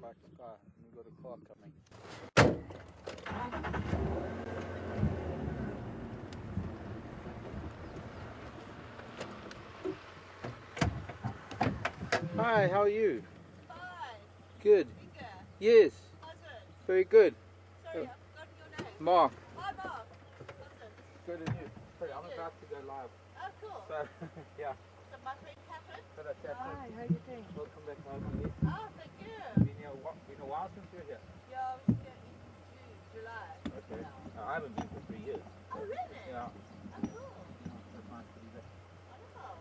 black sky, and we've got a car coming. Hi, how are you? Fine. Good. Kruger. Yes. How's it? Very good. Sorry, I've forgotten your name. Mark. Hi, Mark. How's it? Good and you? Sorry, I'm about to go live. Oh, cool. So, yeah. So my friend Catherine. So that's it. Hi, how are you doing? Welcome back, Mark. Oh, thank you. Been a while since you're here. Yeah, I was here in June, July. Okay. Yeah. I haven't been for 3 years. Oh, really? Yeah. Oh, cool. So fine to be there. Wonderful.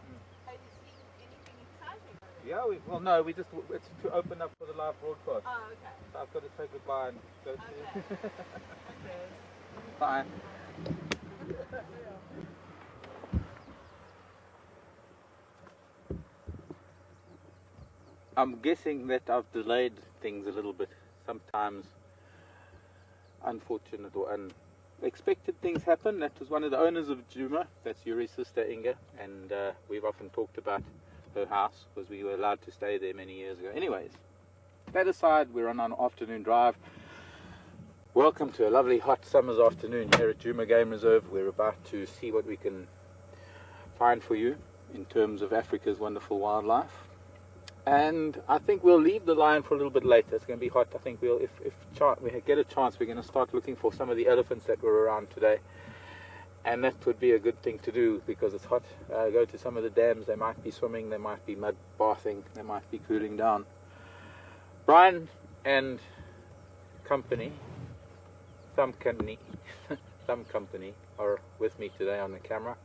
Have you seen anything exciting already? Yeah, it's to open up for the live broadcast. Oh, okay. So I've got to say goodbye and go to Okay. Bye. I'm guessing that I've delayed things a little bit. Sometimes unfortunate or unexpected things happen. That was one of the owners of Djuma. That's Yuri's sister Inga, and we've often talked about her house because we were allowed to stay there many years ago. Anyways, that aside, we're on an afternoon drive. Welcome to a lovely hot summer's afternoon here at Djuma Game Reserve. We're about to see what we can find for you in terms of Africa's wonderful wildlife. And I think we'll leave the lion for a little bit later. It's going to be hot. I think if we get a chance, we're going to start looking for some of the elephants that were around today. And that would be a good thing to do because it's hot. Go to some of the dams. They might be swimming, they might be mud bathing, they might be cooling down. Brian and company, some company are with me today on the camera.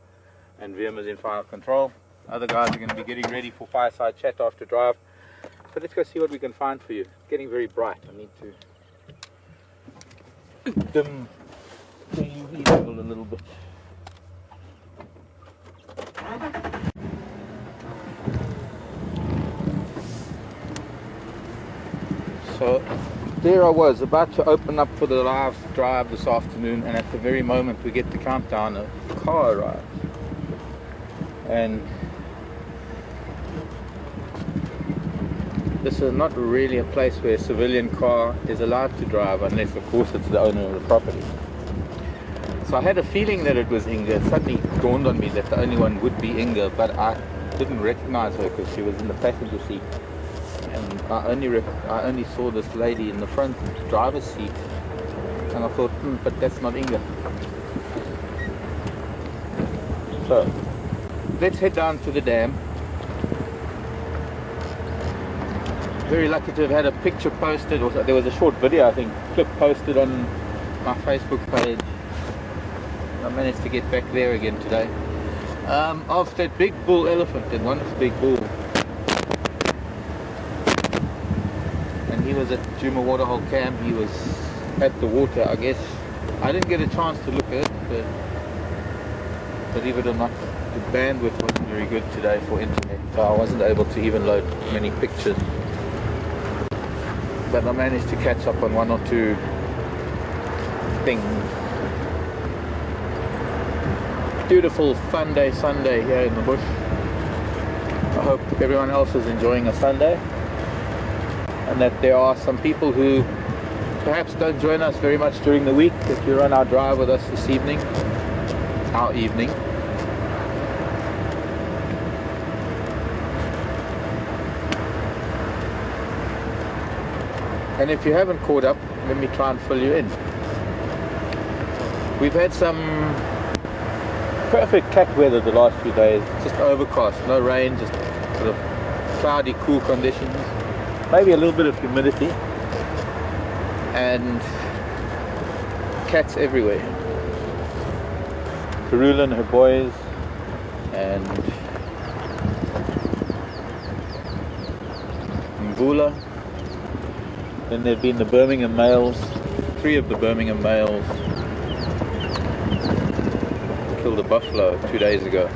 And Viam is in final control. Other guys are going to be getting ready for fireside chat after drive. So let's go see what we can find for you. It's getting very bright. I need to dim the UV level a little bit. So there I was, about to open up for the live drive this afternoon, and at the very moment we get the countdown, a car arrives. And this is not really a place where a civilian car is allowed to drive unless of course it's the owner of the property. So I had a feeling that it was Inga. It suddenly dawned on me that the only one would be Inga, but I didn't recognize her because she was in the passenger seat. And I only saw this lady in the front driver's seat. And I thought, but that's not Inga. So let's head down to the dam. Very lucky to have had a picture posted, or there was a short video I think, clip posted on my Facebook page. I managed to get back there again today. Of that big bull elephant, that one big bull. And he was at Djuma Waterhole Camp, he was at the water, I guess. I didn't get a chance to look at it, but believe it or not, the bandwidth wasn't very good today for internet, so I wasn't able to even load many pictures. But I managed to catch up on one or two things. Beautiful fun day Sunday here in the bush. I hope everyone else is enjoying a Sunday, and that there are some people who perhaps don't join us very much during the week, that you're on our drive with us this evening, our evening. And if you haven't caught up, let me try and fill you in. We've had some perfect cat weather the last few days. Just overcast, no rain, just sort of cloudy, cool conditions. Maybe a little bit of humidity. And cats everywhere. Karula and her boys, and Mvula. Then there've been the Birmingham males, 3 of the Birmingham males killed a buffalo 2 days ago.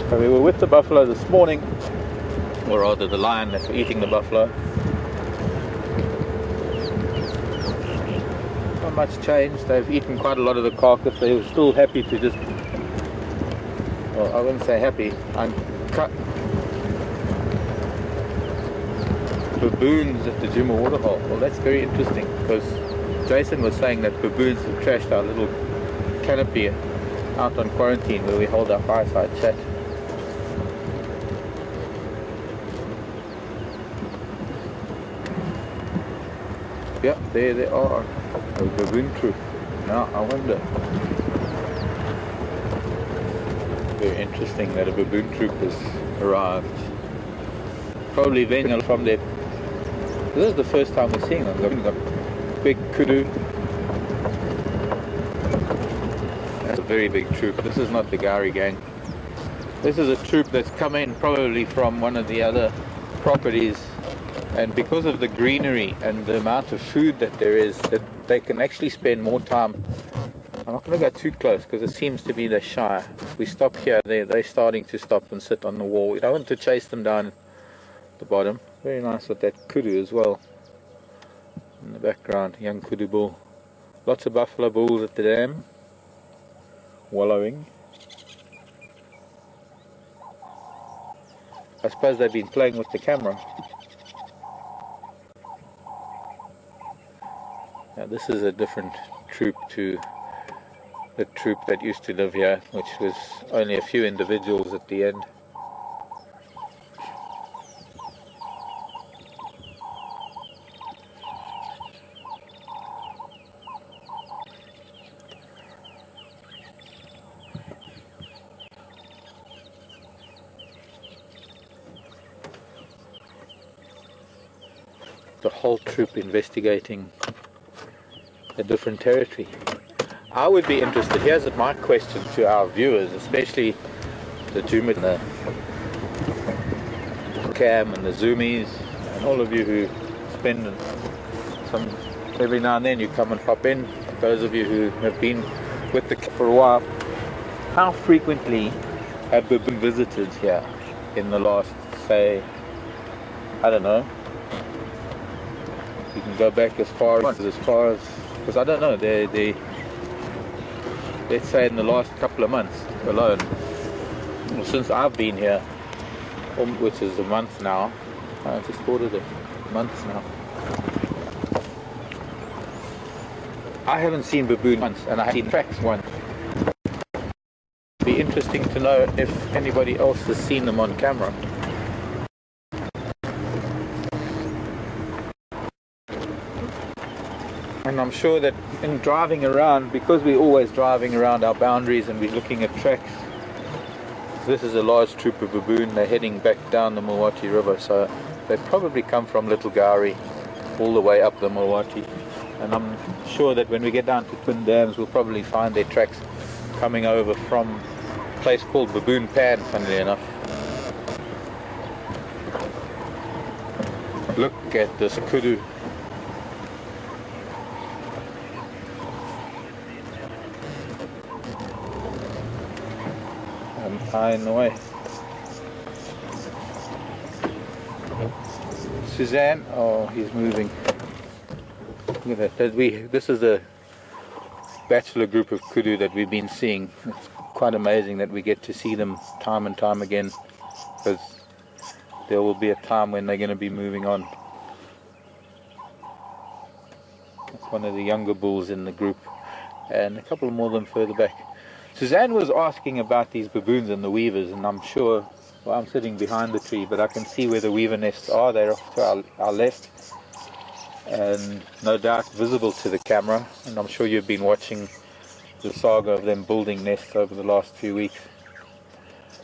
So we were with the buffalo this morning, or rather the lion that were eating the buffalo. Not much changed. They've eaten quite a lot of the carcass. They were still happy to just, well, I wouldn't say happy, baboons at the Djuma waterhole. Well, that's very interesting, because Jason was saying that baboons have trashed our little canopy out on quarantine where we hold our fireside chat. Yeah, there they are, a baboon troop. Now I wonder. Very interesting that a baboon troop has arrived. Probably ventured from there. This is the first time we're seeing them. We've got big kudu. That's a very big troop. This is not the Gari gang. This is a troop that's come in probably from one of the other properties, and because of the greenery and the amount of food that there is, that they can actually spend more time. I'm not going to go too close because it seems to be they're shy. If we stop here, they're starting to stop and sit on the wall. We don't want to chase them down the bottom. Very nice with that kudu as well in the background, young kudu bull. Lots of buffalo bulls at the dam, wallowing. I suppose they've been playing with the camera. Now this is a different troop to the troop that used to live here, which was only a few individuals at the end. The whole troop investigating a different territory. I would be interested, here's my question to our viewers, especially the Djuma and the Cam and the Zoomies, and all of you who spend some, every now and then you come and pop in, those of you who have been with the for a while. How frequently have baboon visited here in the last, say, I don't know, you can go back as far as, because I don't know, let's say in the last couple of months alone, well, since I've been here, which is a month now, I just thought of it, months now, I haven't seen baboon once, and I have seen tracks once. It'd be interesting to know if anybody else has seen them on camera. And I'm sure that in driving around, because we're always driving around our boundaries and we're looking at tracks, this is a large troop of baboon. They're heading back down the Mulwati River, so they probably come from Little Gari all the way up the Mulwati. And I'm sure that when we get down to Twin Dams, we'll probably find their tracks coming over from a place called Baboon Pan, funnily enough. Look at this kudu. In the way. Suzanne, oh, he's moving. Look at that. This is a bachelor group of kudu that we've been seeing. It's quite amazing that we get to see them time and time again, because there will be a time when they're going to be moving on. That's one of the younger bulls in the group, and a couple more of them further back. Suzanne was asking about these baboons and the weavers, and I'm sure, well, I'm sitting behind the tree, but I can see where the weaver nests are. They're off to our left, and no doubt visible to the camera, and I'm sure you've been watching the saga of them building nests over the last few weeks.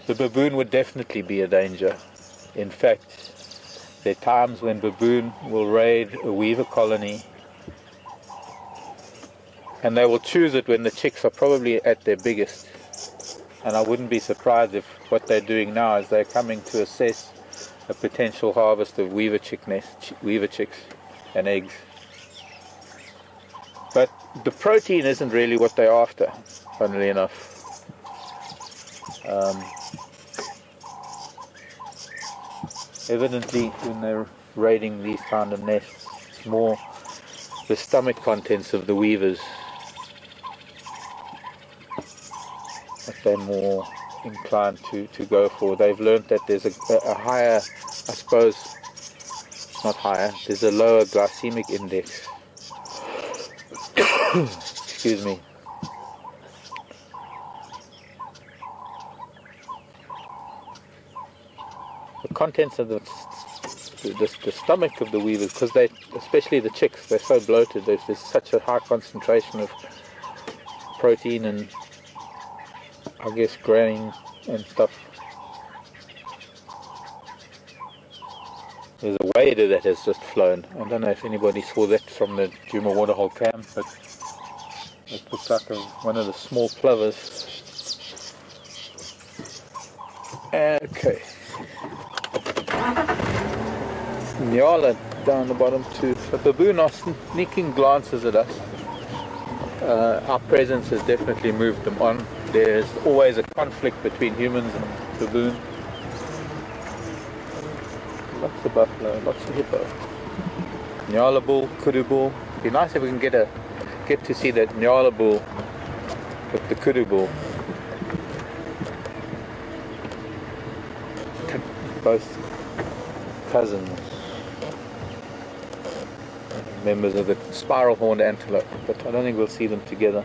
The baboon would definitely be a danger. In fact, there are times when baboon will raid a weaver colony, and they will choose it when the chicks are probably at their biggest. And I wouldn't be surprised if what they're doing now is they're coming to assess a potential harvest of weaver chicks and eggs. But the protein isn't really what they're after, funnily enough. Evidently, when they're raiding these kind of nests, it's more the stomach contents of the weavers that they're more inclined to go for. They've learned that there's a higher, I suppose, not higher, there's a lower glycemic index. Excuse me. The contents of the stomach of the weevils, because they, especially the chicks, they're so bloated, there's such a high concentration of protein and I guess grain and stuff. There's a wader that has just flown. I don't know if anybody saw that from the Djuma waterhole cam, but it looks like one of the small plovers. Okay. Nyala down the bottom too. The baboon are sneaking glances at us. Our presence has definitely moved them on. There's always a conflict between humans and baboon. Lots of buffalo, lots of hippo. Nyala bull, kudu bull. It'd be nice if we can get to see that Nyala bull with the kudu bull. Both cousins, members of the spiral horned antelope, but I don't think we'll see them together.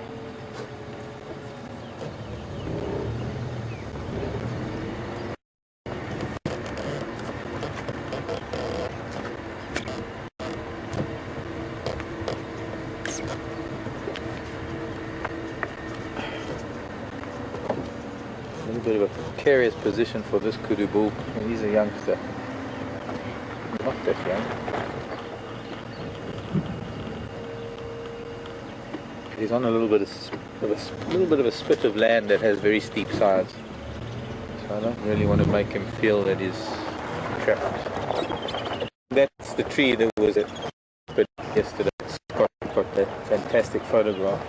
A little bit of a precarious position for this kudu bull, and he's a youngster. Not that young. He's on a little bit of a spit of land that has very steep sides, so I don't really want to make him feel that he's trapped. That's the tree that was at spit yesterday. Scott got that fantastic photograph.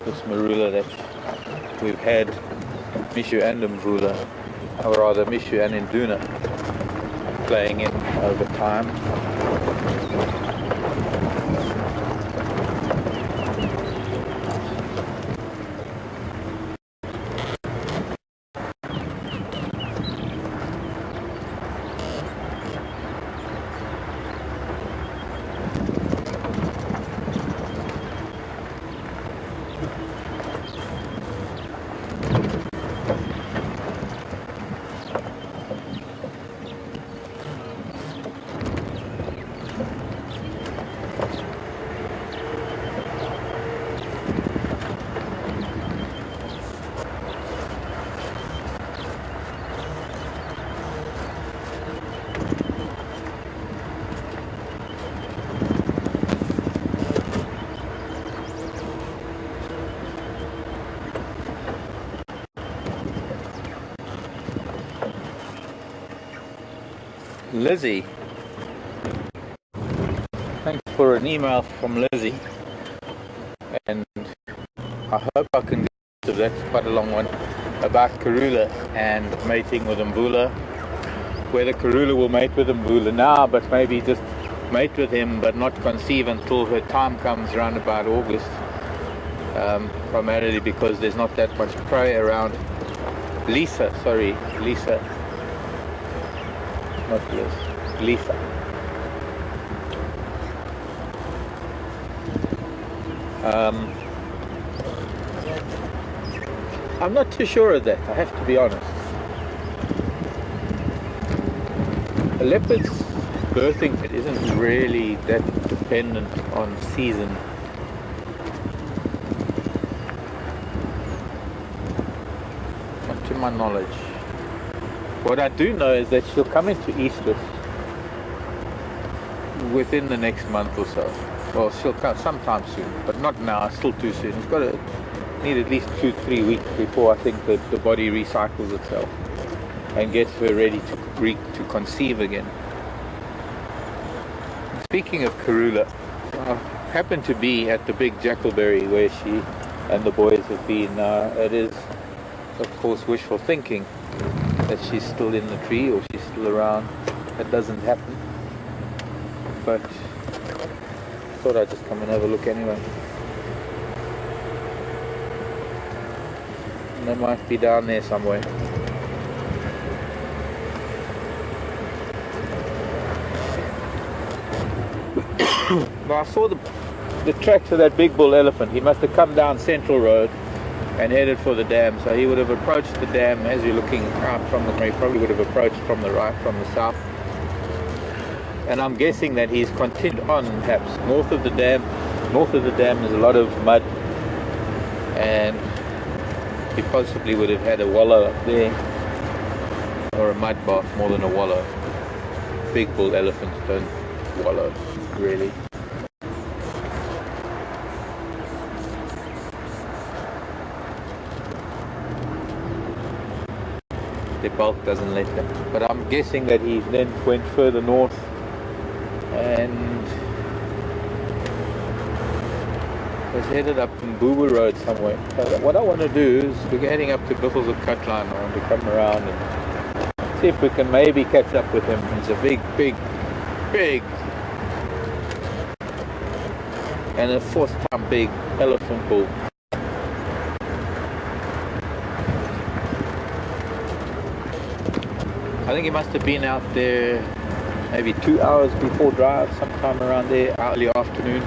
This marula that we've had, Mishu and Mvula, or rather Mishu and Induna, playing in over time. Lizzie, thanks for an email from Lizzie, and I hope I can get to that. It's quite a long one, about Karula and mating with Mvula. Whether Karula will mate with Mvula now, but maybe just mate with him but not conceive until her time comes around about August, primarily because there's not that much prey around. Lisa, not Liz, Lisa. I'm not too sure of that, I have to be honest. A leopard's birthing it isn't really that dependent on season. Not to my knowledge. What I do know is that she'll come into estrus within the next month or so. Well, she'll come sometime soon, but not now, still too soon. It's got to need at least 2-3 weeks before I think the body recycles itself and gets her ready to conceive again. Speaking of Karula, I happened to be at the big Jackalberry where she and the boys have been. It is, of course, wishful thinking that she's still in the tree or she's still around. That doesn't happen, but I thought I'd just come and have a look anyway. And they might be down there somewhere. Well, I saw the tracks of that big bull elephant. He must have come down Central Road and headed for the dam. So he would have approached the dam as you're looking out from the. He probably would have approached from the right, from the south. And I'm guessing that he's continued on, perhaps north of the dam. North of the dam there's a lot of mud, and he possibly would have had a wallow up there, or a mud bath more than a wallow. Big bull elephants don't wallow, really. Their bulk doesn't let them. But I'm guessing that he then went further north and was headed up from Boober Road somewhere. So what I want to do is, we're heading up to Buffels of Cutline. I want to come around and see if we can maybe catch up with him. He's a big and a fourth time big elephant bull. I think he must have been out there maybe 2 hours before drive, sometime around there, early afternoon.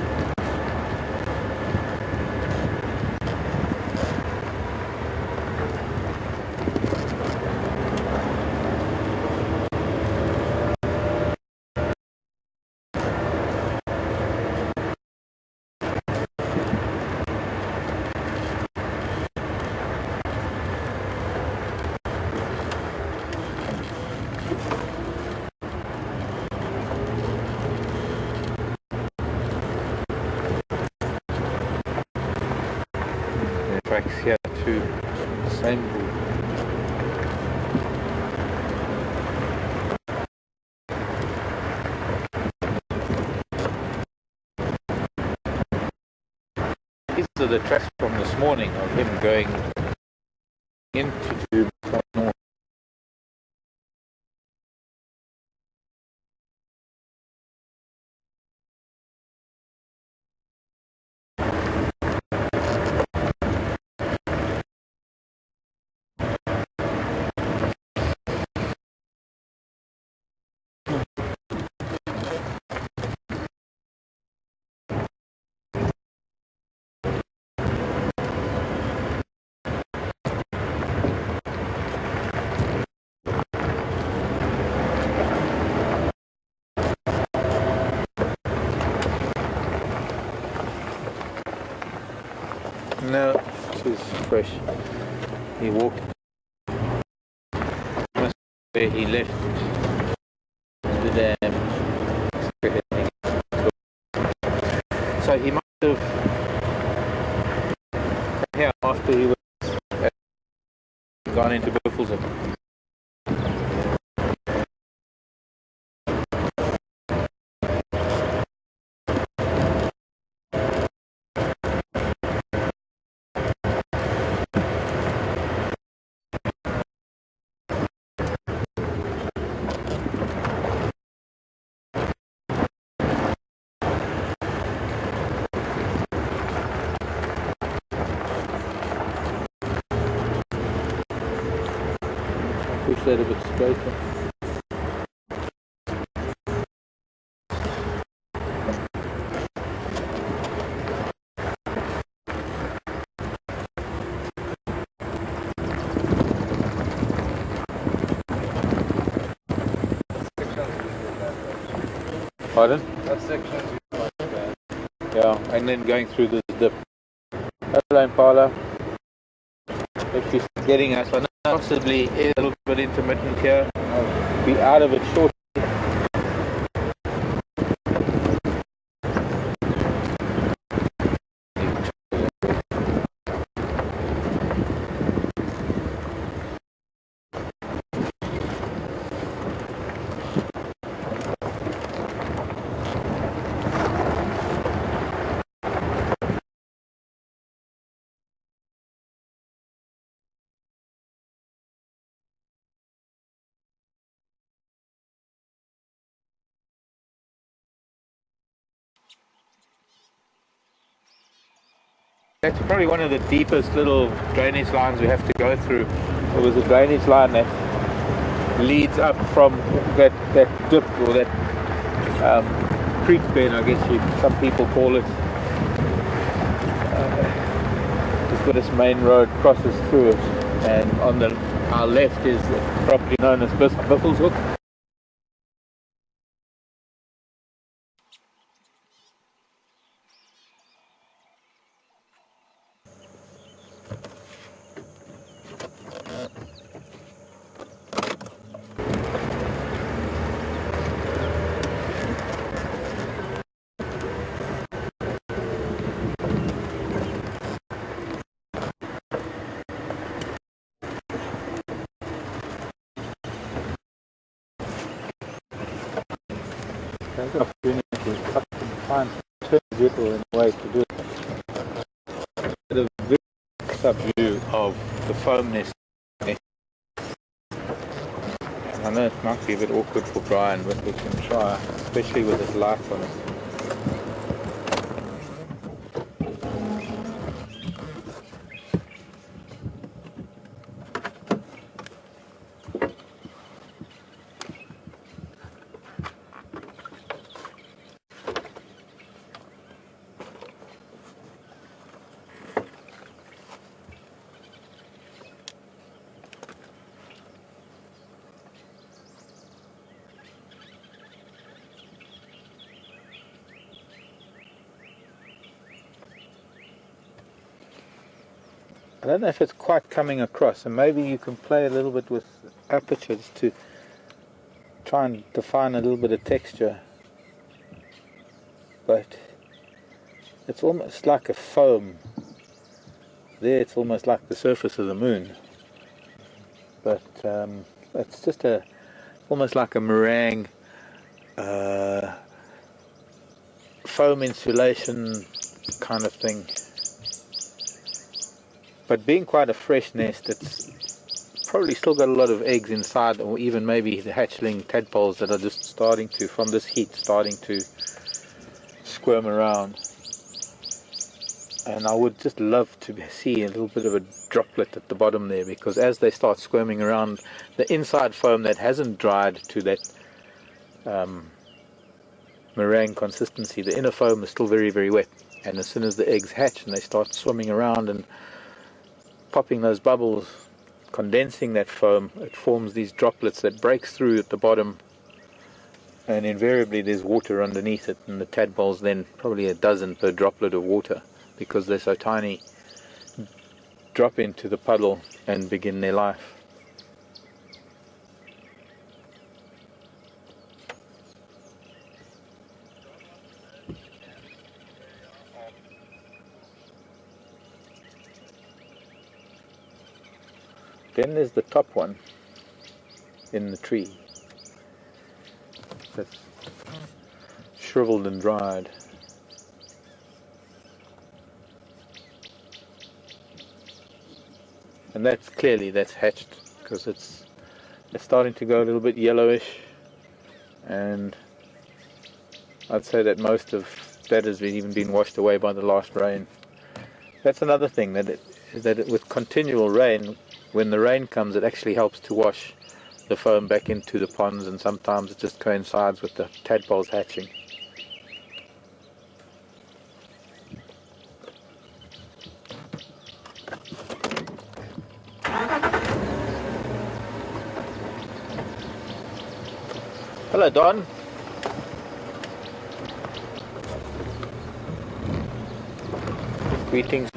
Tracks here too, same bull. These are the tracks from this morning of him going into Djuma from north. No, she's fresh. He walked where he left the dam. So he must have come here after he was gone into Buffels. Push that a bit straighter. Pardon? That section is quite bad. Yeah, and then going through this dip. Hello, Impala. If she's getting us, I know possibly a little bit intermittent here. I'll be out of it shortly. That's probably one of the deepest little drainage lines we have to go through. There was a drainage line that leads up from that dip, or that creek bed, I guess some people call it. Just where this main road crosses through it, and on our left is the property known as Biffle's Hook. There's an opportunity to try and turn the vehicle in a way to do it. The very close-up view of the foam nest. And I know it might be a bit awkward for Brian, but we can try, especially with this light on it. I don't know if it's quite coming across, and maybe you can play a little bit with apertures to try and define a little bit of texture, but it's almost like a foam. There it's almost like the surface of the moon, but it's just almost like a meringue foam insulation kind of thing. But being quite a fresh nest, it's probably still got a lot of eggs inside, or even maybe the hatchling tadpoles that are just starting to, from this heat, starting to squirm around. And I would just love to see a little bit of a droplet at the bottom there, because as they start squirming around, the inside foam that hasn't dried to that meringue consistency, the inner foam is still very, very wet. And as soon as the eggs hatch and they start swimming around and popping those bubbles, condensing that foam, it forms these droplets that breaks through at the bottom, and invariably there's water underneath it, and the tadpoles then, probably a dozen per droplet of water, because they're so tiny, drop into the puddle and begin their life. Then there's the top one in the tree that's shriveled and dried. And that's clearly, that's hatched, because it's starting to go a little bit yellowish, and I'd say that most of that has even been washed away by the last rain. That's another thing, that with continual rain, when the rain comes, it actually helps to wash the foam back into the ponds, and sometimes it just coincides with the tadpoles hatching. Hello, Don. Greetings.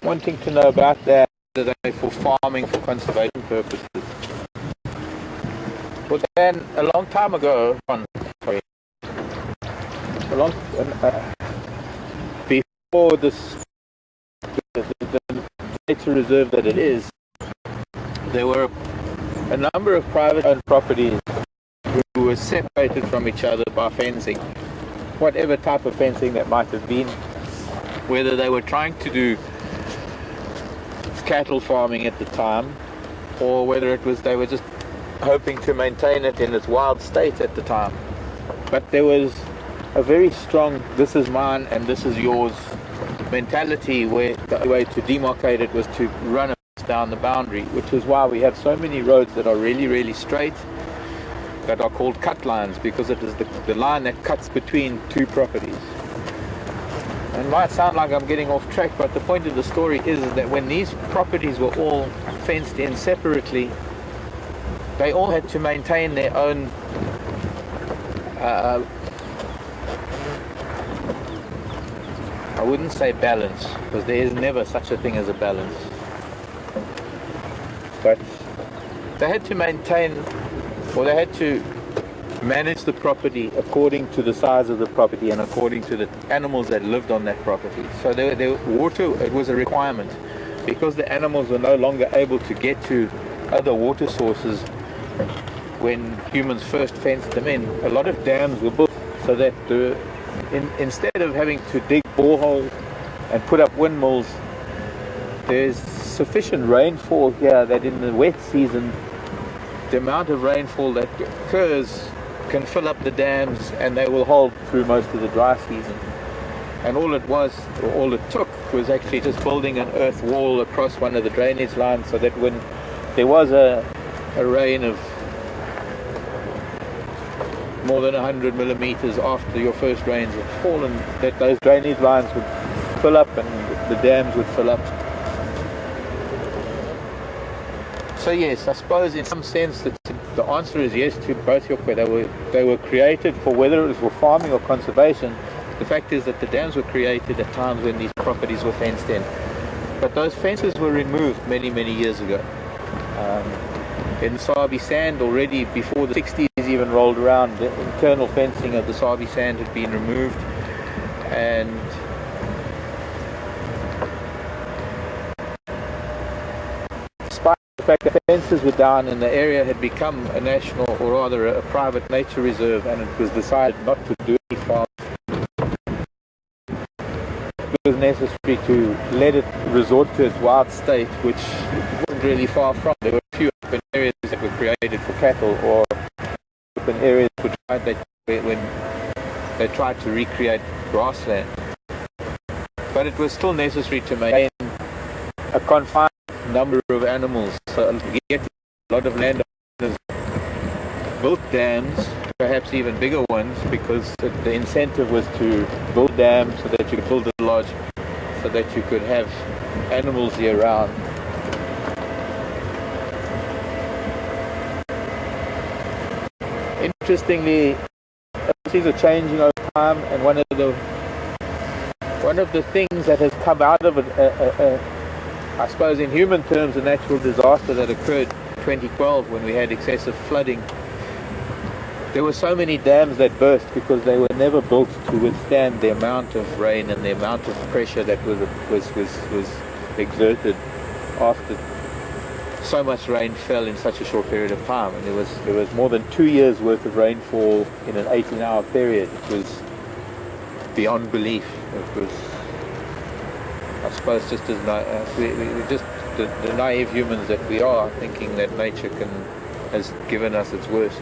Wanting to know about that today for farming, for conservation purposes. Well, then, a long time ago, before this, the nature reserve that it is, there were a number of private-owned properties who were separated from each other by fencing, whatever type of fencing that might have been, whether they were trying to do cattle farming at the time, or whether it was they were just hoping to maintain it in its wild state at the time. But there was a very strong "this is mine and this is yours" mentality, where the way to demarcate it was to run it down the boundary, which is why we have so many roads that are really, really straight, that are called cut lines, because it is the line that cuts between two properties. And it might sound like I'm getting off track, but the point of the story is that when these properties were all fenced in separately, they all had to maintain their own I wouldn't say balance, because there is never such a thing as a balance, but they had to maintain, or they had to manage the property according to the size of the property and according to the animals that lived on that property. So water, it was a requirement, because the animals were no longer able to get to other water sources. When humans first fenced them in, a lot of dams were built so that instead of having to dig boreholes and put up windmills, there's sufficient rainfall here that in the wet season, the amount of rainfall that occurs can fill up the dams, and they will hold through most of the dry season. And all it took was actually just building an earth wall across one of the drainage lines, so that when there was a rain of more than 100 millimeters after your first rains had fallen, that those drainage lines would fill up and the dams would fill up. So yes, I suppose in some sense that the answer is yes to both your questions. They were created for, whether it was for farming or conservation. The fact is that the dams were created at times when these properties were fenced in. But those fences were removed many, many years ago. In Sabi sand, already before the 60s even rolled around, the internal fencing of the Sabi sand had been removed, and despite the fact that fences were down and the area had become a national, or rather a private nature reserve, and it was decided not to do any farming, it was necessary to let it resort to its wild state, which it wasn't really far from. There were a few open areas that were created for cattle, or open areas when they tried to recreate grassland. But it was still necessary to maintain a confined number of animals. So a lot of landowners built dams, perhaps even bigger ones, because the incentive was to build dams so that you could build a lodge, so that you could have animals year round. Interestingly, things are changing over time, and one of the things that has come out of it, I suppose in human terms, a natural disaster that occurred in 2012 when we had excessive flooding. There were so many dams that burst because they were never built to withstand the amount of rain and the amount of pressure that was exerted after so much rain fell in such a short period of time. And there was more than 2 years worth of rainfall in an 18-hour period. It was beyond belief. It was, I suppose, just as we just the naive humans that we are, thinking that nature has given us its worst.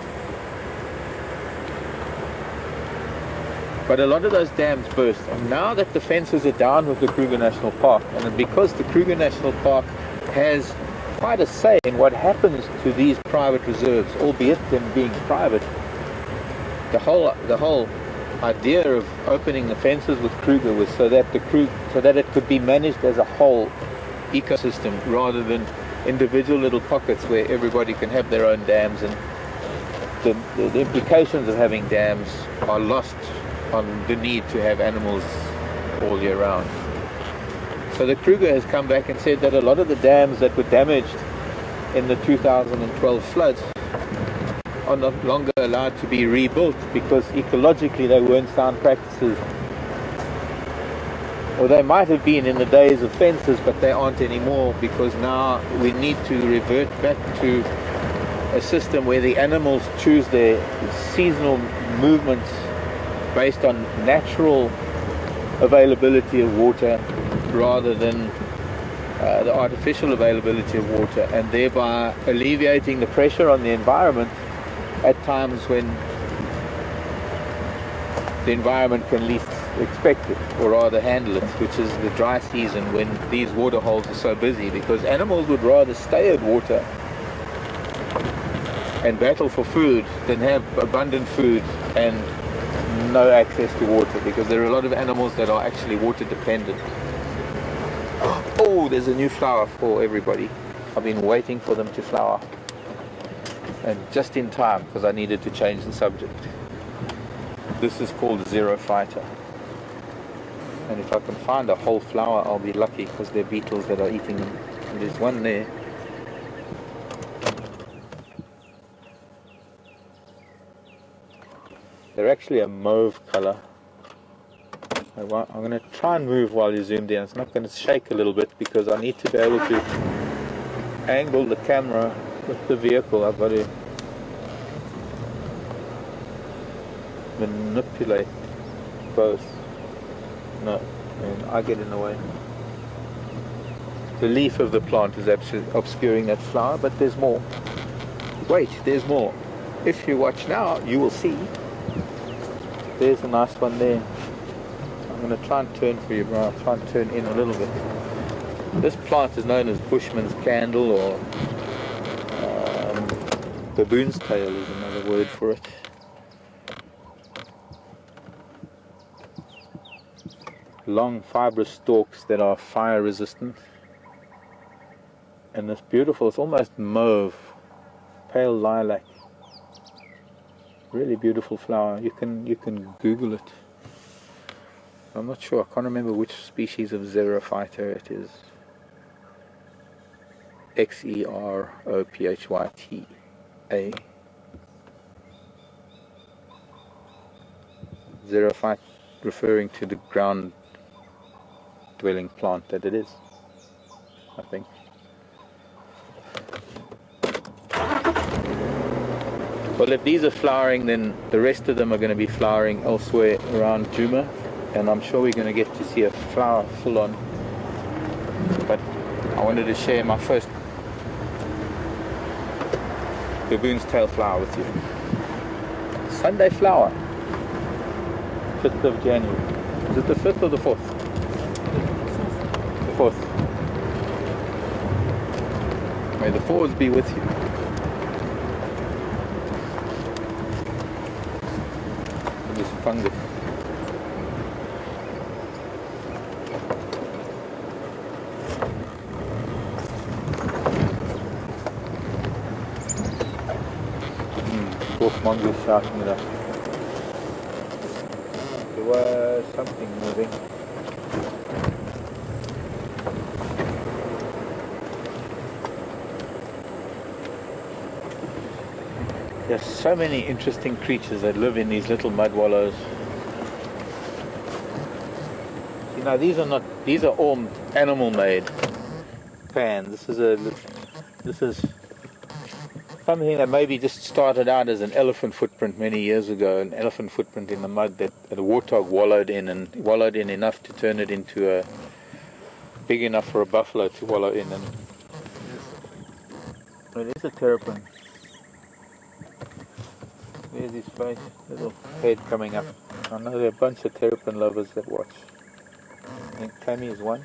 But a lot of those dams burst, and now that the fences are down with the Kruger National Park, and because the Kruger National Park has quite a say in what happens to these private reserves, albeit them being private, the whole idea of opening the fences with Kruger was so that it could be managed as a whole ecosystem rather than individual little pockets where everybody can have their own dams, and the implications of having dams are lost on the need to have animals all year round. So the Kruger has come back and said that a lot of the dams that were damaged in the 2012 floods are no longer allowed to be rebuilt because ecologically they weren't sound practices. Or they might have been in the days of fences, but they aren't anymore, because now we need to revert back to a system where the animals choose their seasonal movements based on natural availability of water rather than the artificial availability of water, and thereby alleviating the pressure on the environment at times when the environment can least expect it, or rather handle it, which is the dry season when these water holes are so busy, because animals would rather stay at water and battle for food than have abundant food and no access to water, because there are a lot of animals that are actually water dependent. Oh, there's a new flower for everybody. I've been waiting for them to flower, and just in time, because I needed to change the subject. This is called Zero Fighter, and if I can find a whole flower I'll be lucky, because there are beetles that are eating them. And there's one there. They're actually a mauve color. I'm going to try and move while you zoom in. It's not going to shake a little bit because I need to be able to angle the camera with the vehicle. I've got to manipulate both. No, and I get in the way. The leaf of the plant is absolutely obscuring that flower, but there's more. Wait, there's more. If you watch now, you will see. There's a nice one there. I'm going to try and turn for you, bro. I'll try and turn in a little bit. This plant is known as Bushman's candle, or baboon's tail is another word for it. Long fibrous stalks that are fire resistant. And it's beautiful, it's almost mauve, pale lilac. Really beautiful flower. You can Google it. I'm not sure, I can't remember which species of Xerophyta it is. Xerophyta. Xerophyte referring to the ground dwelling plant that it is, I think. Well, if these are flowering, then the rest of them are going to be flowering elsewhere around Djuma, and I'm sure we're going to get to see a flower full on. But I wanted to share my first baboon's tail flower with you. Sunday flower, 5th of January. Is it the 5th or the 4th? The 4th. May the 4s be with you. Fungus. Dwarf mongoose shouting it up. There was something moving. There's so many interesting creatures that live in these little mud wallows. You know, these are all animal-made pans. This is something that maybe just started out as an elephant footprint many years ago, an elephant footprint in the mud that a warthog wallowed in enough to turn it into a big enough for a buffalo to wallow in. And it is a terrapin. There's his face, little head coming up. I know there are a bunch of terrapin lovers that watch. I think Tammy is one.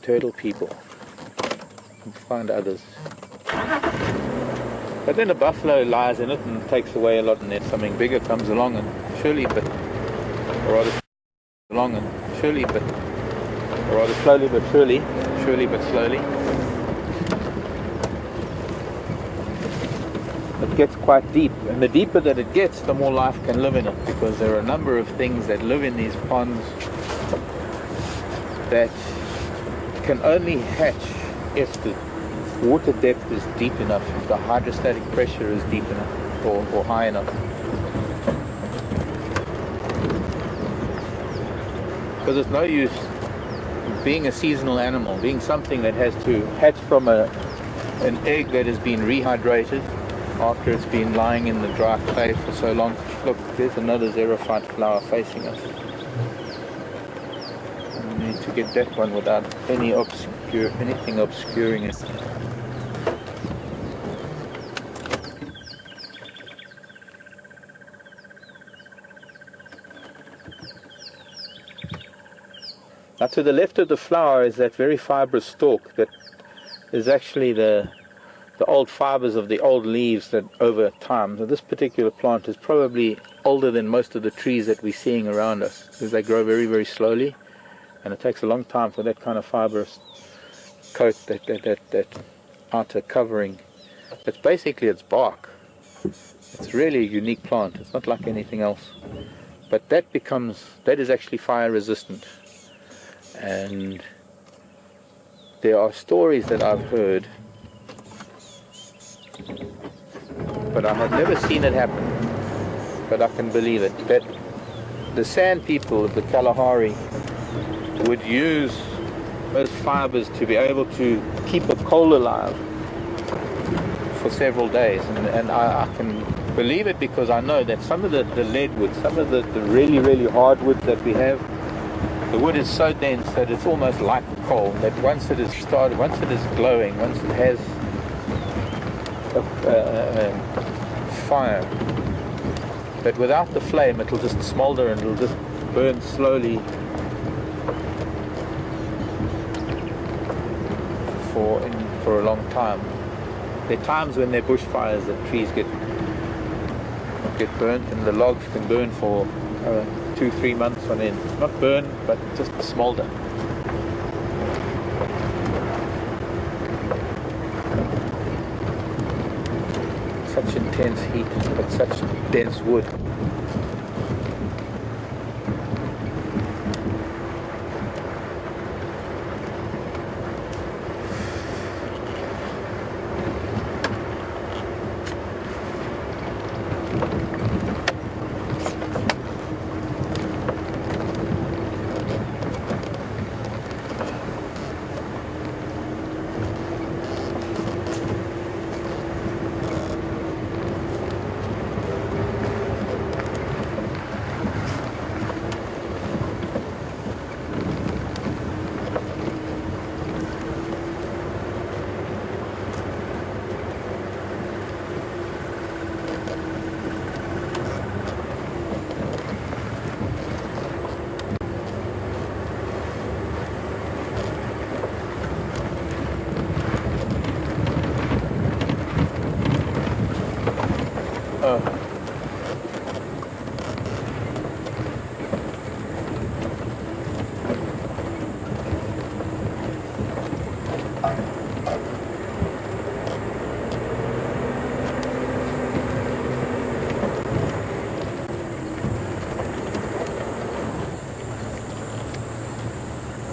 Turtle people. And find others. But then a buffalo lies in it and takes away a lot, and then something bigger comes along and surely but slowly but slowly. It gets quite deep, and the deeper that it gets, the more life can live in it, because there are a number of things that live in these ponds that can only hatch if the water depth is deep enough, if the hydrostatic pressure is deep enough or high enough. Because it's no use being a seasonal animal, being something that has to hatch from an egg that has been rehydrated after it's been lying in the dry clay for so long. Look, there's another xerophyte flower facing us. We need to get that one without anything obscuring it. Now to the left of the flower is that very fibrous stalk that is actually the old fibers of the old leaves that over time. So this particular plant is probably older than most of the trees that we're seeing around us, because they grow very, very slowly, and it takes a long time for that kind of fibrous coat, that outer covering. It's basically its bark. It's really a unique plant. It's not like anything else. But that is actually fire resistant. And there are stories that I've heard, but I have never seen it happen. But I can believe it, that the Sand people of the Kalahari would use those fibers to be able to keep a coal alive for several days. And I can believe it because I know that some of the lead wood, some of the really, really hard wood that we have, the wood is so dense that it's almost like coal, that once it is started, once it is glowing, once it has fire, but without the flame it'll just smolder and it'll just burn slowly for a long time. There are times when there are bushfires that trees get burnt, and the logs can burn for 2-3 months on end. Not burn, but just smolder. Such intense heat, but such dense wood.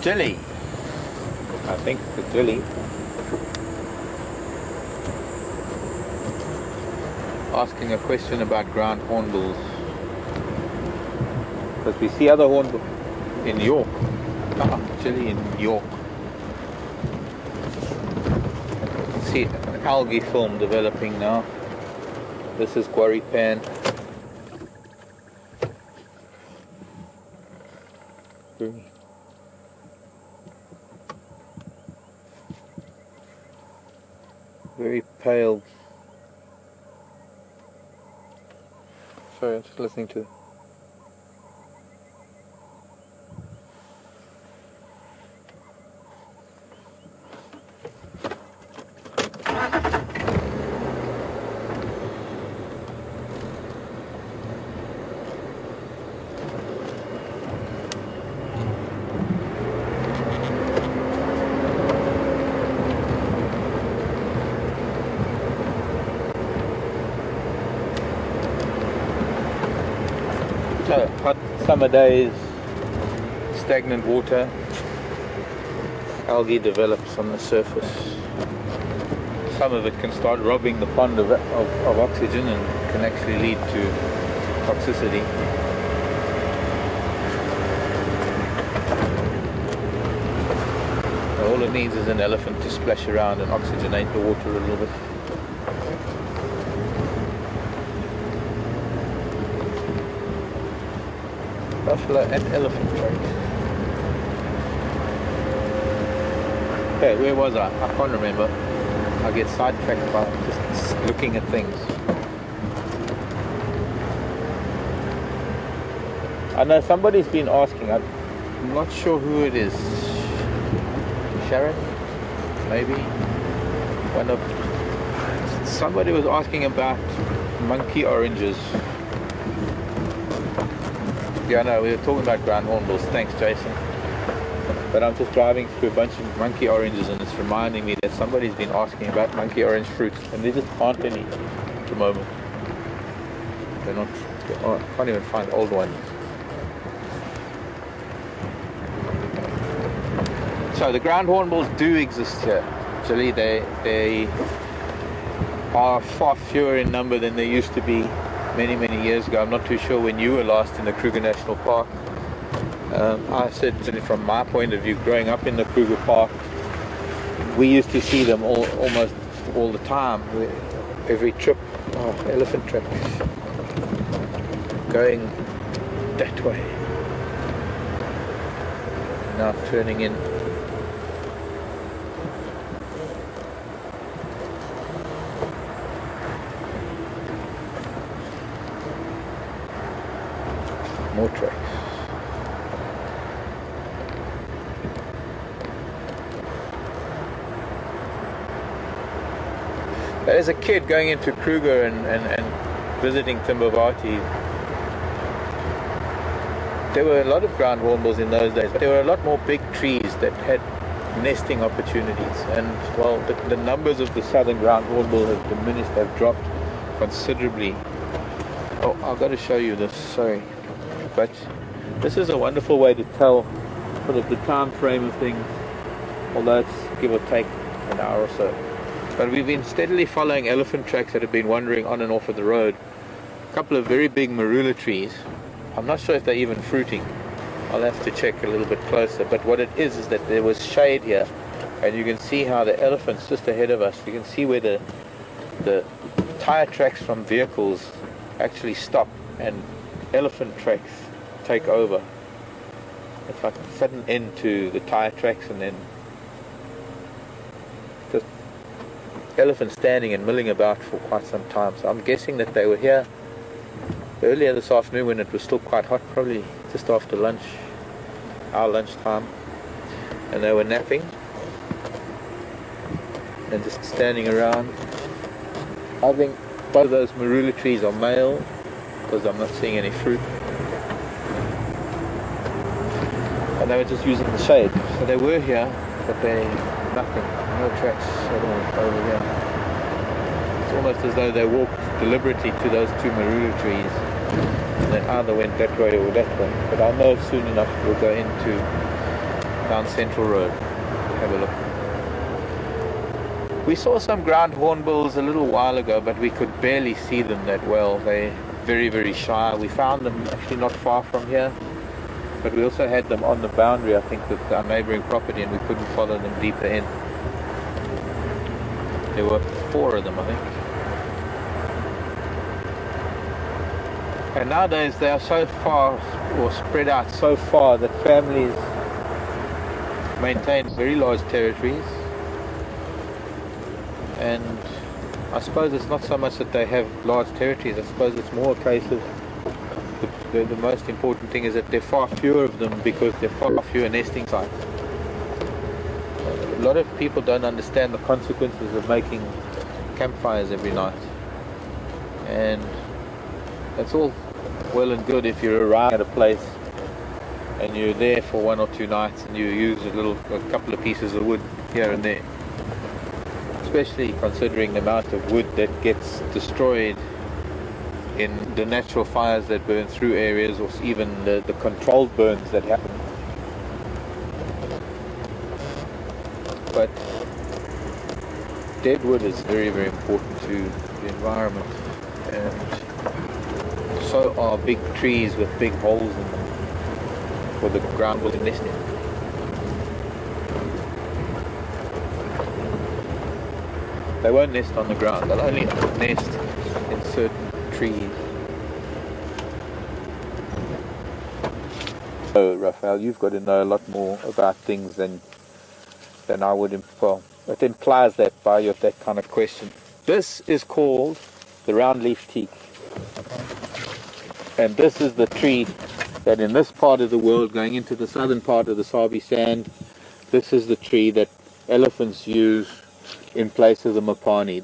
Jelly. I think the jelly. Asking a question about ground hornbills. Because we see other hornbills in York. Jelly in York. See an algae film developing now. This is Quarry Pan. Very pale. Sorry, I'm just listening to it. Hot summer days, stagnant water, algae develops on the surface. Some of it can start robbing the pond of oxygen and can actually lead to toxicity. All it needs is an elephant to splash around and oxygenate the water a little bit. Buffalo and elephant trade. Okay, where was I? I can't remember. I get sidetracked by just looking at things. I know somebody's been asking. I'm not sure who it is. Sharon? Maybe? Somebody was asking about monkey oranges. Yeah, no, we were talking about ground hornbills. Thanks, Jason. But I'm just driving through a bunch of monkey oranges and it's reminding me that somebody's been asking about monkey orange fruit and there just aren't any at the moment. They're not, I can't even find old ones. So the ground hornbills do exist here. Actually, they are far fewer in number than they used to be many years ago. I'm not too sure when you were last in the Kruger National Park. I said from my point of view, growing up in the Kruger Park, we used to see them almost all the time. Every trip, elephant tracks going that way. Now turning in. More tracks. As a kid going into Kruger and visiting Timbavati, there were a lot of ground hornbills in those days, but there were a lot more big trees that had nesting opportunities, and well, the numbers of the southern ground hornbill have diminished, have dropped considerably. Oh, I've got to show you this, sorry. But this is a wonderful way to tell sort of the time frame of things, although it's give or take an hour or so. But we've been steadily following elephant tracks that have been wandering on and off of the road. A couple of very big marula trees. I'm not sure if they're even fruiting. I'll have to check a little bit closer. But what it is that there was shade here, and you can see how the elephants just ahead of us, you can see where the tire tracks from vehicles actually stop and elephant tracks take over. It's like a sudden end to the tire tracks and then just elephants standing and milling about for quite some time. So I'm guessing that they were here earlier this afternoon when it was still quite hot, probably just after lunch, our lunchtime, and they were napping and just standing around. I think both of those marula trees are male because I'm not seeing any fruit. And they were just using the shade. So they were here, but nothing, no tracks at all over here. It's almost as though they walked deliberately to those two marula trees and they either went that way or that way. But I know soon enough we'll go into down Central Road to have a look. We saw some ground hornbills a little while ago, but we could barely see them that well. They're very shy. We found them actually not far from here, but we also had them on the boundary, I think, with our neighbouring property, and we couldn't follow them deeper in. There were 4 of them, I think. And nowadays they are so far, or spread out so far, that families maintain very large territories. And I suppose it's not so much that they have large territories, I suppose it's more a case of the most important thing is that there are far fewer of them because there are far fewer nesting sites. A lot of people don't understand the consequences of making campfires every night. And that's all well and good if you're around at a place and you're there for 1 or 2 nights and you use a couple of pieces of wood here and there. Especially considering the amount of wood that gets destroyed in the natural fires that burn through areas, or even the controlled burns that happen. But dead wood is very important to the environment, and so are big trees with big holes in them for the ground will nest in. They won't nest on the ground, they'll only nest in certain trees. So Raphael, you've got to know a lot more about things than I would. Well, it implies that by that kind of question. This is called the round leaf teak, and this is the tree that in this part of the world, going into the southern part of the Sabi sand, this is the tree that elephants use in place of the mapani.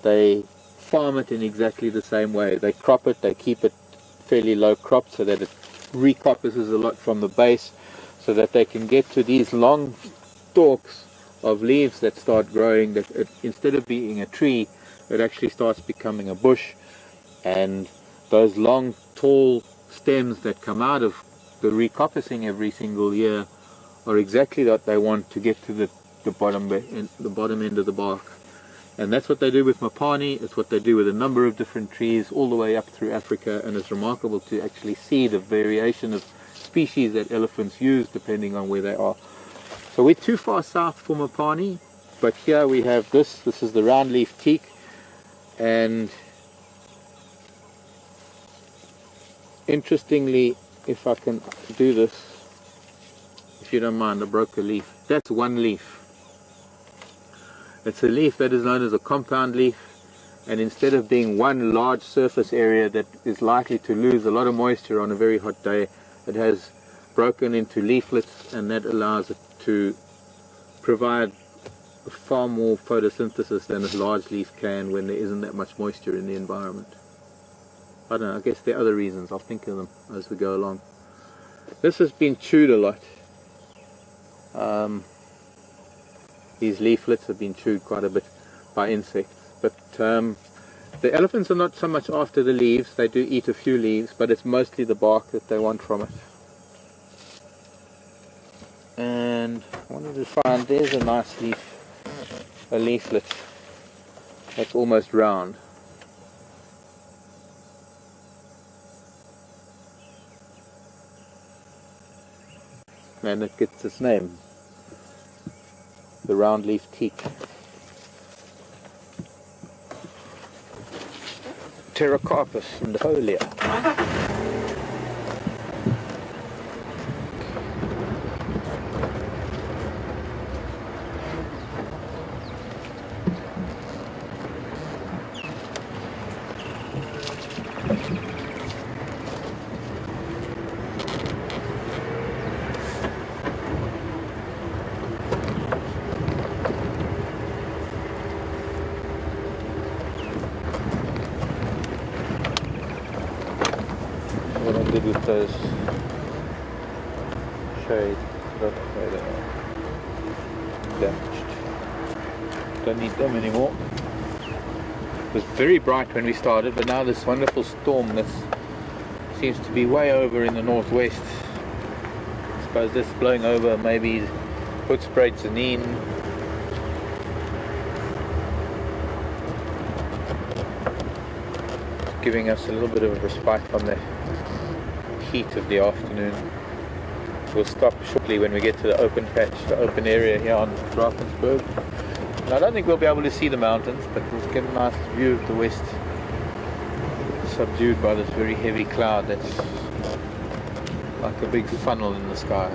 They farm it in exactly the same way. They crop it, they keep it fairly low cropped so that it recoppices a lot from the base, so that they can get to these long stalks of leaves that start growing, that instead of being a tree, it actually starts becoming a bush. And those long tall stems that come out of the recoppicing every single year are exactly what they want to get to the bottom end of the bark. And that's what they do with mapani. It's what they do with a number of different trees all the way up through Africa, and it's remarkable to actually see the variation of species that elephants use depending on where they are. So we're too far south for mapani, but here we have this is the round leaf teak, and interestingly, if I can do this, if you don't mind, I broke a leaf. That's one leaf. It's a leaf that is known as a compound leaf, and instead of being one large surface area that is likely to lose a lot of moisture on a very hot day, it has broken into leaflets, and that allows it to provide far more photosynthesis than a large leaf can when there isn't that much moisture in the environment. I don't know, I guess there are other reasons. I'll think of them as we go along. This has been chewed a lot. These leaflets have been chewed quite a bit by insects. But the elephants are not so much after the leaves. They do eat a few leaves, but it's mostly the bark that they want from it. And I wanted to find, there's a nice leaf, a leaflet that's almost round. And it gets its name, the round leaf teak. Pterocarpus indifolia. What I did with those shades, damaged. Don't need them anymore. It was very bright when we started, but now this wonderful storm that seems to be way over in the northwest. I suppose this blowing over maybe Hoedspruit, Zanine. Giving us a little bit of a respite from the heat of the afternoon. We'll stop shortly when we get to the open patch, the open area here on Drakensberg. And I don't think we'll be able to see the mountains, but we'll get a nice view of the west, subdued by this very heavy cloud that's like a big funnel in the sky.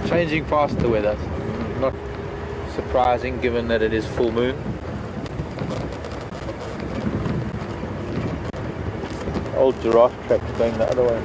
Changing fast, the weather. Not surprising given that it is full moon. Old giraffe tracks going the other way.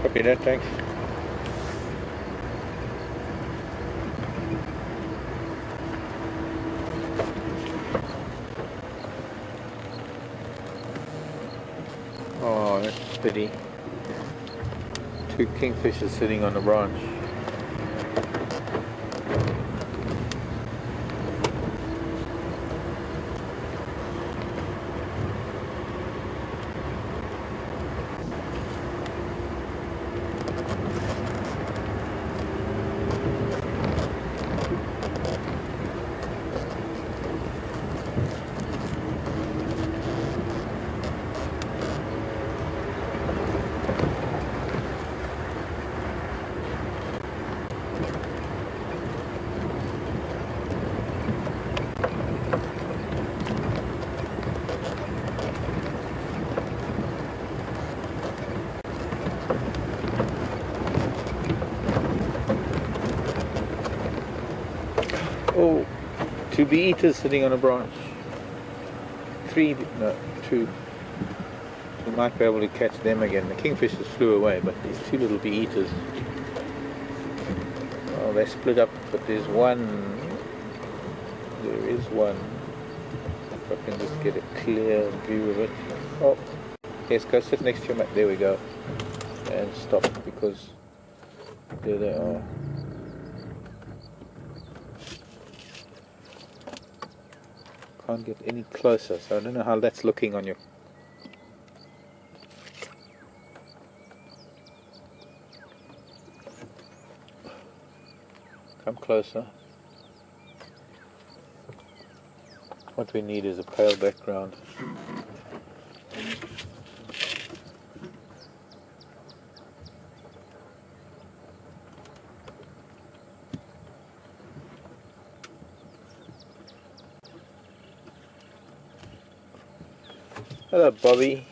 Copy that, thanks. Oh, that's pretty. Two kingfishers sitting on a branch. Oh, two bee eaters sitting on a branch. Two. We might be able to catch them again. The kingfishers flew away, but these two little bee eaters. Oh, they split up, but there's one. There is one. If I can just get a clear view of it. Oh, yes, go sit next to your mate. There we go. And stop, because there they are. Can't get any closer, so I don't know how that's looking on you. Come closer. What we need is a pale background. Hello, Bobby.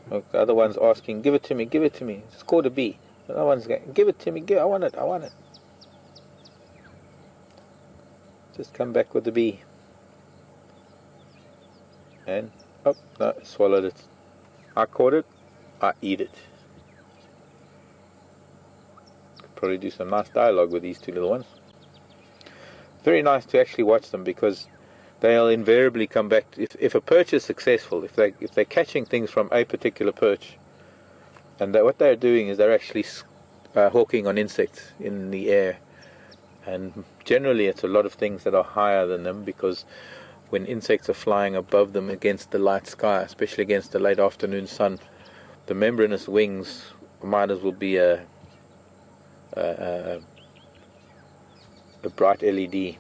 Look, the other one's asking, give it to me, give it to me. It's called a bee. The other one's going, give it to me, I want it, I want it. Just come back with the bee. And, oh, no, swallowed it. I caught it, I eat it. Could probably do some nice dialogue with these two little ones. Very nice to actually watch them, because they'll invariably come back. If a perch is successful, if they're catching things from a particular perch, and what they're doing is they're actually hawking on insects in the air, and generally it's a lot of things that are higher than them, because when insects are flying above them against the light sky, especially against the late afternoon sun, the membranous wings might as well be a bright LED,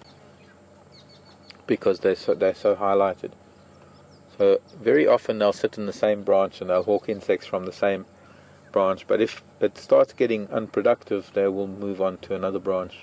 because they're so highlighted. So very often they'll sit in the same branch and they'll hawk insects from the same branch, but if it starts getting unproductive, they will move on to another branch.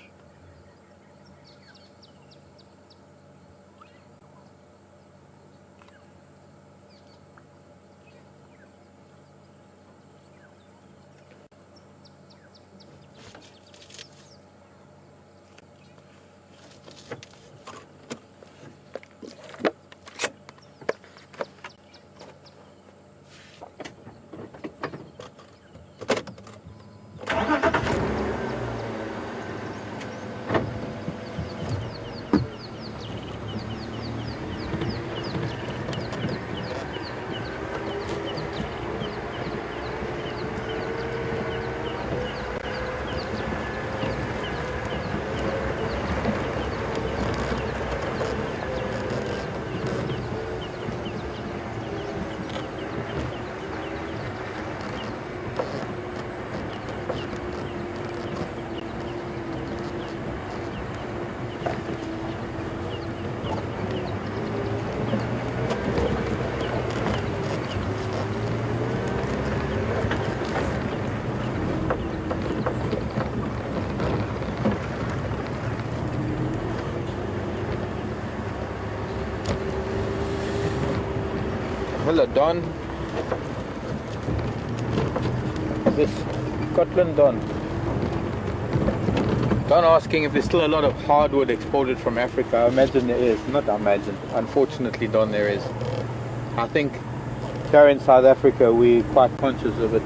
Hello, Don. This Scotland Don. Don asking if there's still a lot of hardwood exported from Africa. I imagine there is. Not imagine. Unfortunately, Don, there is. I think here in South Africa we're quite conscious of it,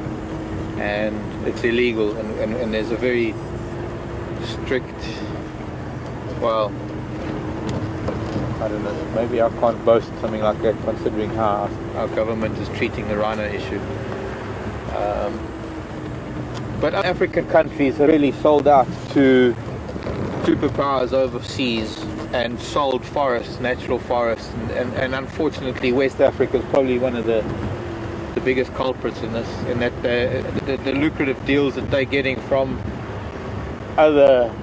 and it's illegal, and there's a very strict, well, I don't know, maybe I can't boast something like that considering how our government is treating the rhino issue. But African countries are really sold out to superpowers overseas and sold forests, natural forests, and unfortunately West Africa is probably one of the biggest culprits in this, in that the lucrative deals that they're getting from other,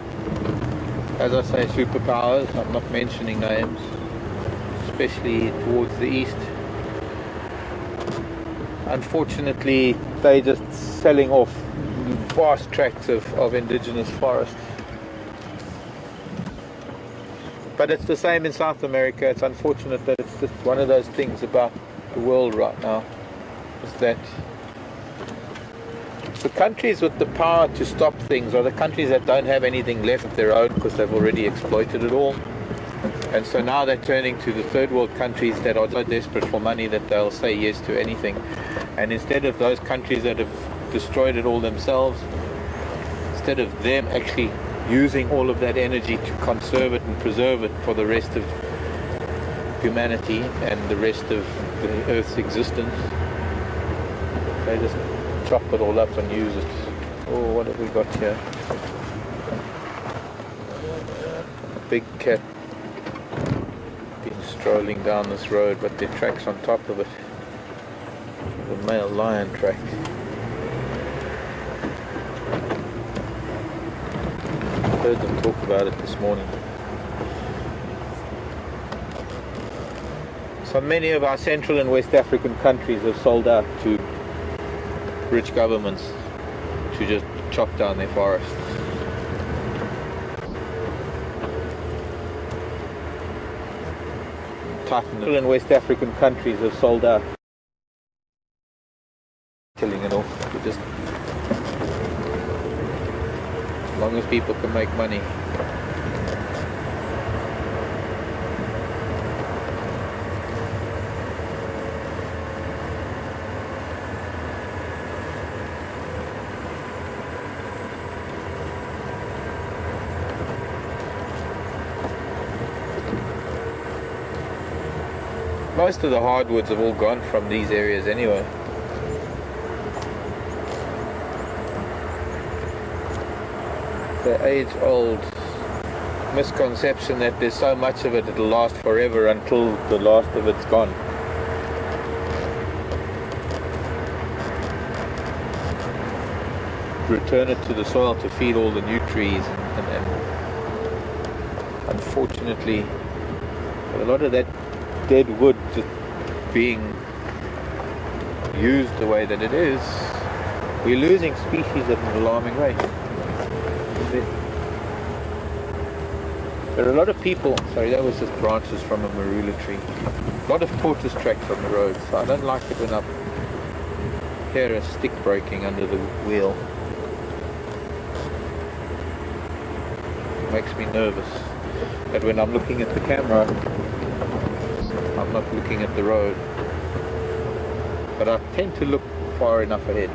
as I say, superpowers, I'm not mentioning names, especially towards the east. Unfortunately, they're just selling off vast tracts of indigenous forests. But it's the same in South America. It's unfortunate that it's just one of those things about the world right now, is that the countries with the power to stop things are the countries that don't have anything left of their own because they've already exploited it all. And so now they're turning to the third world countries that are so desperate for money that they'll say yes to anything. And instead of those countries that have destroyed it all themselves, instead of them actually using all of that energy to conserve it and preserve it for the rest of humanity and the rest of the Earth's existence, they just chop it all up and use it. Oh, what have we got here? A big cat been strolling down this road, but there are tracks on top of it. The male lion track. I heard them talk about it this morning. So many of our Central and West African countries have sold out to rich governments to just chop down their forests. Central and West African countries have sold out, killing it off. We just, as long as people can make money. Most of the hardwoods have all gone from these areas anyway. The age-old misconception that there's so much of it it'll last forever until the last of it's gone. Return it to the soil to feed all the new trees, and unfortunately a lot of that dead wood just being used the way that it is, we're losing species at an alarming rate. There are a lot of people, sorry, that was just branches from a marula tree. A lot of tortoise tracks on the road, so I don't like it when I hear a stick breaking under the wheel. It makes me nervous. But when I'm looking at the camera, I'm not looking at the road. But I tend to look far enough ahead.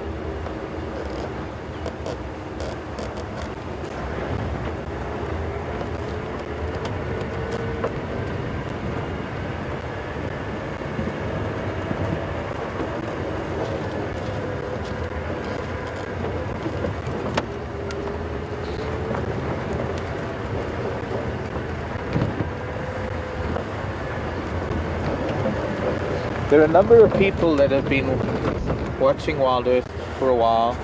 There are a number of people that have been watching Wild Earth for a while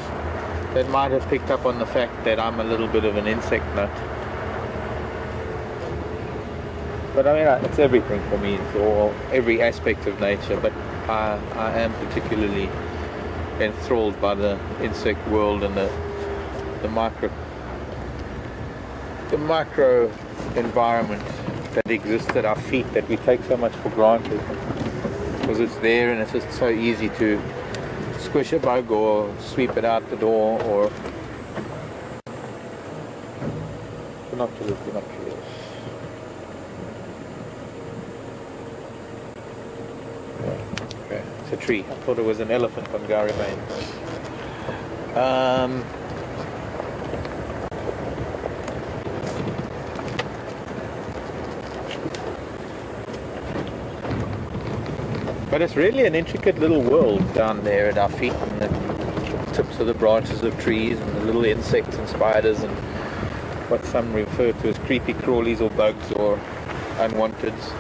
that might have picked up on the fact that I'm a little bit of an insect nut. But I mean, it's everything for me, it's all, every aspect of nature, but I am particularly enthralled by the insect world and the micro environment that exists at our feet that we take so much for granted. Because it's there and it's just so easy to squish a bug or sweep it out the door, or binoculars. Okay, a tree. I thought it was an elephant on Garibane. But it's really an intricate little world down there at our feet, and the tips of the branches of trees, and the little insects and spiders, and what some refer to as creepy crawlies or bugs or unwanteds.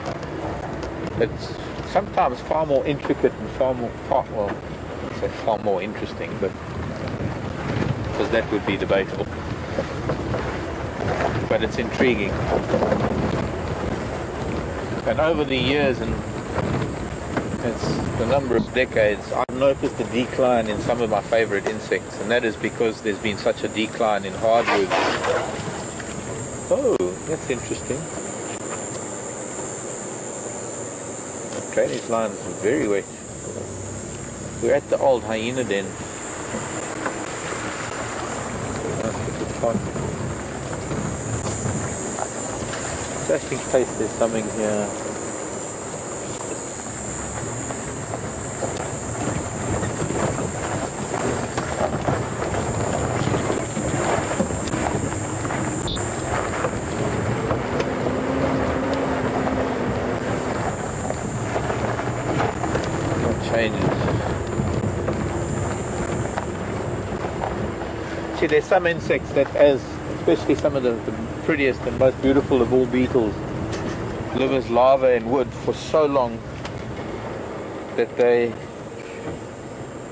It's sometimes far more intricate and far more interesting, but because that would be debatable. But it's intriguing. And over the years, and it's the number of decades, I've noticed a decline in some of my favorite insects, and that is because there's been such a decline in hardwood. Oh, that's interesting. The drainage line is very wet. We're at the old hyena den. Nice little pond. Just in case there's something here. See, there's some insects that, especially some of the prettiest and most beautiful of all beetles, live as larvae in wood for so long that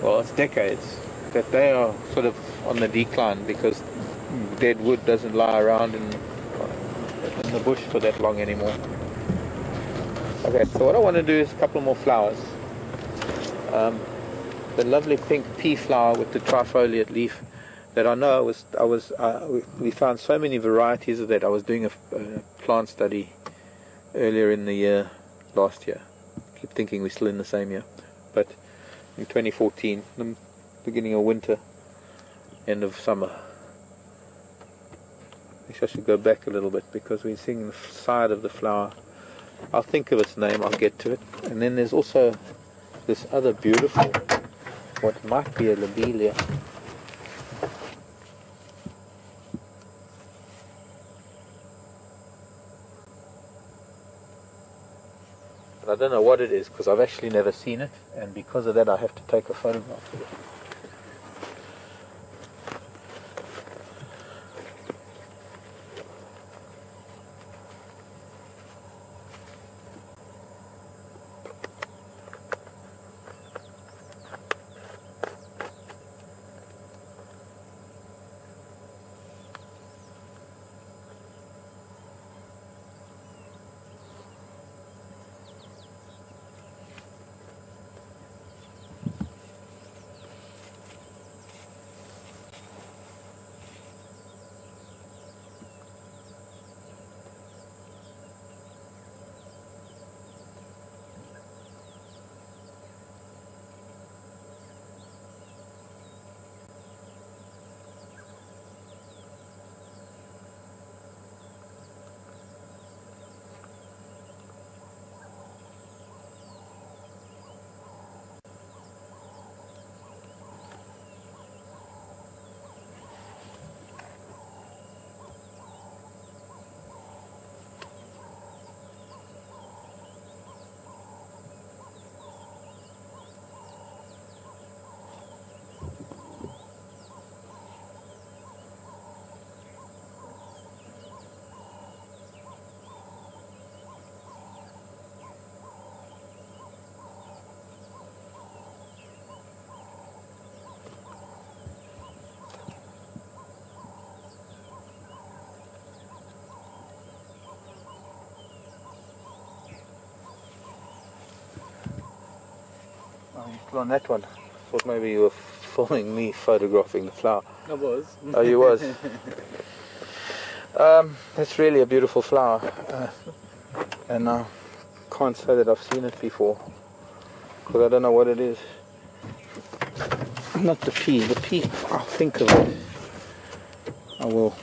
it's decades, that they are sort of on the decline because dead wood doesn't lie around in the bush for that long anymore. Okay, so what I want to do is a couple more flowers. The lovely pink pea flower with the trifoliate leaf that I know we found so many varieties of that. I was doing a plant study earlier in the year, last year. I keep thinking we're still in the same year, but in 2014, the beginning of winter, end of summer. I guess I should go back a little bit because we're seeing the side of the flower. I'll think of its name, I'll get to it. And then there's also this other beautiful, what might be a lobelia. But I don't know what it is because I've actually never seen it, and because of that I have to take a photograph of it. On that one, I thought maybe you were filming me photographing the flower. I was. Oh, you was. It's really a beautiful flower, and I can't say that I've seen it before because I don't know what it is. Not the pea. The pea, I'll think of it. I will.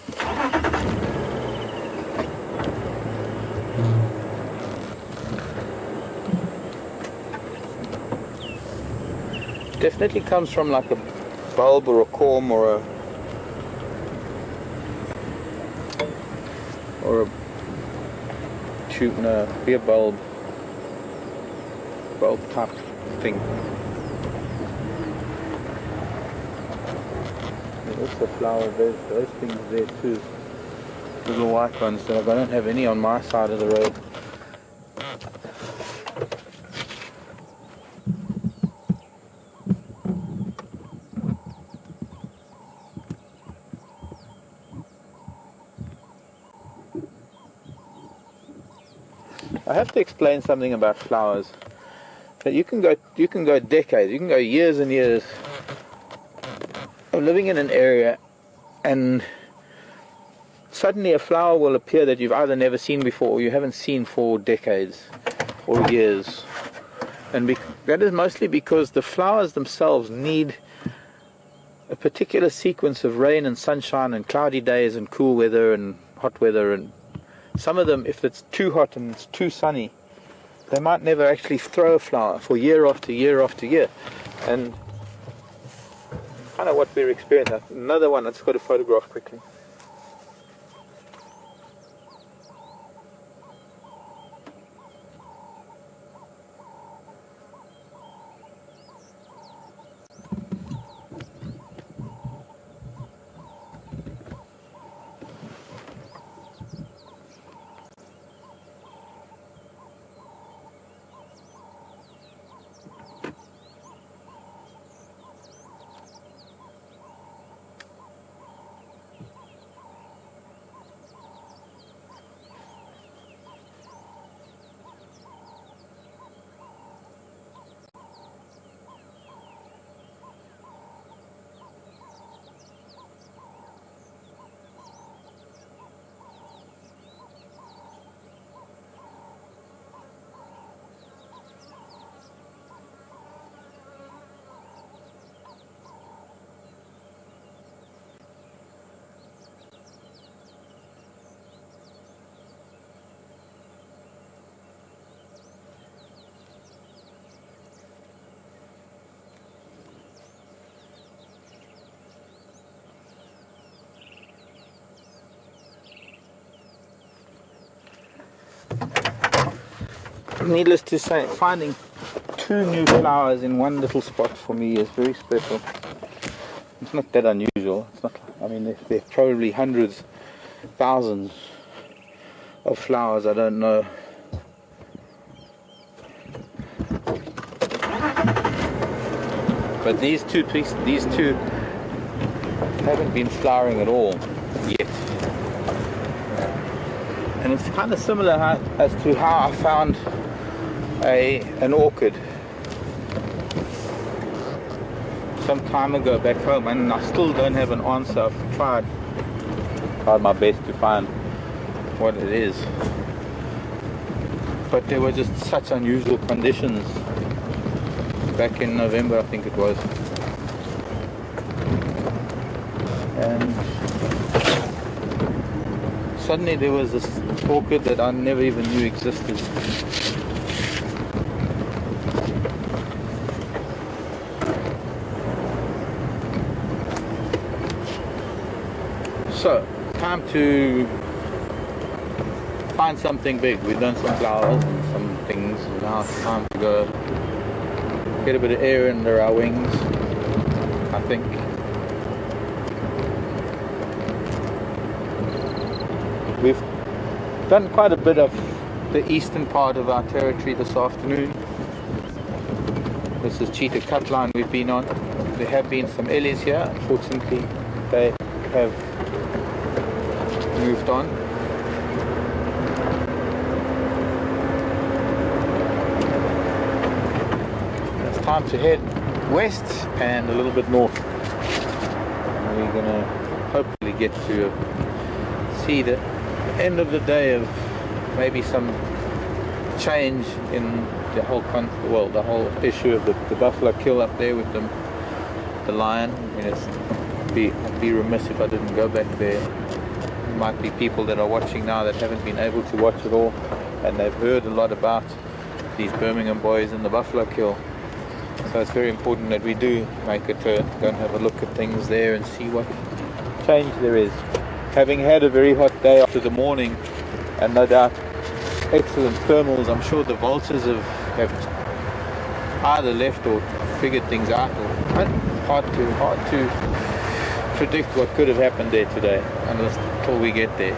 definitely comes from like a bulb or a corm or a tube, no, be a bulb type thing. There's also flowers, those things there too. Little white ones that I don't have any on my side of the road. I have to explain something about flowers. That you can go decades, you can go years and years of living in an area, and suddenly a flower will appear that you've either never seen before or you haven't seen for decades or years. And that is mostly because the flowers themselves need a particular sequence of rain and sunshine and cloudy days and cool weather and hot weather. And some of them, if it's too hot and it's too sunny, they might never actually throw a flower for year after year after year. And kind of what we're experiencing. Another one, let's go to photograph quickly. Needless to say, finding 2 new flowers in one little spot for me is very special. It's not that unusual. It's not. I mean, there are probably hundreds, thousands of flowers I don't know. But these two haven't been flowering at all yet. And it's kind of similar as to how I found an orchid some time ago back home, and I still don't have an answer. I've tried my best to find what it is, but there were just such unusual conditions back in November, I think it was, and suddenly there was this orchid that I never even knew existed. So, time to find something big. We've done some flowers and some things, and now it's time to go get a bit of air under our wings, I think. We've done quite a bit of the eastern part of our territory this afternoon. This is Cheetah Cut Line we've been on. There have been some ellies here. Unfortunately, they have moved on. It's time to head west and a little bit north. And we're going to hopefully get to see the end of the day of maybe some change in the whole the whole issue of the buffalo kill up there with the lion. I mean, I'd be remiss if I didn't go back there. There might be people that are watching now that haven't been able to watch it all, and they've heard a lot about these Birmingham boys and the buffalo kill. So it's very important that we do make a turn, go and have a look at things there and see what change there is. Having had a very hot day after the morning, and no doubt excellent thermals, I'm sure the vultures have either left or figured things out, or hard to predict what could have happened there today until we get there.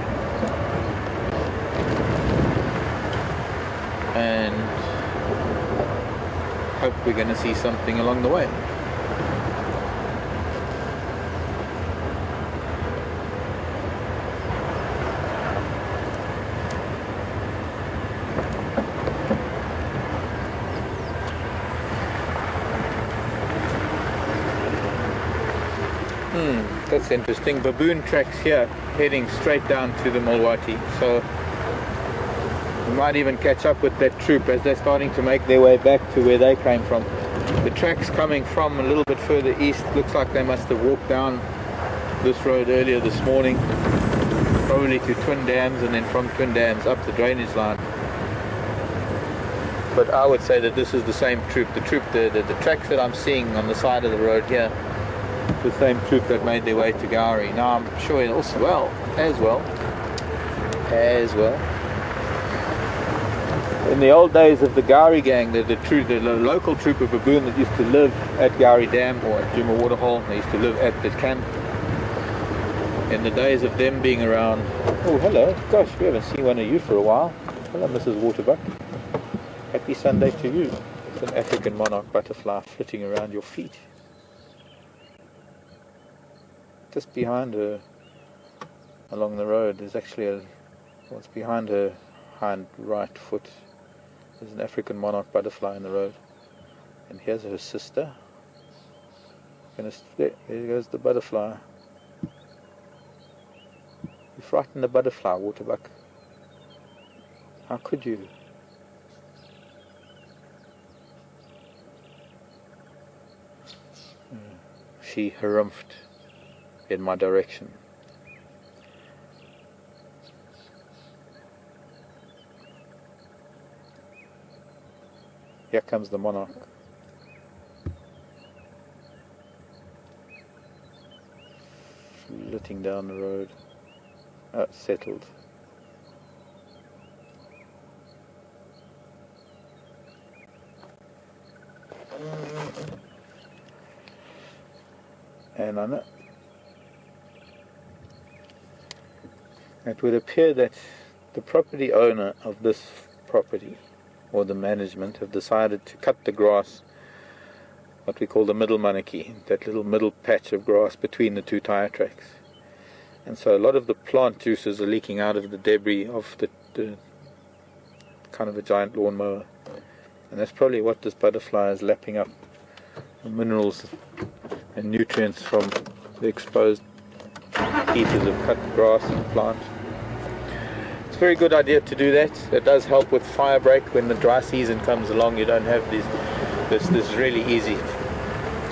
And hope we're going to see something along the way. That's interesting. Baboon tracks here heading straight down to the Mulwati, so we might even catch up with that troop as they're starting to make their way back to where they came from. The tracks coming from a little bit further east, looks like they must have walked down this road earlier this morning, probably to Twin Dams, and then from Twin Dams up the drainage line. But I would say that this is the same troop. The tracks that I'm seeing on the side of the road here, the same troop that made their way to Gowrie. Now I'm sure as well in the old days of the Gowrie gang, the local troop of baboon that used to live at Gowrie Dam or at Djuma Waterhole, they used to live at the camp. In the days of them being around. Oh, hello. Gosh, we haven't seen one of you for a while. Hello, Mrs. Waterbuck. Happy Sunday to you. It's an African monarch butterfly flitting around your feet. Just behind her, along the road, there's actually what's behind her hind right foot. There's an African monarch butterfly in the road. And here's her sister. There goes the butterfly. You frightened the butterfly, Waterbuck. How could you? She harumphed in my direction. Here comes the monarch. Flitting down the road. Oh, it's settled. And I know it would appear that the property owner of this property, or the management, have decided to cut the grass, what we call the middle manaki, that little middle patch of grass between the two tyre tracks. And so a lot of the plant juices are leaking out of the debris of the kind of a giant lawnmower. And that's probably what this butterfly is lapping up, the minerals and nutrients from the exposed pieces of cut grass and plant. It's a very good idea to do that. It does help with fire break when the dry season comes along. You don't have this really easy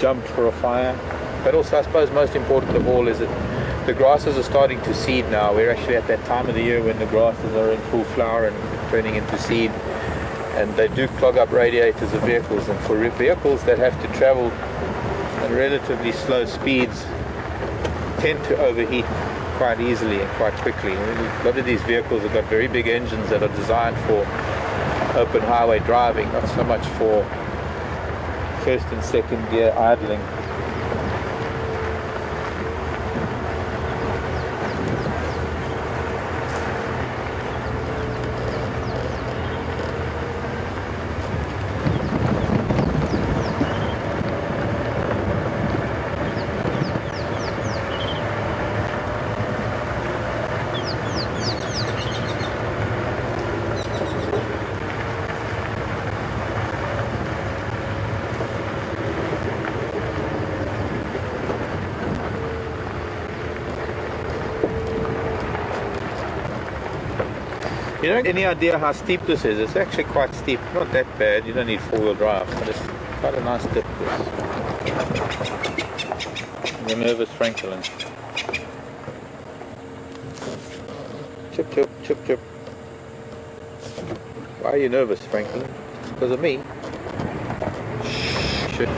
jump for a fire. But also, I suppose most important of all is that the grasses are starting to seed now. We're actually at that time of the year when the grasses are in full flower and turning into seed, and they do clog up radiators of vehicles, and for vehicles that have to travel at relatively slow speeds tend to overheat quite easily and quite quickly. A lot of these vehicles have got very big engines that are designed for open highway driving, not so much for first and second gear idling. You don't have any idea how steep this is. It's actually quite steep. Not that bad. You don't need four-wheel drive, but it's quite a nice dip. You're nervous, Franklin. Chip, chip, chip, chip. Why are you nervous, Franklin? It's because of me. Shh. should.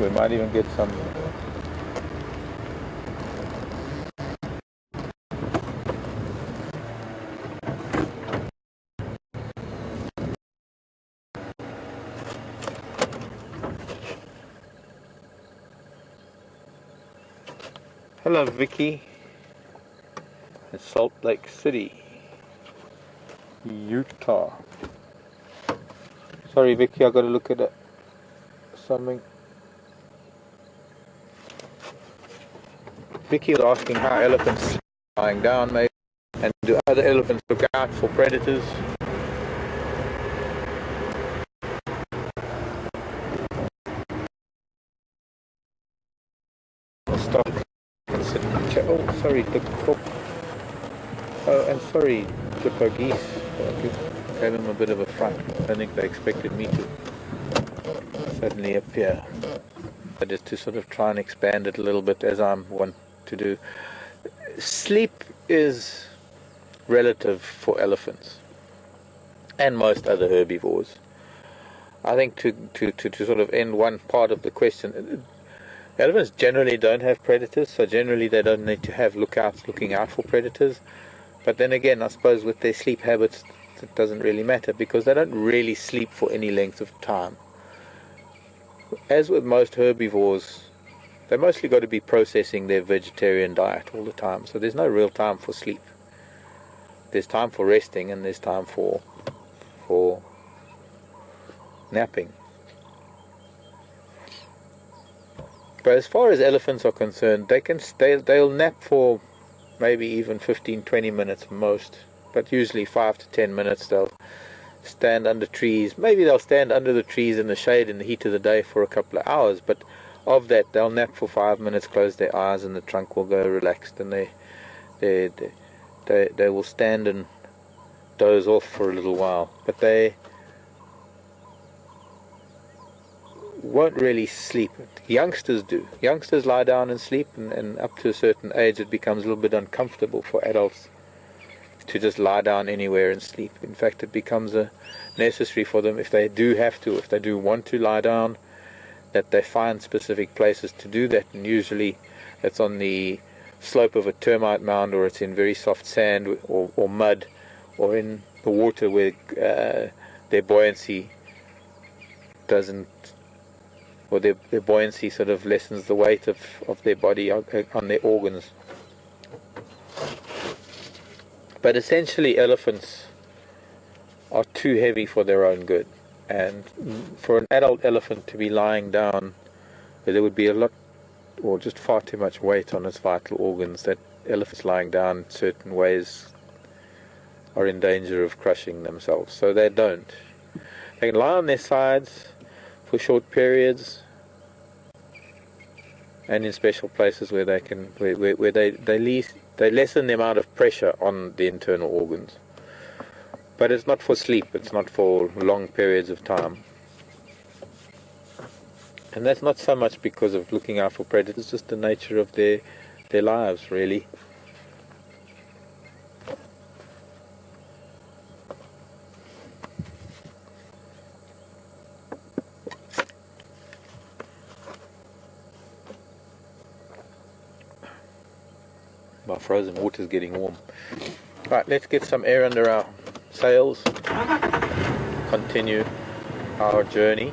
We might even get some. Hello, Vicky. It's Salt Lake City, Utah. Sorry, Vicky, I got to look at something. Vicky was asking how elephants are lying down, maybe, and do other elephants look out for predators? Stop. Oh, sorry, the corp. Oh, and sorry, the geese. I gave them a bit of a fright. I think they expected me to suddenly appear. But just to sort of try and expand it a little bit, as I want to do. Sleep is relative for elephants and most other herbivores. I think to sort of end one part of the question, elephants generally don't have predators, so generally they don't need to have looking out for predators. But then again, I suppose with their sleep habits, it doesn't really matter because they don't really sleep for any length of time. As with most herbivores, they mostly got to be processing their vegetarian diet all the time, so there's no real time for sleep. There's time for resting and there's time for napping. But as far as elephants are concerned, they'll nap for maybe even 15-20 minutes most, but usually 5 to 10 minutes. They'll stand under trees. Maybe they'll stand under the trees in the shade in the heat of the day for a couple of hours, but of that they'll nap for 5 minutes, close their eyes, and the trunk will go relaxed, and they will stand and doze off for a little while, but they won't really sleep. Youngsters do. Youngsters lie down and sleep, and up to a certain age it becomes a little bit uncomfortable for adults to just lie down anywhere and sleep. In fact, it becomes necessary for them, if they do want to lie down, that they find specific places to do that, and usually it's on the slope of a termite mound, or it's in very soft sand or mud, or in the water where their buoyancy doesn't, or their buoyancy sort of lessens the weight of their body on their organs. But essentially elephants are too heavy for their own good, and for an adult elephant to be lying down, there would be a lot, or just far too much weight on its vital organs, that elephants lying down in certain ways are in danger of crushing themselves, so they don't. They can lie on their sides for short periods, and in special places where they can, where they lessen the amount of pressure on the internal organs. But it's not for sleep, it's not for long periods of time. And that's not so much because of looking out for predators, it's just the nature of their lives, really. My frozen water's getting warm. Right, let's get some air under our sails. Continue our journey.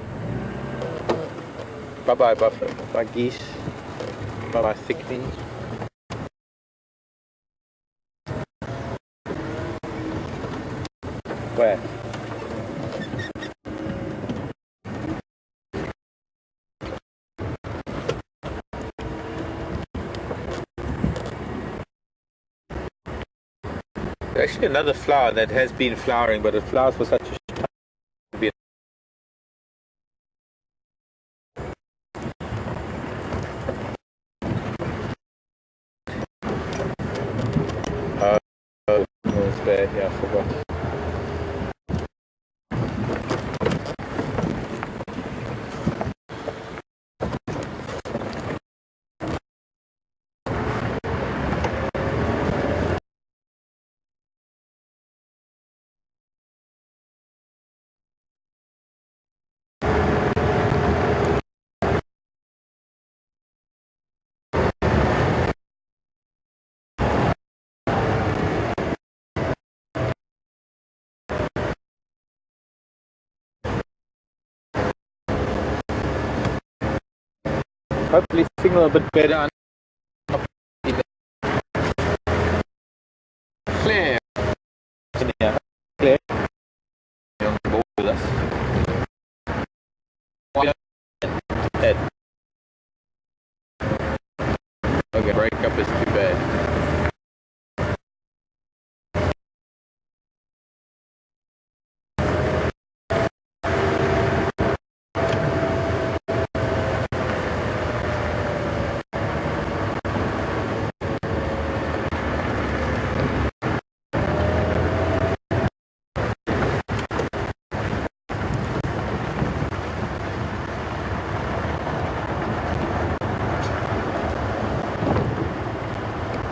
Bye-bye buffalo, bye geese, bye-bye thicknings. Where? Actually, another flower that has been flowering, but it flowers for such a short time. Oh, it's bad. Yeah, I forgot. Hopefully signal a bit better. Claire. Claire. You're on board with us. Okay, breakup is too bad.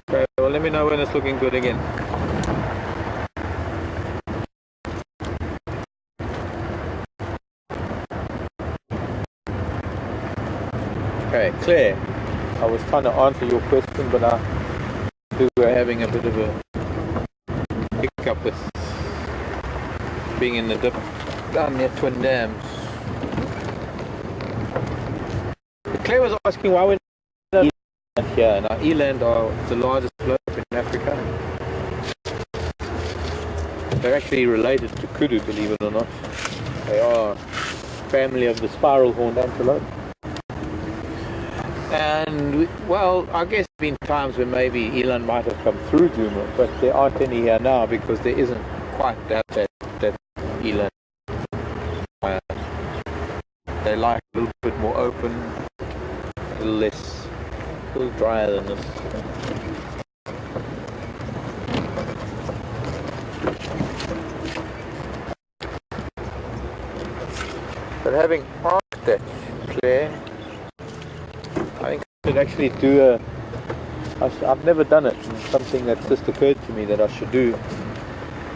Okay, well, let me know when it's looking good again. Okay, Claire, I was trying to answer your question, but we were having a bit of a hiccup with being in the dip down near Twin Dams. Claire was asking why we're not here. Now, eland are the largest slope in Africa. They're actually related to kudu, believe it or not. They are family of the spiral-horned antelope. And, well, I guess there have been times when maybe eland might have come through Djuma, but there aren't any here now because there isn't quite that eland. They like a little bit more open, a little drier than this. But having asked that, Claire, I think I should actually do I've never done it, and something that's just occurred to me that I should do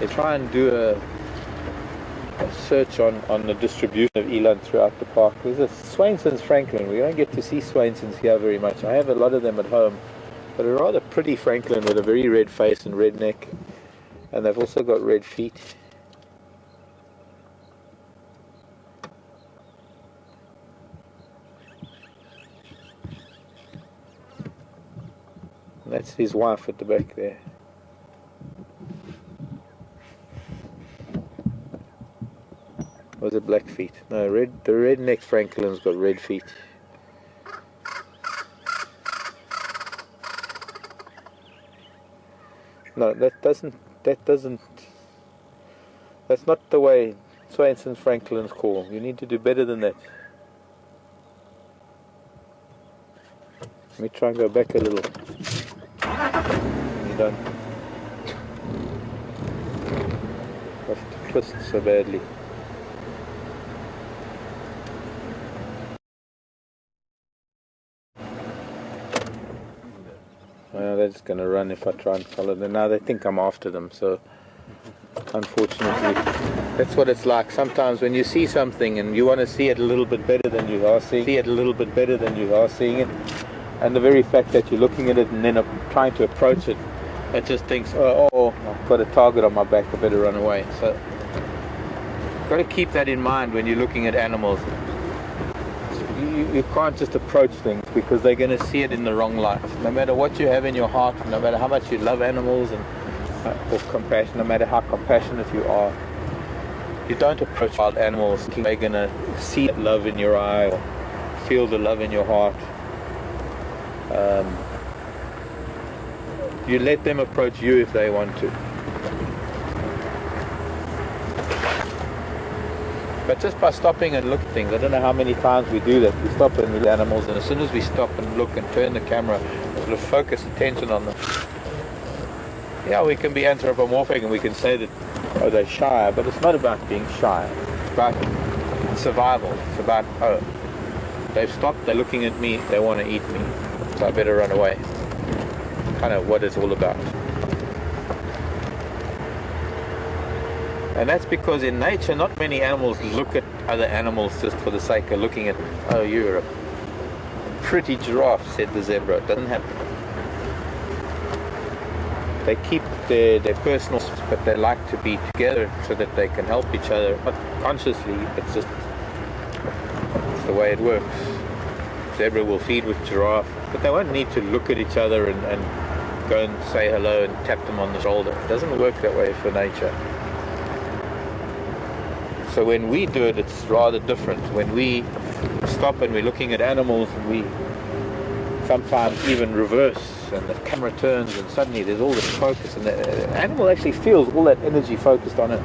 is try and do a search on the distribution of eland throughout the park. There's a Swainson's Franklin. We don't get to see Swainson's here very much. I have a lot of them at home, but a rather pretty Franklin with a very red face and red neck, and they've also got red feet. And that's his wife at the back there. Was it black feet? No, the red-necked Franklin's got red feet. No, that's not the way Swainson's Franklin's call. You need to do better than that. Let me try and go back a little. You don't have to twist so badly. Well, they're just going to run if I try and follow them. Now they think I'm after them, so unfortunately that's what it's like. Sometimes when you see something and you want to see it a little bit better than you are seeing it, and the very fact that you're looking at it and then trying to approach it, it just thinks, oh, I've got a target on my back, I better run away. So you've got to keep that in mind when you're looking at animals. You can't just approach things because they're going to see it in the wrong light. No matter what you have in your heart, no matter how much you love animals and or compassion, no matter how compassionate you are, you don't approach wild animals thinking they're going to see that love in your eye or feel the love in your heart. You let them approach you if they want to. But just by stopping and looking at things, I don't know how many times we do that. We stop and we look at animals, and as soon as we stop and look and turn the camera, sort of focus attention on them. Yeah, we can be anthropomorphic and we can say that, oh, they're shy, but it's not about being shy. It's about survival. It's about, oh, they've stopped, they're looking at me, they want to eat me, so I better run away. Kind of what it's all about. And that's because in nature, not many animals look at other animals just for the sake of looking at, oh, you're a pretty giraffe, said the zebra. It doesn't happen. They keep their personal, but they like to be together so that they can help each other. Not consciously, it's just it's the way it works. Zebra will feed with giraffe, but they won't need to look at each other and go and say hello and tap them on the shoulder. It doesn't work that way for nature. So when we do it, it's rather different. When we stop and we're looking at animals, and we sometimes even reverse, and the camera turns, and suddenly there's all this focus, and the animal actually feels all that energy focused on it.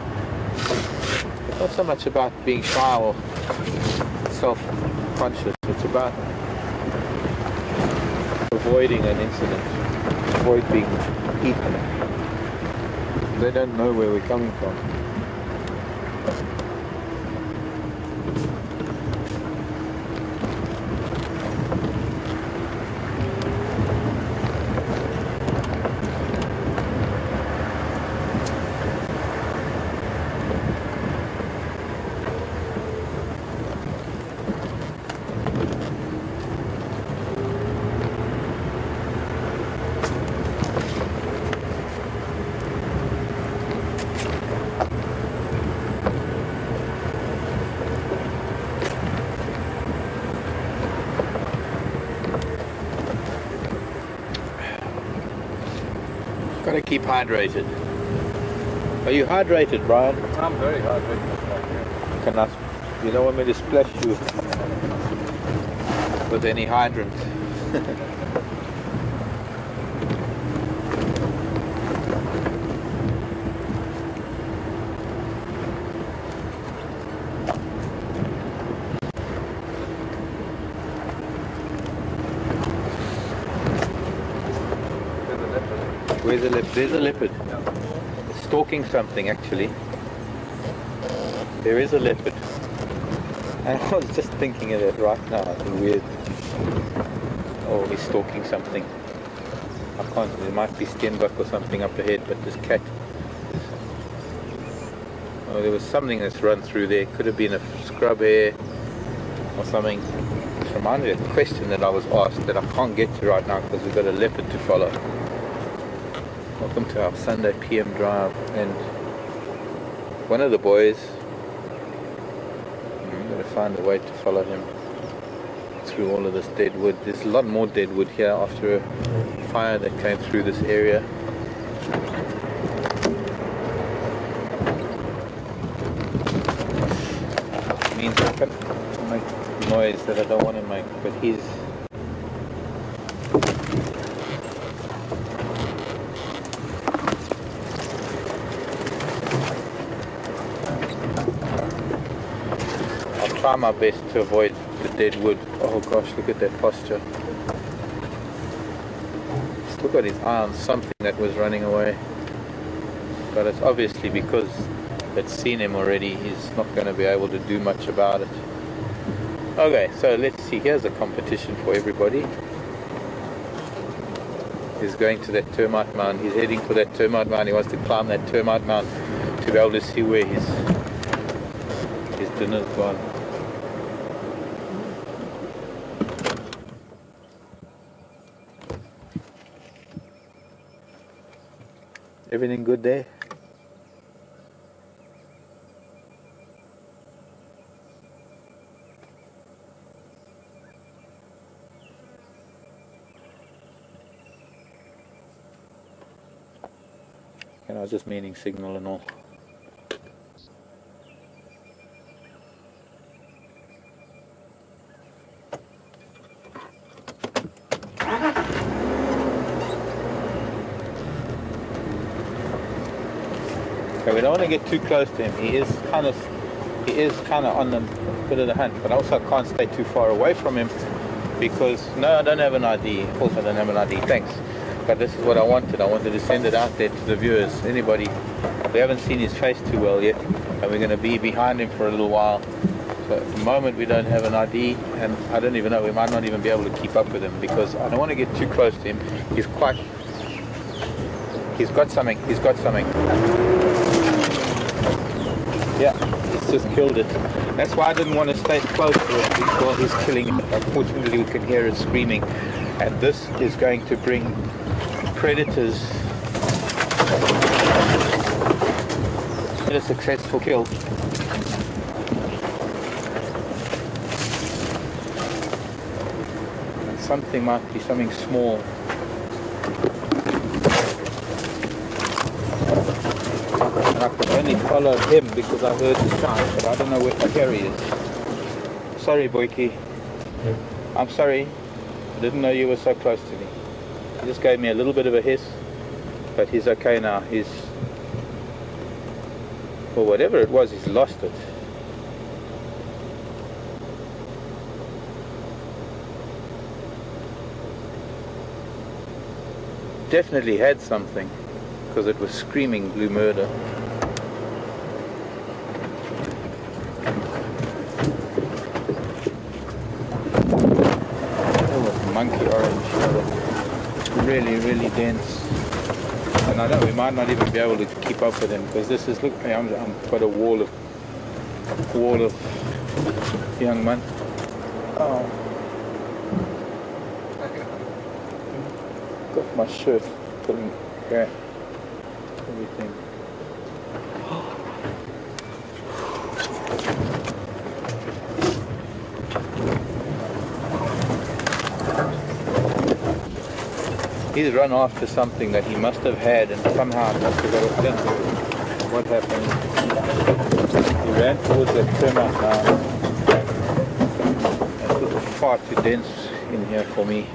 It's not so much about being shy or self-conscious. It's about avoiding an incident, avoid being eaten. They don't know where we're coming from. Gotta keep hydrated. Are you hydrated, Brian? I'm very hydrated. Can I, you don't want me to splash you with any hydrant? Where's the leopard? There's a leopard. It's stalking something, actually. There is a leopard. And I was just thinking of it right now. It's weird. Oh, he's stalking something. I can't. There might be steenbok or something up ahead, but this cat. Oh, there was something that's run through there. Could have been a scrub hare or something. It reminded me of a question that I was asked that I can't get to right now because we've got a leopard to follow. Welcome to our Sunday PM drive, and one of the boys, I'm going to find a way to follow him through all of this dead wood. There's a lot more dead wood here after a fire that came through this area. It means I can make noise that I don't want to make, but he's try my best to avoid the dead wood. Oh gosh, look at that posture. Just look at his eye on something that was running away. But it's obviously because it's seen him already, he's not going to be able to do much about it. Okay, so let's see. Here's a competition for everybody. He's going to that termite mound. He's heading for that termite mound. He wants to climb that termite mound to be able to see where his dinner's gone. Everything good there? And I was just meaning signal and all. Okay, we don't want to get too close to him. He is kind of he is kind of on the bit of the hunt, but also I can't stay too far away from him because, no, I don't have an ID. Of course I don't have an ID, thanks. But this is what I wanted. I wanted to send it out there to the viewers. Anybody, we haven't seen his face too well yet, and we're going to be behind him for a little while. So at the moment we don't have an ID, and I don't even know, we might not even be able to keep up with him because I don't want to get too close to him. He's got something. Yeah, he's just killed it. That's why I didn't want to stay close to it because he's killing it. Unfortunately we can hear it screaming, and this is going to bring predators. A successful kill. And something might be something small. And I could only follow him because I heard the sound, but I don't know where he is. Sorry, Boyki. I'm sorry. I didn't know you were so close to me. He just gave me a little bit of a hiss, but he's okay now. He's, well, whatever it was, he's lost it. Definitely had something, because it was screaming blue murder. Oh, monkey orange. Really, really dense. And I know we might not even be able to keep up with him because this is, look, I'm got a wall of young man. Oh, got my shirt pulling back, everything. He's run after something that he must have had and somehow must have got it. I don't know what happened. He ran towards that termite now. It was far too dense in here for me.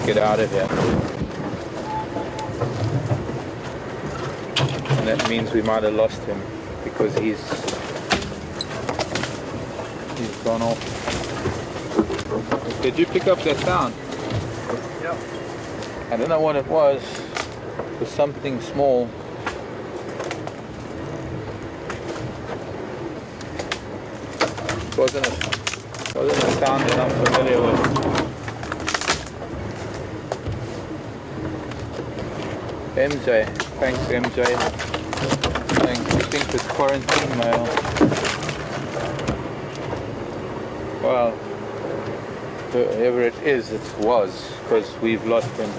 Get out of here. And that means we might have lost him because he's gone off. Did you pick up that sound? Yep. I don't know what it was. It was something small. It wasn't a sound that I'm familiar with. MJ, thanks MJ. I think it's quarantine mail. Well, whoever it is, it was, because we've lost him.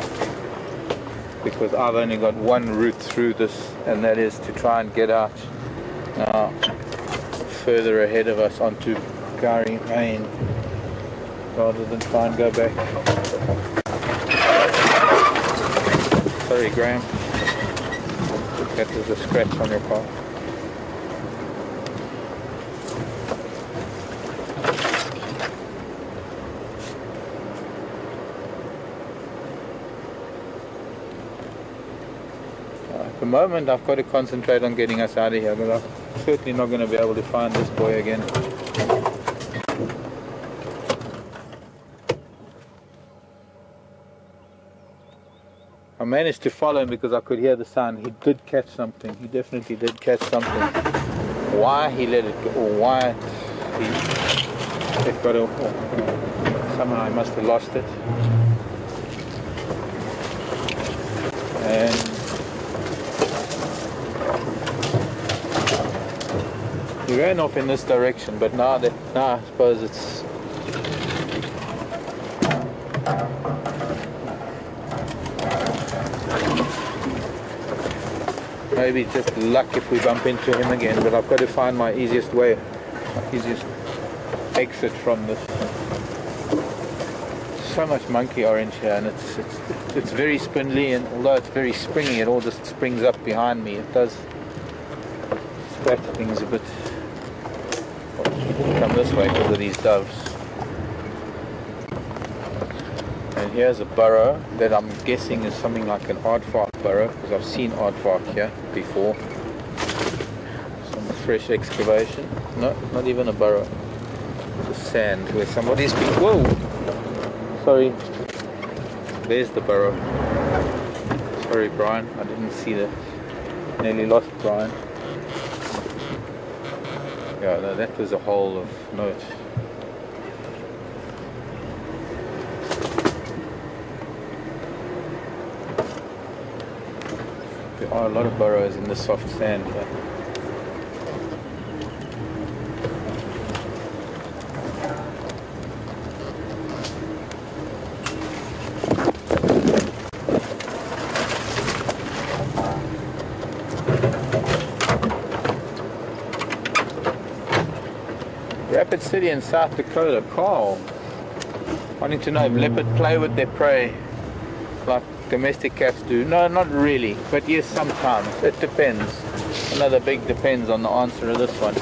Because I've only got one route through this, and that is to try and get out now further ahead of us onto Gary Main, rather than try and go back. Sorry, Graham. That was a scratch on your car. At the moment, I've got to concentrate on getting us out of here, because I'm certainly not going to be able to find this boy again. I managed to follow him because I could hear the sound. He did catch something. He definitely did catch something. Why he let it go, or why it got off. Somehow I must have lost it. And he ran off in this direction, but now I suppose it's maybe just luck if we bump into him again, but I've got to find my easiest way, my easiest exit from this so much monkey orange here, and it's very spindly, and although it's very springy, it all just springs up behind me. It does scratch things a bit. Come this way because of these doves. And here's a burrow that I'm guessing is something like an aardvark burrow, because I've seen aardvark here before. Some fresh excavation. No, not even a burrow. Just sand where somebody's been. Whoa! Sorry. There's the burrow. Sorry, Brian. I didn't see that. Nearly lost Brian. Yeah, no, that was a hole of note. There are a lot of burrows in the soft sand here. Rapid City in South Dakota. Carl wanting to know if leopard play with their prey like domestic cats do. No, not really, but yes, sometimes. It depends. Another big depends on the answer of this one.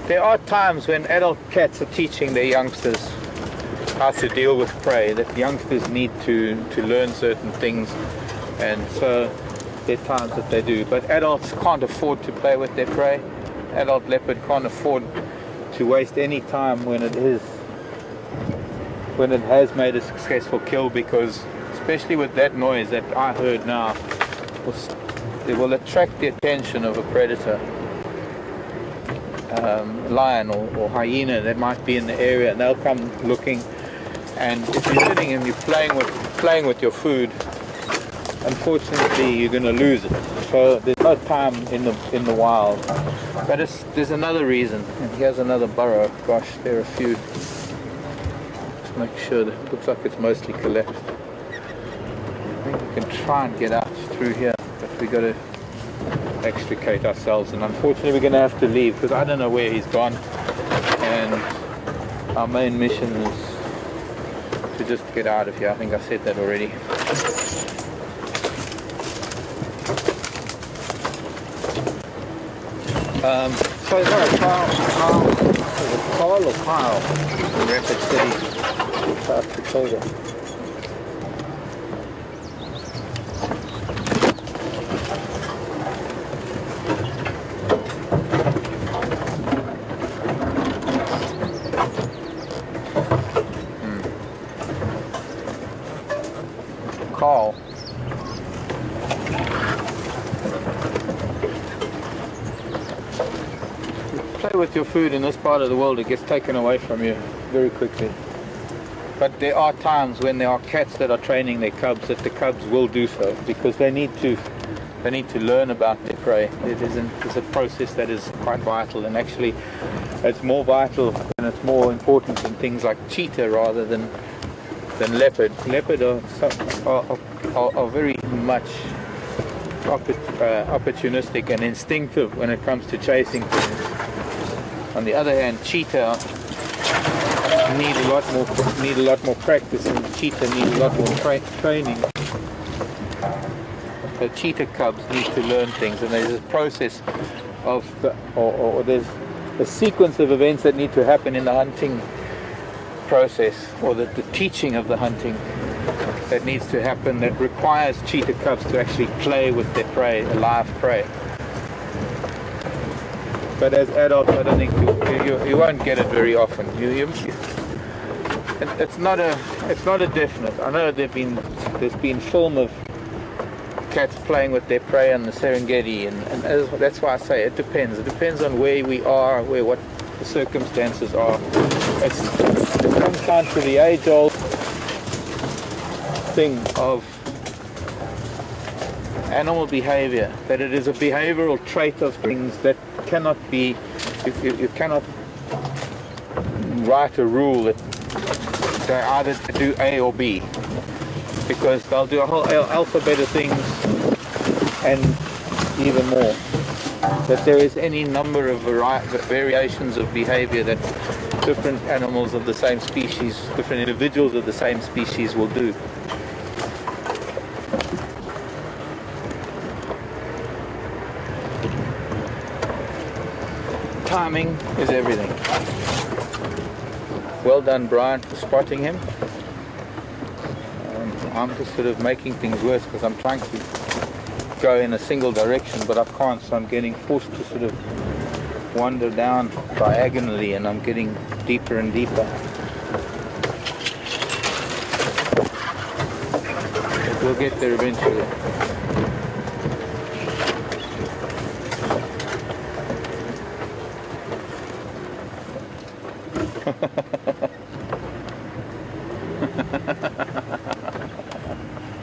There are times when adult cats are teaching their youngsters how to deal with prey, that youngsters need to learn certain things, and so there are times that they do, but adults can't afford to play with their prey. Adult leopard can't afford to waste any time when it has made a successful kill, because especially with that noise that I heard now, it will attract the attention of a predator, lion or hyena that might be in the area, and they'll come looking, and if you're sitting and you're playing with your food, unfortunately you're going to lose it. So there's no time in the wild. But there's another reason, and here's another burrow. Gosh, there are a few. Just make sure that it looks like it's mostly collapsed. I think we can try and get out through here, but we got to extricate ourselves, and unfortunately we're going to have to leave because I don't know where he's gone, and our main mission is to just get out of here. I think I said that already. So is that Carl or Kyle in Rapid City, South Dakota? Carl. Play with your food in this part of the world, it gets taken away from you very quickly. But there are times when there are cats that are training their cubs that the cubs will do so, because they need to learn about their prey. It's a process that is quite vital, and actually it's more vital and it's more important in things like cheetah rather than leopard. Leopard are very much opportunistic and instinctive when it comes to chasing things. On the other hand, cheetah need a lot more practice, and cheetah need a lot more training. So cheetah cubs need to learn things, and there's a process of or there's a sequence of events that need to happen in the hunting process, or the teaching of the hunting that needs to happen, that requires cheetah cubs to actually play with their prey, the live prey. But as adults, I don't think you won't get it very often. It's not a definite. I know there's been film of cats playing with their prey on the Serengeti, and that's why I say it depends. It depends on where we are, what the circumstances are. It comes down to the age-old thing of animal behavior, that it is a behavioral trait of things that cannot be, you cannot write a rule that they either do A or B, because they'll do a whole alphabet of things and even more. That there is any number of variations of behavior that different animals of the same species, different individuals of the same species will do. Timing is everything. Well done, Brian, for spotting him. I'm just sort of making things worse because I'm trying to go in a single direction, but I can't, so I'm getting forced to sort of wander down diagonally, and I'm getting deeper and deeper. But we'll get there eventually.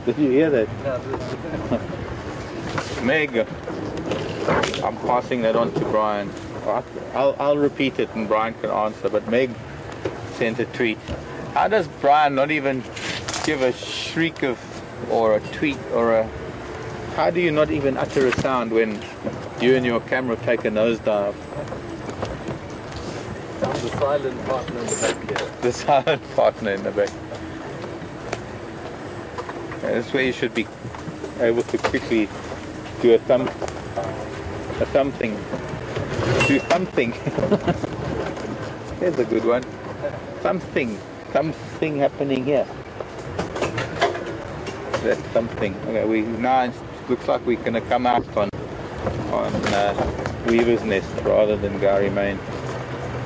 Did you hear that? Meg, I'm passing that on to Brian. I'll repeat it and Brian can answer, but Meg sent a tweet. How does Brian not even give a shriek of, or a tweet, or a... How do you not even utter a sound when you and your camera take a nosedive? The silent partner in the back here. The silent partner in the back. That's where you should be able to quickly do a something. Do something. There's a good one. Something happening here. That's something. Okay, now it looks like we're going to come out on Weaver's Nest rather than Gary Main,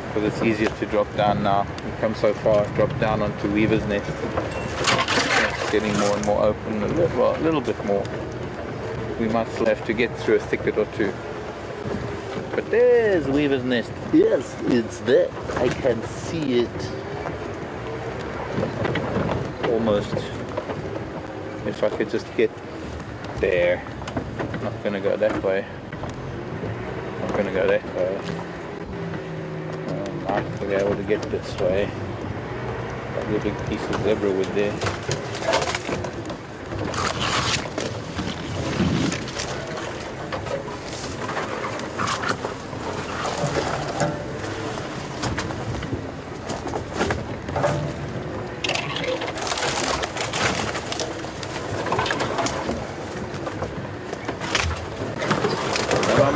because it's easier to drop down now. We come so far, drop down onto Weaver's Nest. It's getting more and more open, a little bit more. We might still have to get through a thicket or two. But there's Weaver's Nest. Yes, it's there. I can see it. Almost. If I could just get there. I'm not going to go that way. I'm going to go that way. I might be able to get this way. Probably a big piece of zebra wood there.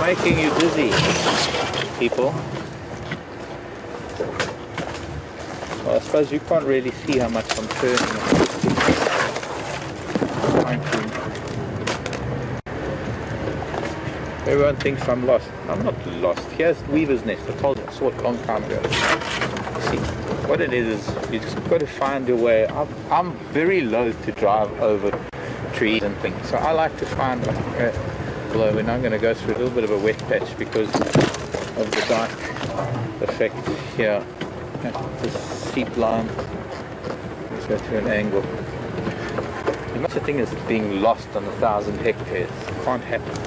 Making you dizzy, people. Well, I suppose you can't really see how much I'm turning. Everyone thinks I'm lost. I'm not lost. Here's Weaver's Nest. I told you, I saw it a long time ago. See, what it is you just got to find your way. I'm very loath to drive over trees and things, so I like to find although we're now going to go through a little bit of a wet patch because of the dark effect here at this steep line. Let's go through an angle. There's no such thing as being lost on 1,000 hectares. It can't happen.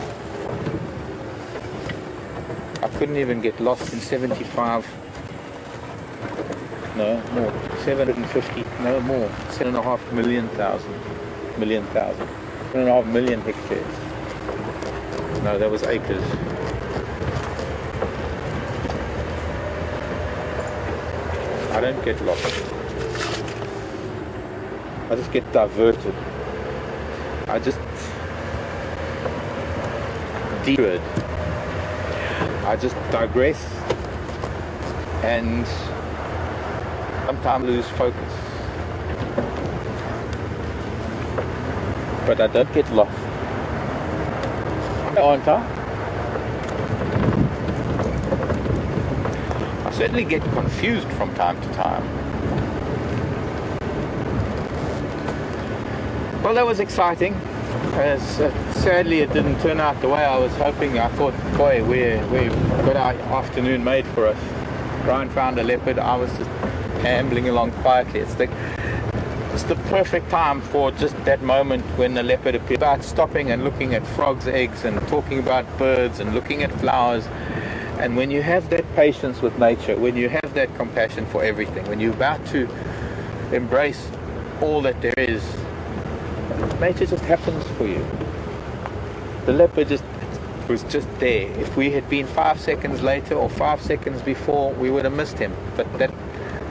I couldn't even get lost in 75, no more, 750, no more, 7.5 million thousand, 7.5 million hectares. No, that was acres. I don't get lost. I just get diverted. I just detour. I just digress and sometimes lose focus. But I don't get lost. Aren't I? I certainly get confused from time to time. Well, that was exciting. Sadly, it didn't turn out the way I was hoping. I thought, boy, we've got our afternoon made for us. Brian found a leopard. I was just ambling along quietly. It's the perfect time for just that moment when the leopard appeared. About stopping and looking at frogs' eggs and talking about birds and looking at flowers. And when you have that patience with nature, when you have that compassion for everything, when you're about to embrace all that there is, nature just happens for you. The leopard just was just there. If we had been 5 seconds later or 5 seconds before, we would have missed him. But that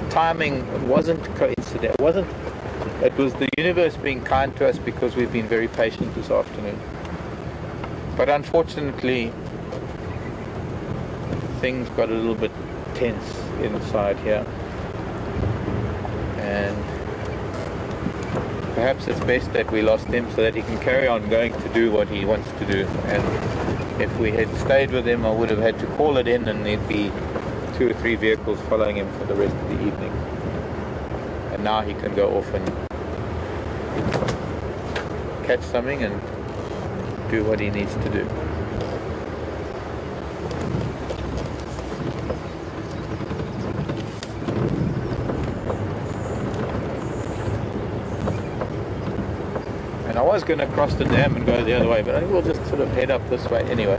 timing wasn't coincident. It was the universe being kind to us because we've been very patient this afternoon. But unfortunately, things got a little bit tense inside here, and perhaps it's best that we lost him so that he can carry on going to do what he wants to do. And if we had stayed with him, I would have had to call it in, and there'd be 2 or 3 vehicles following him for the rest of the evening. And now he can go off and catch something and do what he needs to do. I was going to cross the dam and go the other way, but I think we'll just sort of head up this way anyway.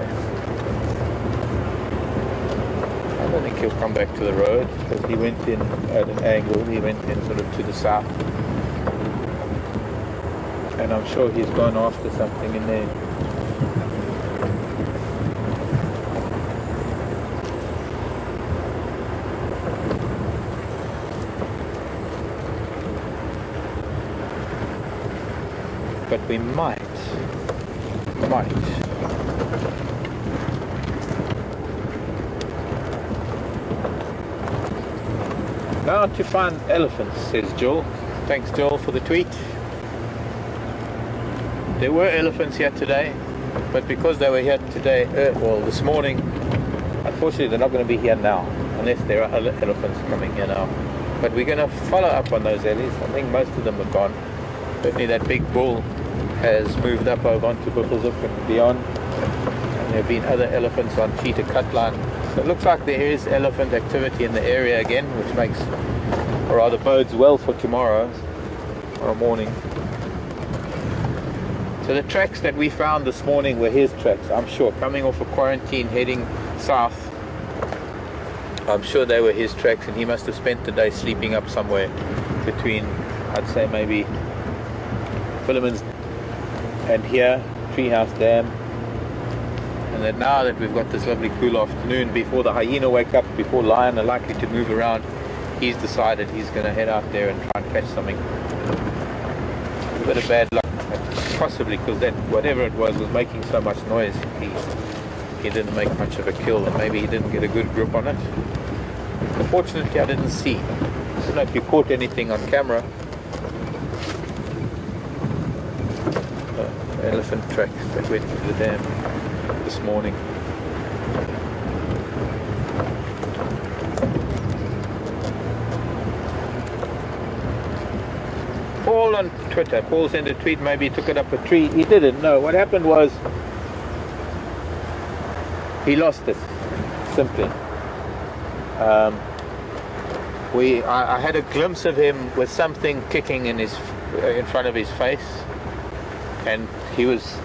I don't think he'll come back to the road because he went in at an angle. He went in sort of to the south, and I'm sure he's gone after something in there. But we might. Now to find elephants, says Joel. Thanks, Joel, for the tweet. There were elephants here today, but because they were here today, well, this morning, unfortunately they're not going to be here now, unless there are other elephants coming here now. But we're going to follow up on those ellies. I think most of them are gone. Certainly that big bull has moved up over onto Buffelshoek and beyond, and there have been other elephants on Cheetah Cutline. So it looks like there is elephant activity in the area again, which makes, or rather bodes well for tomorrow morning. So the tracks that we found this morning were his tracks, I'm sure, coming off a quarantine heading south. I'm sure they were his tracks, and he must have spent the day sleeping up somewhere between, I'd say maybe Philemon's and here, Treehouse Dam. And that now that we've got this lovely cool afternoon, before the hyena wake up, before lion are likely to move around, he's decided he's going to head out there and try and catch something. A bit of bad luck, possibly because that whatever it was making so much noise. He didn't make much of a kill, and maybe he didn't get a good grip on it. Unfortunately, I didn't see. I don't know if you caught anything on camera. Elephant tracks that went to the dam this morning. Paul on Twitter. Paul sent a tweet, maybe he took it up a tree. He didn't. No, what happened was he lost it, simply. I had a glimpse of him with something kicking in front of his face, and he was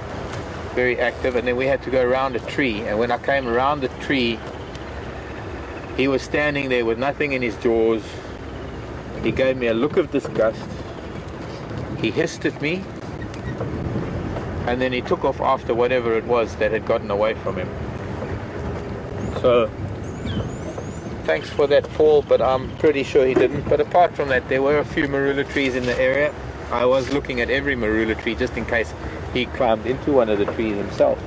very active, and then we had to go around a tree, and when I came around the tree, he was standing there with nothing in his jaws. He gave me a look of disgust. He hissed at me, and then he took off after whatever it was that had gotten away from him. So thanks for that, Paul, but I'm pretty sure he didn't. But apart from that, there were a few marula trees in the area. I was looking at every marula tree just in case he climbed into one of the trees himself.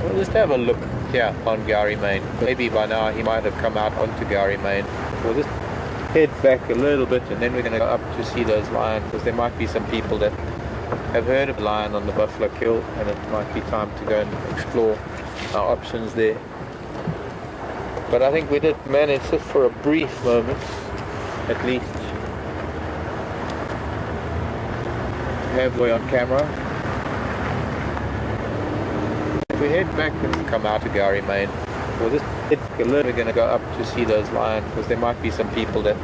We'll just have a look here on Gowrie Main. Maybe by now he might have come out onto Gowrie Main. We'll just head back a little bit, and then we're going to go up to see those lions, because there might be some people that have heard of lion on the Buffalo Kill, and it might be time to go and explore our options there. But I think we did manage, just for a brief moment at least, to have Boy on camera. If we head back and come out of Gowrie Main, we'll just we're going to go up to see those lions, because there might be some people that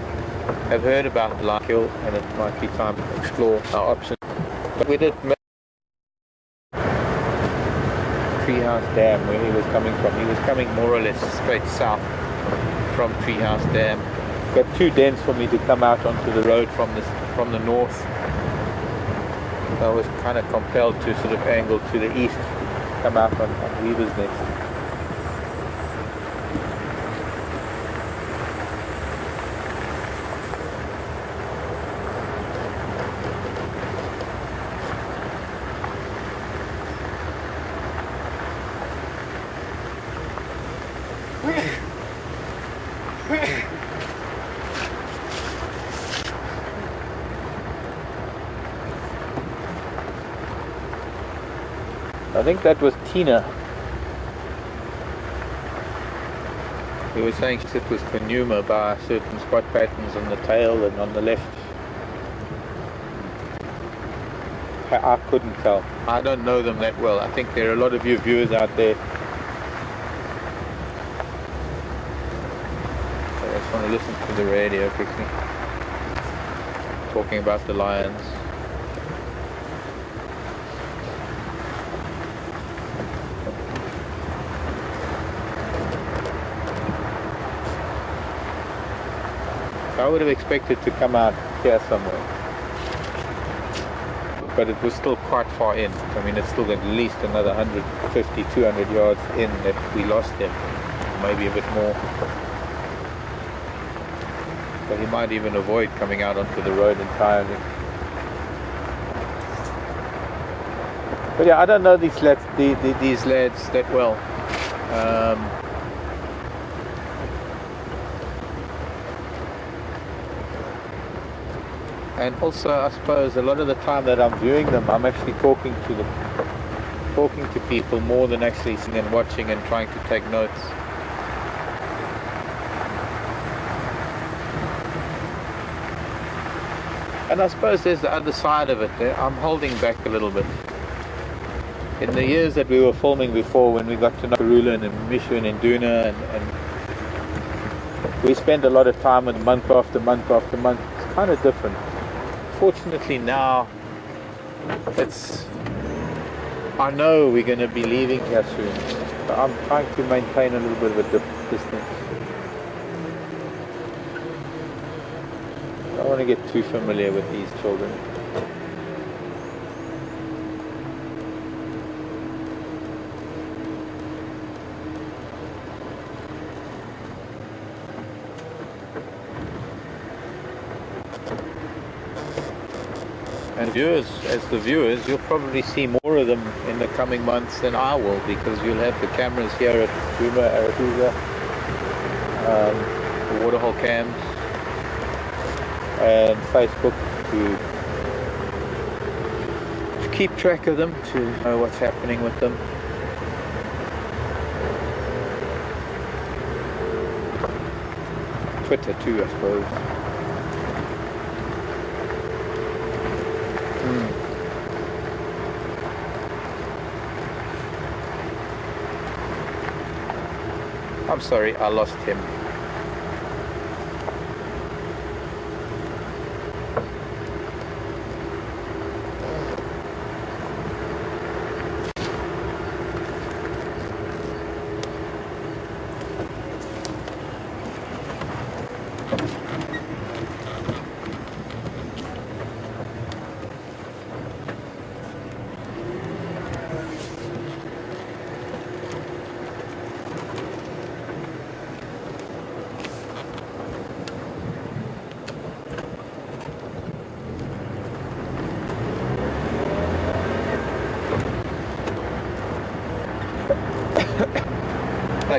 have heard about the lion kill, and it might be time to explore our options. But we did Treehouse Dam, where he was coming from. He was coming more or less straight south from Treehouse Dam. Got too dense for me to come out onto the road from the north. So I was kind of compelled to sort of angle to the east come out on Weaver's Nest. I think that was Tina. He was saying it was Djuma by certain spot patterns on the tail and on the left. I couldn't tell. I don't know them that well. I think there are a lot of you viewers out there. I just want to listen to the radio quickly. Talking about the lions. I would have expected to come out here somewhere, but it was still quite far in. I mean, it's still at least another 150, 200 yards in that we lost him, maybe a bit more. So he might even avoid coming out onto the road entirely. But yeah, I don't know these lads, these lads that well. And also, I suppose a lot of the time that I'm viewing them, I'm actually talking to people more than actually sitting and watching and trying to take notes. And I suppose there's the other side of it. I'm holding back a little bit. In the years that we were filming before, when we got to know Kruger and Mishu and Duna, and we spent a lot of time with month after month after month. It's kind of different. Fortunately now, I know we're going to be leaving here soon, so I'm trying to maintain a little bit of a distance. I don't want to get too familiar with these children. And viewers, as the viewers, you'll probably see more of them in the coming months than I will, because you'll have the cameras here at Djuma, Arathusa, the waterhole cams, and Facebook to keep track of them, to know what's happening with them. Twitter too, I suppose. I'm sorry, I lost him.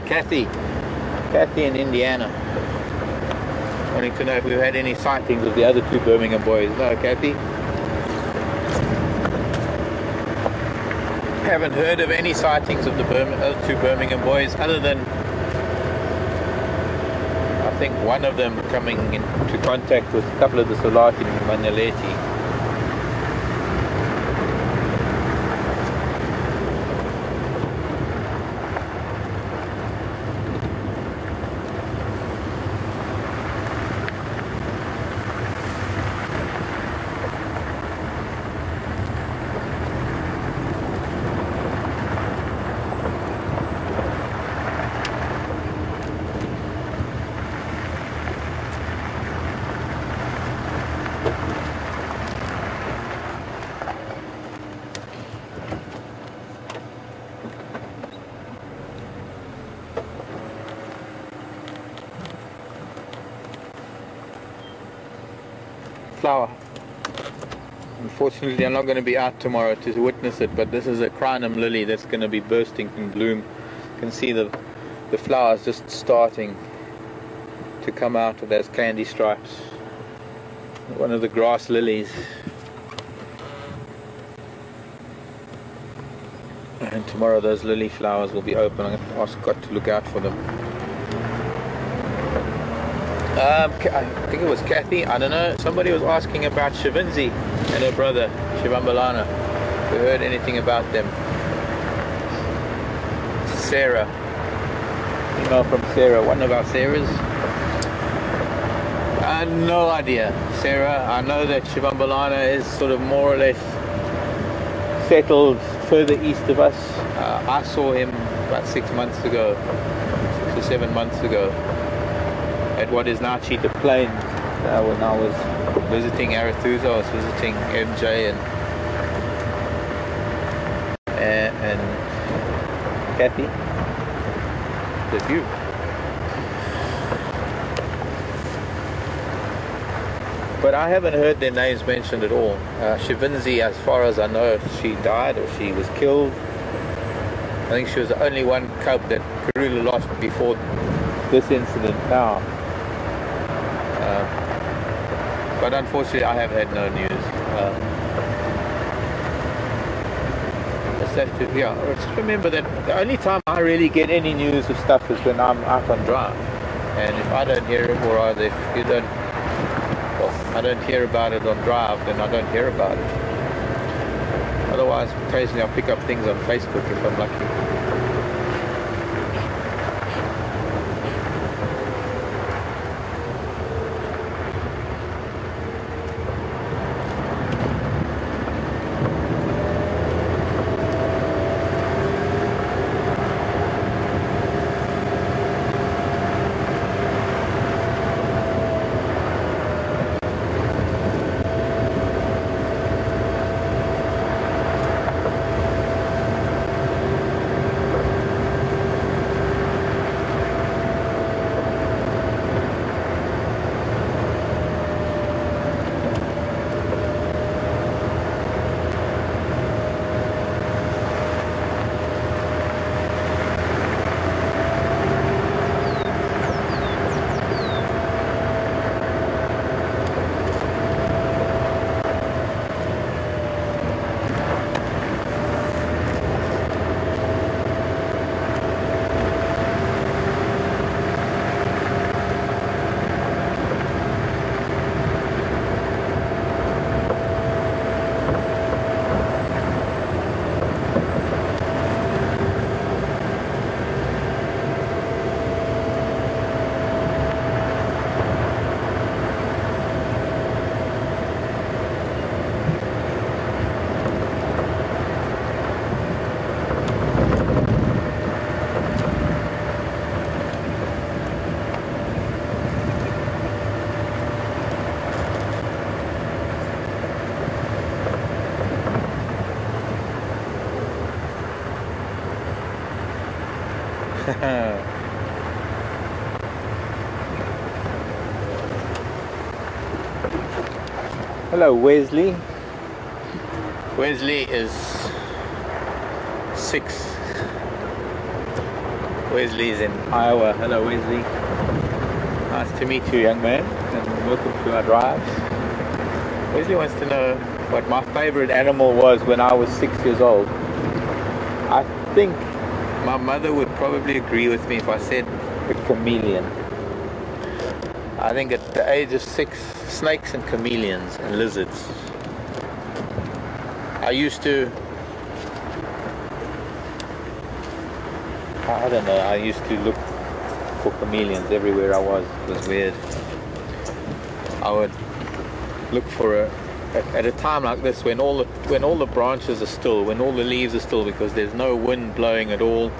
Kathy in Indiana, wanting to know if we've had any sightings of the other two Birmingham boys. No, Kathy? Haven't heard of any sightings of the other two Birmingham boys, other than I think one of them coming into contact with a couple of the Solati in Manaleti. flower. Unfortunately, I'm not going to be out tomorrow to witness it, but this is a crinum lily that's going to be bursting in bloom. You can see the flowers just starting to come out of those candy stripes. One of the grass lilies. And tomorrow those lily flowers will be open. I'm going to ask God to look out for them. I think it was Kathy, I don't know, somebody was asking about Shivinzi and her brother, Shivambalana. If we heard anything about them. Sarah. Email from Sarah, one of our Sarahs. No idea, Sarah. I know that Shivambalana is sort of more or less settled further east of us. I saw him about 6 months ago, 6 or 7 months ago, at what is now Cheetah Plains. When I was visiting Arathusa, I was visiting MJ and Kathy. The view. But I haven't heard their names mentioned at all. Shivinzi, as far as I know, she died or she was killed. I think she was the only one cub that Kruger lost before this incident now. But unfortunately, I have had no news. Just remember that the only time I really get any news of stuff is when I'm out on drive. And if I don't hear it, or either if you don't, well, I don't hear about it on drive, then I don't hear about it. Otherwise, occasionally I'll pick up things on Facebook if I'm lucky. Hello, Wesley. Wesley is 6. Wesley is in Iowa. Hello, Wesley. Nice to meet you, young man, and welcome to our drives. Wesley wants to know what my favorite animal was when I was 6 years old. I think my mother would probably agree with me if I said a chameleon. I think at the age of 6, snakes and chameleons and lizards. I used to, I don't know, I used to look for chameleons everywhere I was. It was weird. I would look for at a time like this when all the branches are still, when all the leaves are still, because there's no wind blowing at all,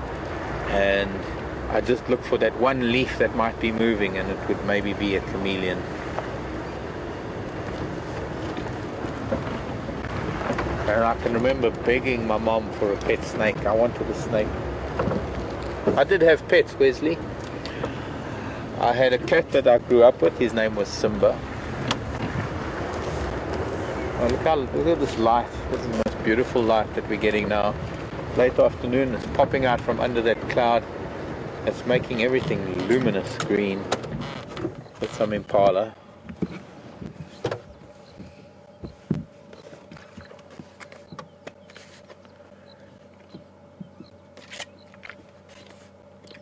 and I just look for that one leaf that might be moving, and it would maybe be a chameleon. And I can remember begging my mom for a pet snake. I wanted a snake. I did have pets, Wesley. I had a cat that I grew up with. His name was Simba. Oh, look at this light. This is the most beautiful light that we're getting now. Late afternoon, it's popping out from under that cloud. It's making everything luminous green with some impala.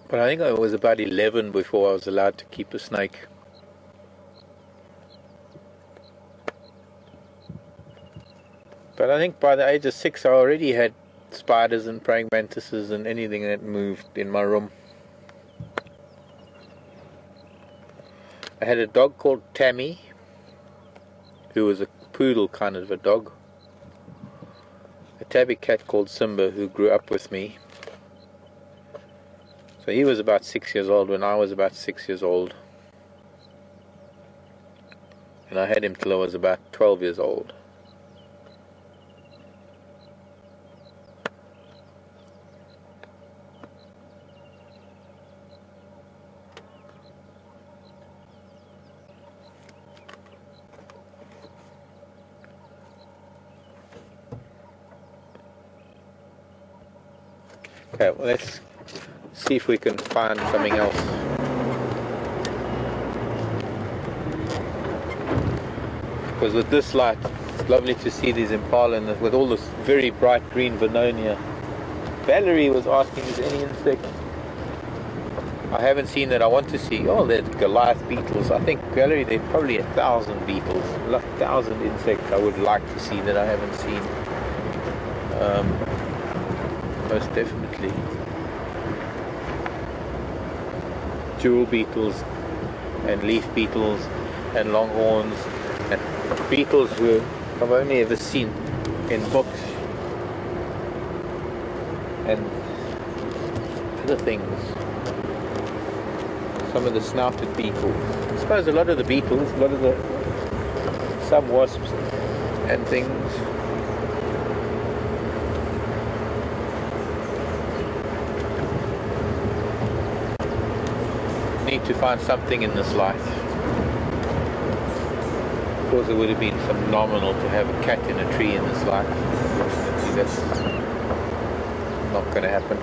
But I think I was about 11 before I was allowed to keep a snake. But I think by the age of 6 I already had spiders and praying mantises and anything that moved in my room. I had a dog called Tammy, who was a poodle kind of a dog. A tabby cat called Simba, who grew up with me. So he was about 6 years old when I was about 6 years old. And I had him till I was about 12 years old. Okay, well, let's see if we can find something else. Because with this light, it's lovely to see these impala and with all this very bright green Vernonia. Valerie was asking, is there any insect I haven't seen that I want to see? Oh, there's Goliath beetles. I think, Valerie, there's probably 1,000 beetles, 1,000 insects I would like to see that I haven't seen. Most definitely. Jewel beetles and leaf beetles and longhorns and beetles who I've only ever seen in books and other things. Some of the snouted beetles. I suppose a lot of the beetles, some wasps and things. Need to find something in this light. Of course, it would have been phenomenal to have a cat in a tree in this light. Unfortunately, that's not going to happen.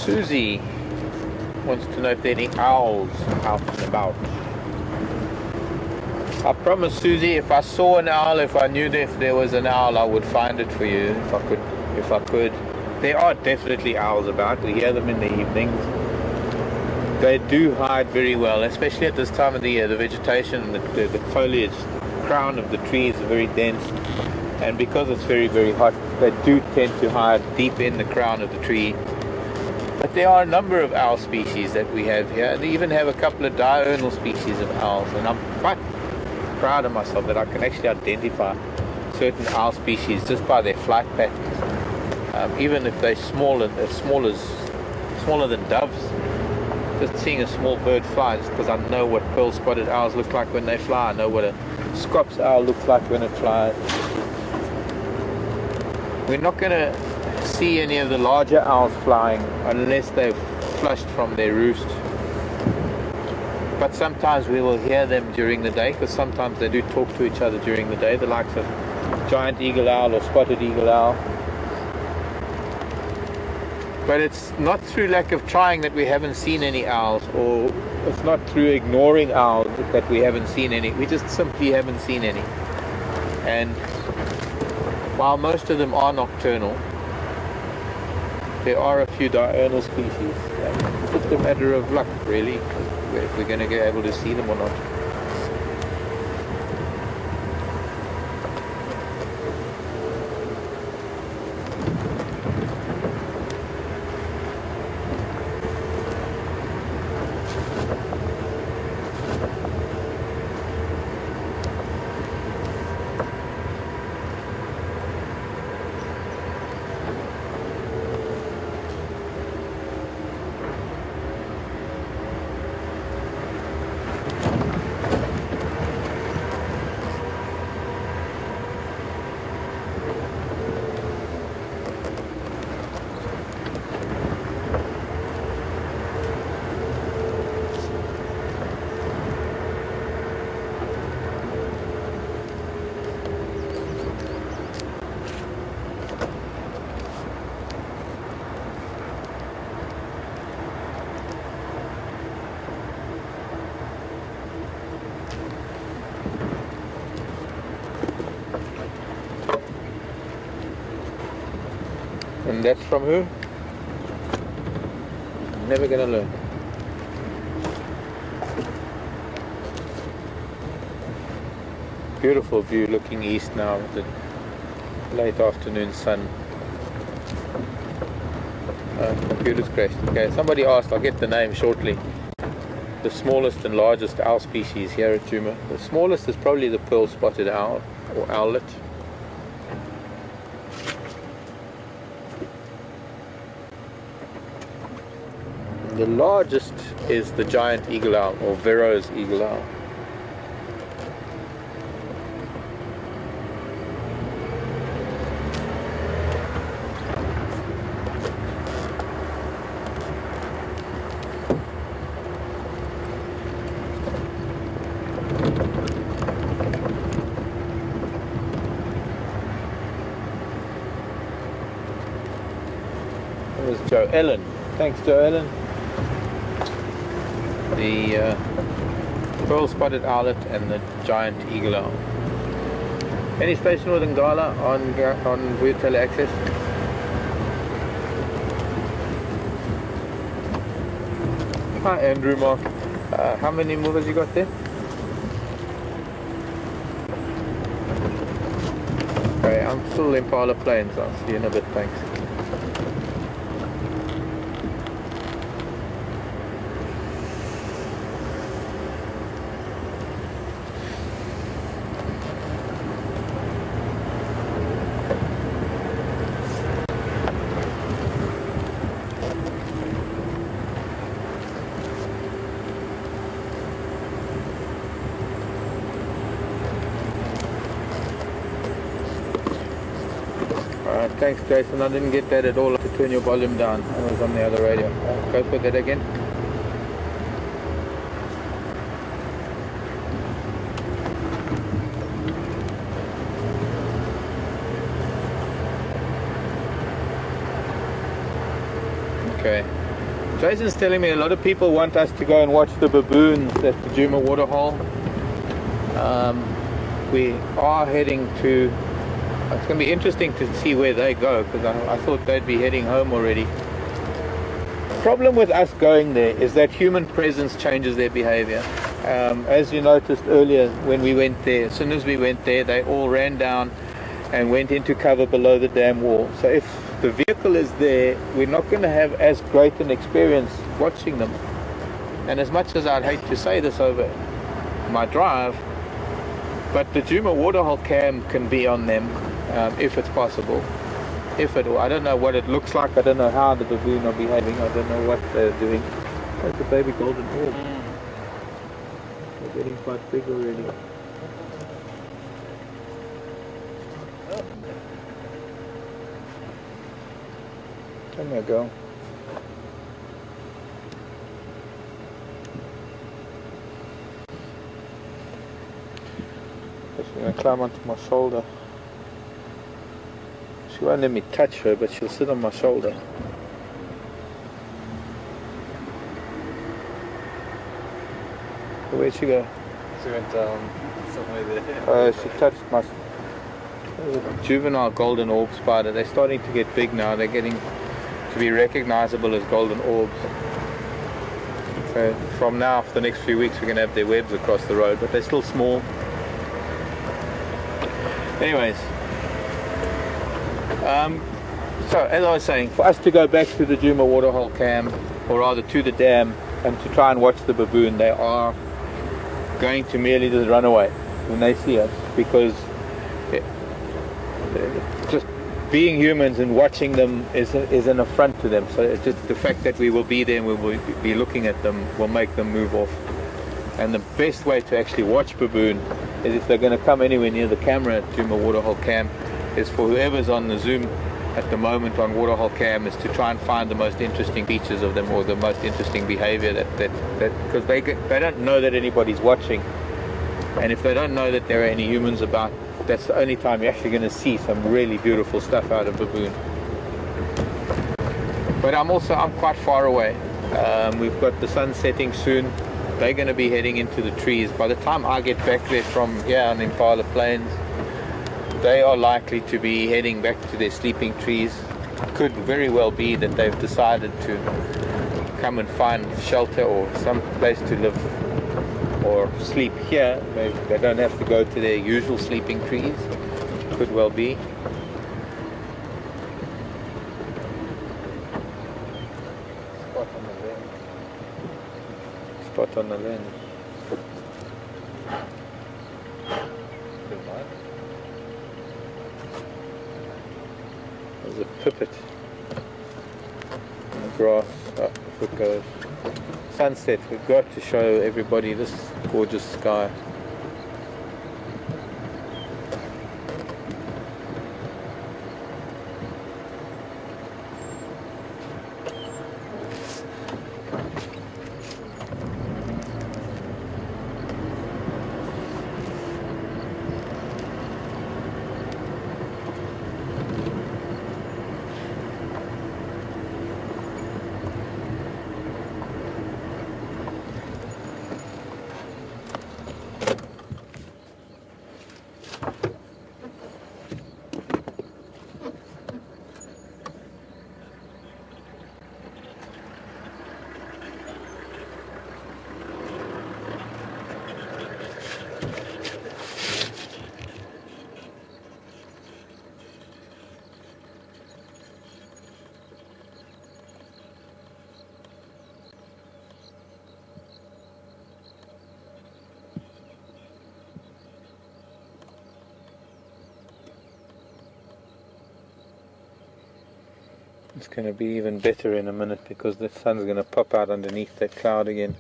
Susie wants to know if there are any owls out and about. I promise, Susie, if I saw an owl, if I knew that if there was an owl, I would find it for you if I could. There are definitely owls about. We hear them in the evenings. They do hide very well, especially at this time of the year. The vegetation, the foliage, crown of the trees are very dense, and because it's very, very hot, they do tend to hide deep in the crown of the tree. But there are a number of owl species that we have here. They even have a couple of diurnal species of owls, and I'm quite proud of myself that I can actually identify certain owl species just by their flight patterns. Even if they're smaller than doves, just seeing a small bird fly, just because I know what pearl-spotted owls look like when they fly. I know what a Scops owl looks like when it flies. We're not going to see any of the larger owls flying unless they've flushed from their roost. But sometimes we will hear them during the day, because sometimes they do talk to each other during the day, the likes of giant eagle owl or spotted eagle owl. But it's not through lack of trying that we haven't seen any owls, or it's not through ignoring owls that we haven't seen any. We just simply haven't seen any. And while most of them are nocturnal, there are a few diurnal species. It's just a matter of luck, really, if we're going to be able to see them or not. And that's from who? Never gonna learn. Beautiful view looking east now with the late afternoon sun. Computer's crashed. Okay, somebody asked, I'll get the name shortly. The smallest and largest owl species here at Djuma. The smallest is probably the pearl-spotted owl, or owlet. The largest is the giant eagle owl, or Vero's eagle owl. There's Joe Ellen. Thanks, Joe Ellen. The pearl-spotted owlet and the giant eagle owl. Any station with Ngala on WildEarthTV access? Hi Andrew Mark. How many movers you got there? Okay, I'm still in Impala Plains. I'll see you in a bit, thanks. Thanks Jason, I didn't get that at all to turn your volume down. I was on the other radio. Go for that again. Okay. Jason's telling me a lot of people want us to go and watch the baboons at the Djuma waterhole. We are heading to... It's going to be interesting to see where they go, because I thought they'd be heading home already. The problem with us going there is that human presence changes their behavior. As you noticed earlier when we went there, as soon as we went there, they all ran down and went into cover below the dam wall. So if the vehicle is there, we're not going to have as great an experience watching them. And as much as I'd hate to say this over my drive, but the Djuma waterhole cam can be on them. If it's possible, I don't know what it looks like, I don't know how the baboon are behaving, I don't know what they're doing. That's a baby golden orb. They're getting quite big already. Come here, girl. She's going to climb onto my shoulder. She won't let me touch her, but she'll sit on my shoulder. Where'd she go? She went somewhere there. She touched my... juvenile golden orb spider. They're starting to get big now. They're getting to be recognizable as golden orbs. So from now, for the next few weeks, we're going to have their webs across the road, but they're still small. Anyways. So as I was saying, for us to go back to the Djuma waterhole cam, or rather to the dam, and to try and watch the baboon, they are going to merely just run away when they see us, because just being humans and watching them is an affront to them. So it's just the fact that we will be there and we will be looking at them will make them move off. And the best way to actually watch baboon is, if they're going to come anywhere near the camera at Djuma waterhole cam, is for whoever's on the zoom at the moment on waterhole cam, is to try and find the most interesting features of them, or the most interesting behavior because they don't know that anybody's watching, and if they don't know that there are any humans about, that's the only time you're actually going to see some really beautiful stuff out of baboon. But I'm quite far away. We've got the sun setting soon. They're going to be heading into the trees. By the time I get back there from here on Impala Plains, they are likely to be heading back to their sleeping trees. Could very well be that they've decided to come and find shelter or some place to live or sleep here. They don't have to go to their usual sleeping trees. Could well be. Spot on the lens. There's a pipit in the grass. Up it goes. Sunset. We've got to show everybody this gorgeous sky. It's going to be even better in a minute because the sun's going to pop out underneath that cloud again.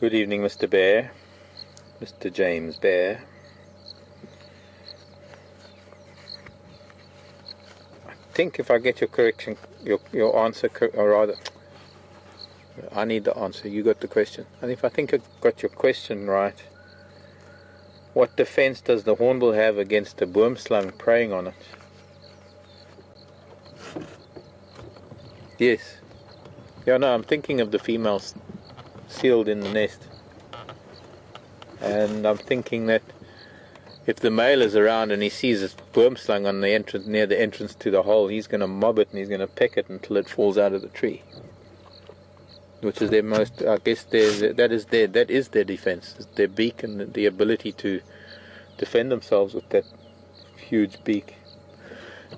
Good evening, Mr. Bear, Mr. James Bear. I think if I get your correction, your answer, or rather, I need the answer, you got the question. And if I think I got your question right, what defense does the hornbill have against a boomslang preying on it? Yes. Yeah, no, I'm thinking of the females sealed in the nest, and I'm thinking that if the male is around and he sees a boomslang on the entrance, near the entrance to the hole, he's going to mob it and he's going to peck it until it falls out of the tree, which is their most, I guess, that is their defense, their beak and the ability to defend themselves with that huge beak.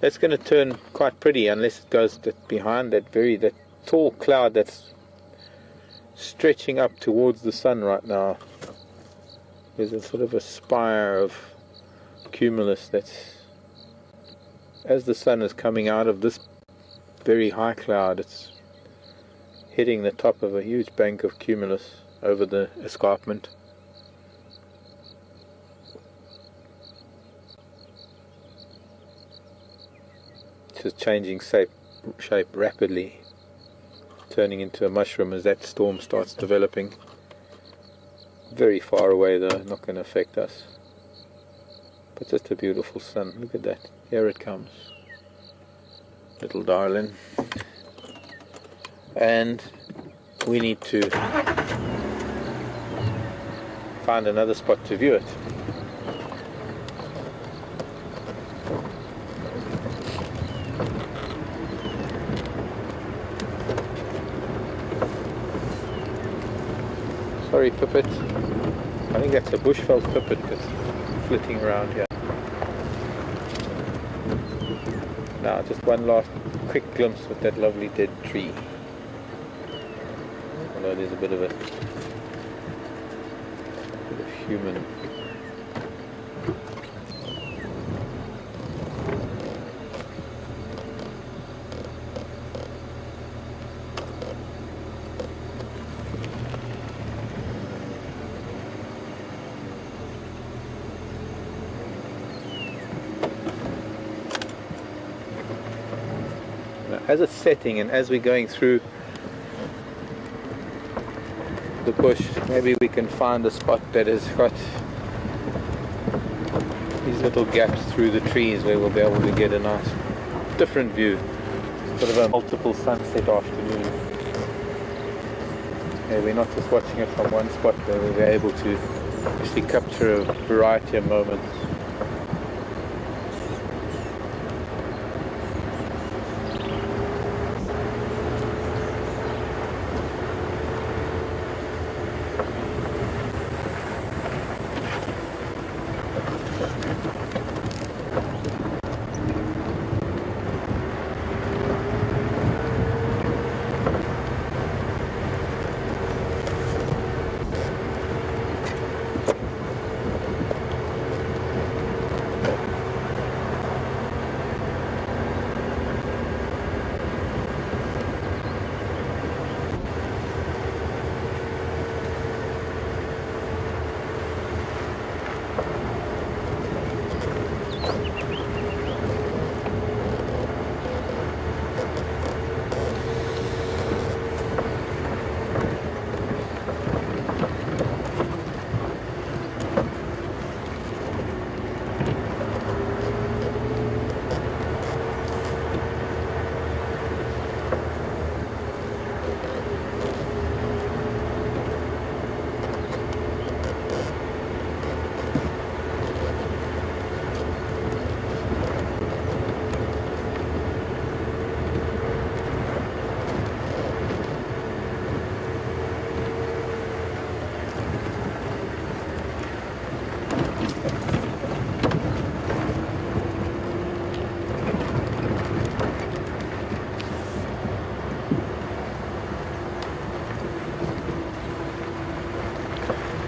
That's going to turn quite pretty unless it goes behind that tall cloud that's stretching up towards the sun right now. There's a sort of a spire of cumulus that's, as the sun is coming out of this very high cloud, it's hitting the top of a huge bank of cumulus over the escarpment. It's just changing shape rapidly, turning into a mushroom as that storm starts developing. Very far away though, not going to affect us. But just a beautiful sun, look at that. Here it comes. Little darling. And we need to find another spot to view it. Sorry, pipit. I think that's a bushveld pipit, but flitting around here. Now just one last quick glimpse with that lovely dead tree. Although there's a bit of human. As it's setting and as we're going through the bush, maybe we can find a spot that has got these little gaps through the trees where we'll be able to get a nice different view, sort of a multiple sunset afternoon, where we're not just watching it from one spot, where we'll be able to actually capture a variety of moments.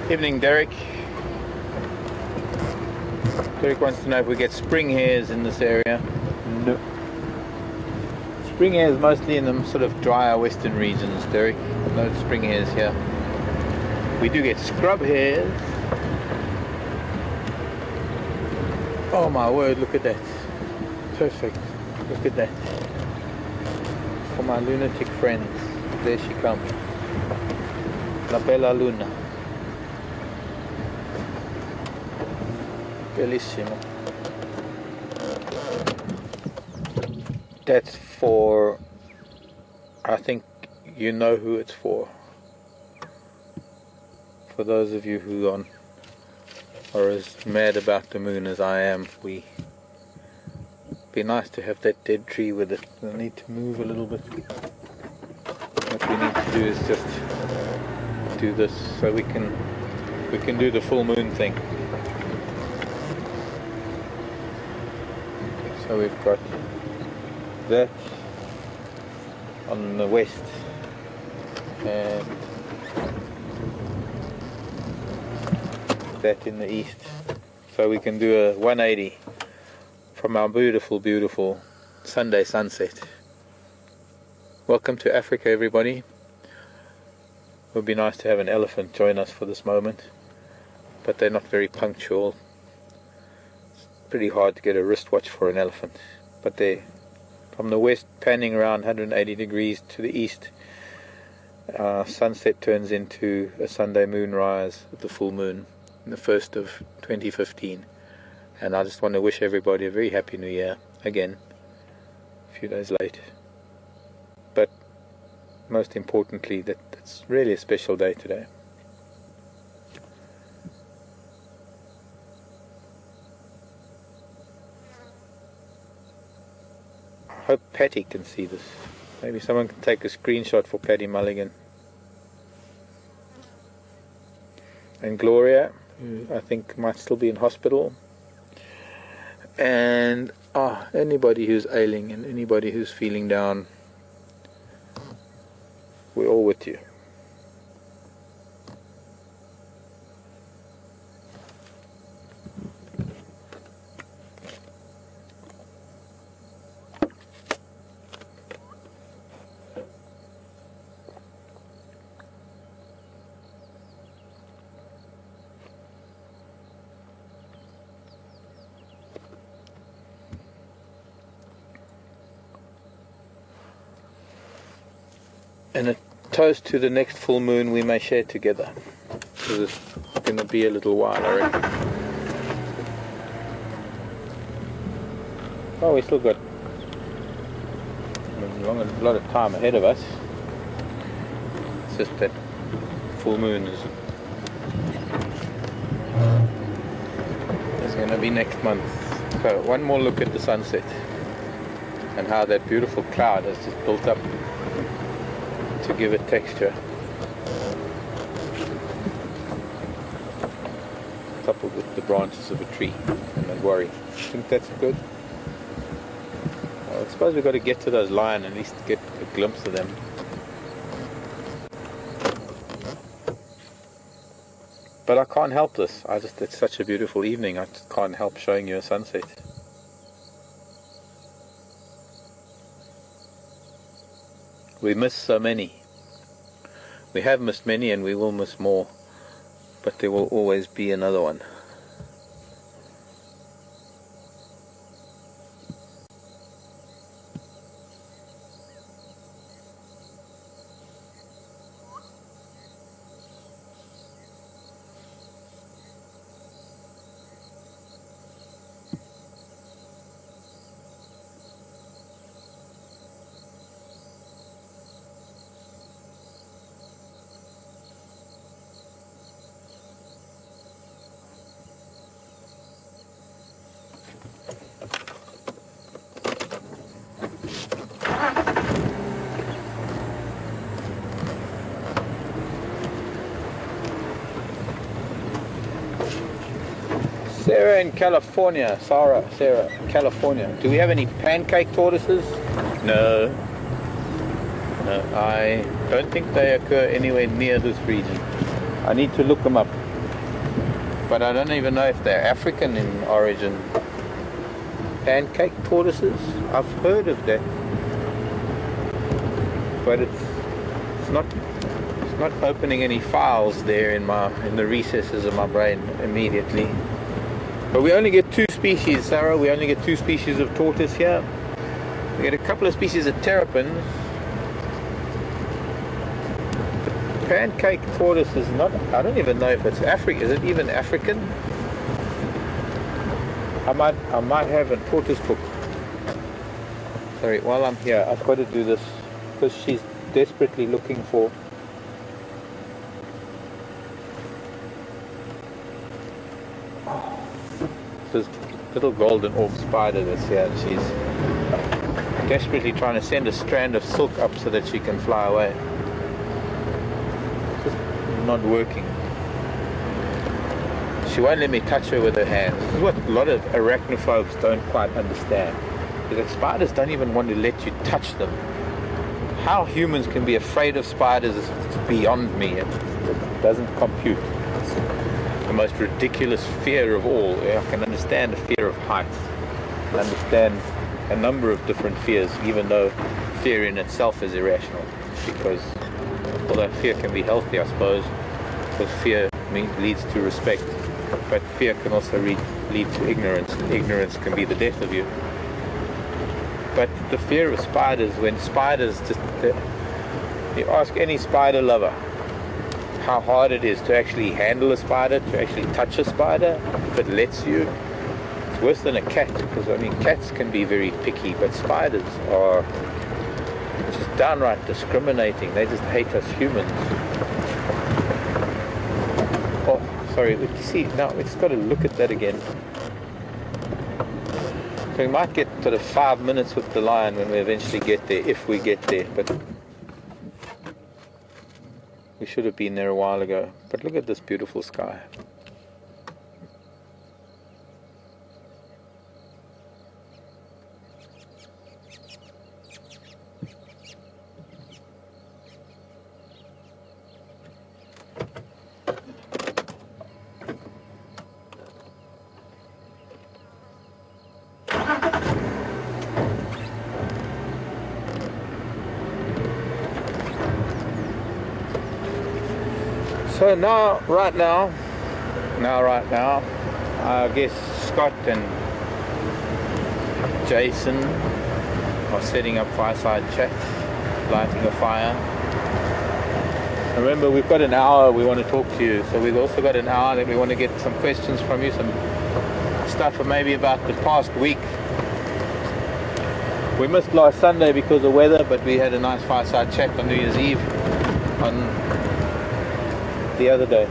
Evening, Derek. Derek wants to know if we get spring hares in this area. No. Spring hares mostly in the sort of drier western regions, Derek. No spring hares here. We do get scrub hares. Oh my word, look at that. Perfect. Look at that. For my lunatic friends. There she comes. La Bella Luna. Bellissimo. That's for, I think you know who it's for. For those of you who are as mad about the moon as I am, be nice to have that dead tree with it. We'll need to move a little bit. What we need to do is just do this so we can do the full moon thing. So we've got that on the west and that in the east. So we can do a 180 from our beautiful, beautiful Sunday sunset. Welcome to Africa, everybody. It would be nice to have an elephant join us for this moment, but they're not very punctual. Pretty hard to get a wristwatch for an elephant, but they're from the west, panning around 180 degrees to the east. Sunset turns into a Sunday moonrise with the full moon, the 1st of 2015, and I just want to wish everybody a very happy new year again, a few days late, but most importantly that it's really a special day today. I hope Patty can see this. Maybe someone can take a screenshot for Patty Mulligan. And Gloria, who I think might still be in hospital, and anybody who's ailing and anybody who's feeling down, we're all with you. And a toast to the next full moon we may share together, because it's going to be a little while, I reckon. Oh, we still got a lot of time ahead of us. It's just that full moon is going to be next month. So one more look at the sunset and how that beautiful cloud has just built up to give it texture, coupled with the branches of a tree and the worry. I think that's good. Well, I suppose we've got to get to those lions and at least get a glimpse of them. But I can't help this. It's such a beautiful evening. I just can't help showing you a sunset. We miss so many. We have missed many and we will miss more, but there will always be another one. Sarah in California, Sarah, California. Do we have any pancake tortoises? No. No, I don't think they occur anywhere near this region. I need to look them up. But I don't even know if they're African in origin. Pancake tortoises? I've heard of that. But it's not opening any files there in the recesses of my brain immediately. But we only get 2 species, Sarah. We only get 2 species of tortoise here. We get a couple of species of terrapins. The pancake tortoise is not, I don't even know if it's African. Is it even African? I might have a tortoise book. Sorry, while I'm here, I've got to do this because she's desperately looking for. This little golden orb spider that's here. She's desperately trying to send a strand of silk up so that she can fly away. It's just not working. She won't let me touch her with her hands. This is what a lot of arachnophobes don't quite understand. Is that spiders don't even want to let you touch them. How humans can be afraid of spiders is beyond me. It doesn't compute. The most ridiculous fear of all. I can understand the fear of heights. I understand a number of different fears, even though fear in itself is irrational. Because although fear can be healthy, I suppose, because fear leads to respect, but fear can also lead to ignorance. Ignorance can be the death of you. But the fear of spiders, when spiders just... You ask any spider lover how hard it is to actually handle a spider, to actually touch a spider, if it lets you. It's worse than a cat, because I mean cats can be very picky, but spiders are just downright discriminating. They just hate us humans. Oh, sorry, you see, now we just got to look at that again. So we might get sort of 5 minutes with the lion when we eventually get there, if we get there, but we should have been there a while ago. But look at this beautiful sky. So right now, I guess Scott and Jason are setting up fireside chat, lighting a fire. Remember, we've got an hour we want to talk to you, so we've also got an hour that we want to get some questions from you, some stuff maybe about the past week. We missed last Sunday because of weather, but we had a nice fireside chat on New Year's Eve on the other day,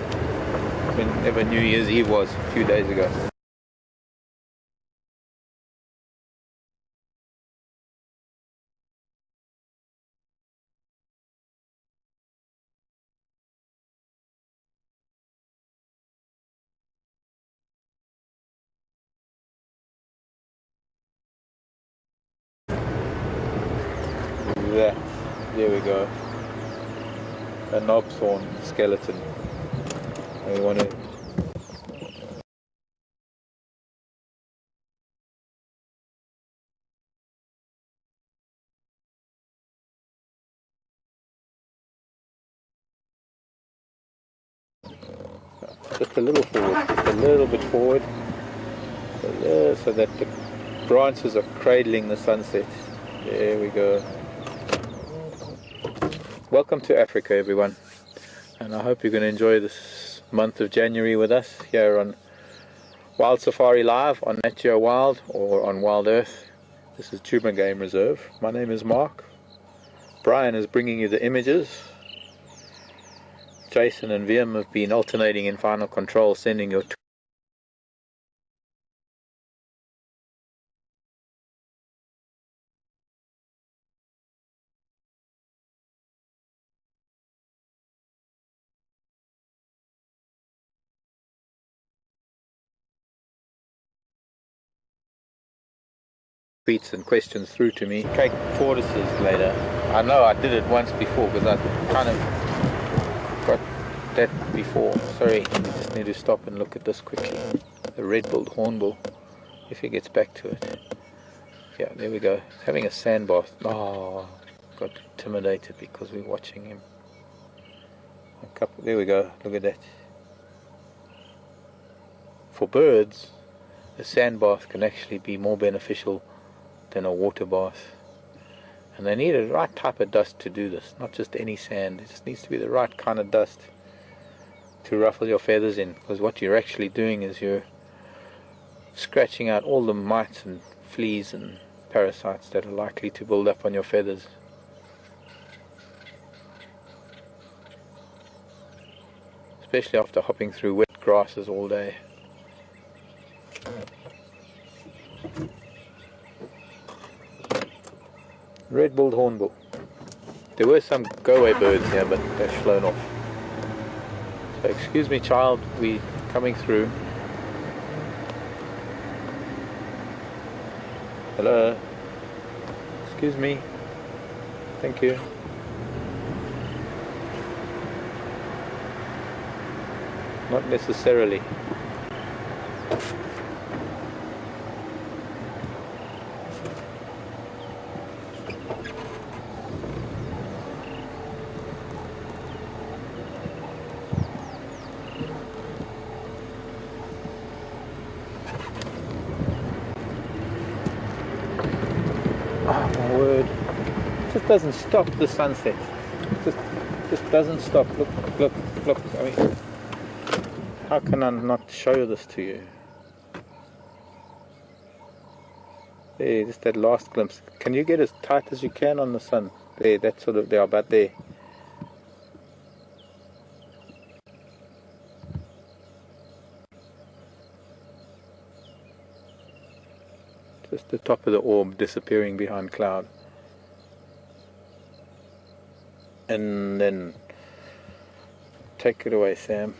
whenever New Year's Eve was, a few days ago. There we go. A knobthorn skeleton. And we want to just a little forward, just a little bit forward, so that the branches are cradling the sunset. There we go. Welcome to Africa, everyone, and I hope you're going to enjoy this month of January with us here on Wild Safari Live on Nat Geo Wild or on Wild Earth. This is Djuma Game Reserve. My name is Mark. Brian is bringing you the images. Jason and Wiem have been alternating in final control, sending your tweets and questions through to me. Cake tortoises later. I know I did it once before because I kind of got that before. Sorry, I just need to stop and look at this quickly. The red-billed hornbill, if he gets back to it. Yeah, there we go. He's having a sand bath. Oh, got intimidated because we're watching him. There we go. Look at that. For birds, a sand bath can actually be more beneficial than a water bath, and they need the right type of dust to do this, not just any sand. It just needs to be the right kind of dust to ruffle your feathers in, because what you're actually doing is you're scratching out all the mites and fleas and parasites that are likely to build up on your feathers. Especially after hopping through wet grasses all day. Red-billed hornbill. There were some go-away birds here, but they've flown off. So excuse me, child, we're coming through. Hello. Excuse me. Thank you. Not necessarily. Doesn't stop the sunset. Just doesn't stop. Look. I mean, how can I not show this to you? There, just that last glimpse. Can you get as tight as you can on the sun? There, that's sort of there, about there. Just the top of the orb disappearing behind cloud. And then take it away, Sam.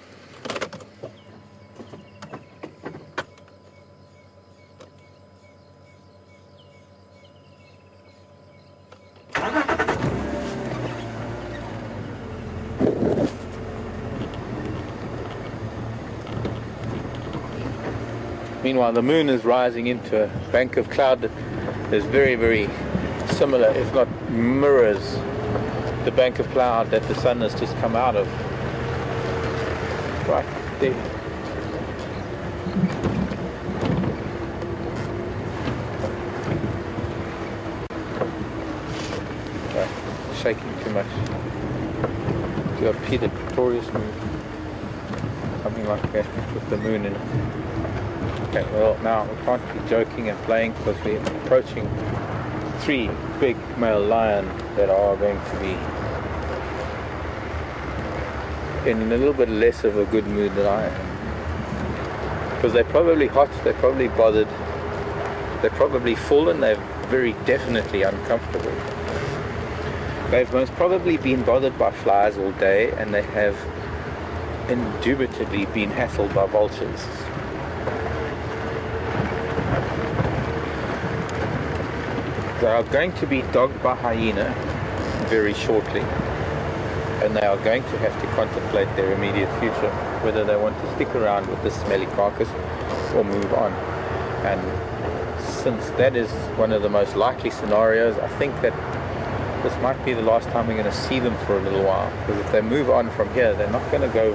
Meanwhile, the moon is rising into a bank of cloud that is very, very similar, if not mirrors, the bank of cloud that the sun has just come out of. right there. Right, shaking too much. Do a Peter Pretorius move. Something like that with the moon in it. Okay, well now we can't be joking and playing because we're approaching 3 big male lions that are going to be in a little bit less of a good mood than I am. Because they're probably hot, they're probably bothered, they're probably full, and they're very definitely uncomfortable. They've most probably been bothered by flies all day, and they have indubitably been hassled by vultures. They are going to be dogged by hyena very shortly, and they are going to have to contemplate their immediate future, whether they want to stick around with this smelly carcass or move on. And since that is one of the most likely scenarios, I think that this might be the last time we're going to see them for a little while, because if they move on from here, they're not going to go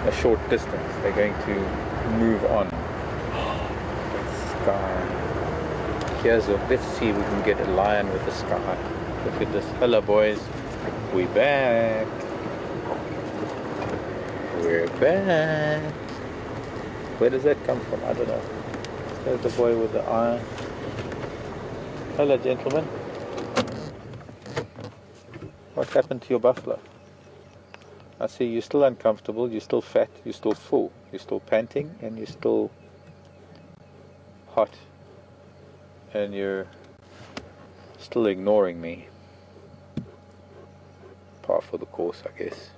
a short distance, they're going to move on. Sky. Let's see if we can get a lion with the sky. Look at this. Hello boys, we back. We're back. Where does that come from? I don't know. There's the boy with the eye. Hello gentlemen. What happened to your buffalo? I see you're still uncomfortable, you're still fat, you're still full, you're still panting, and you're still hot, and you're still ignoring me. Par for the course, I guess.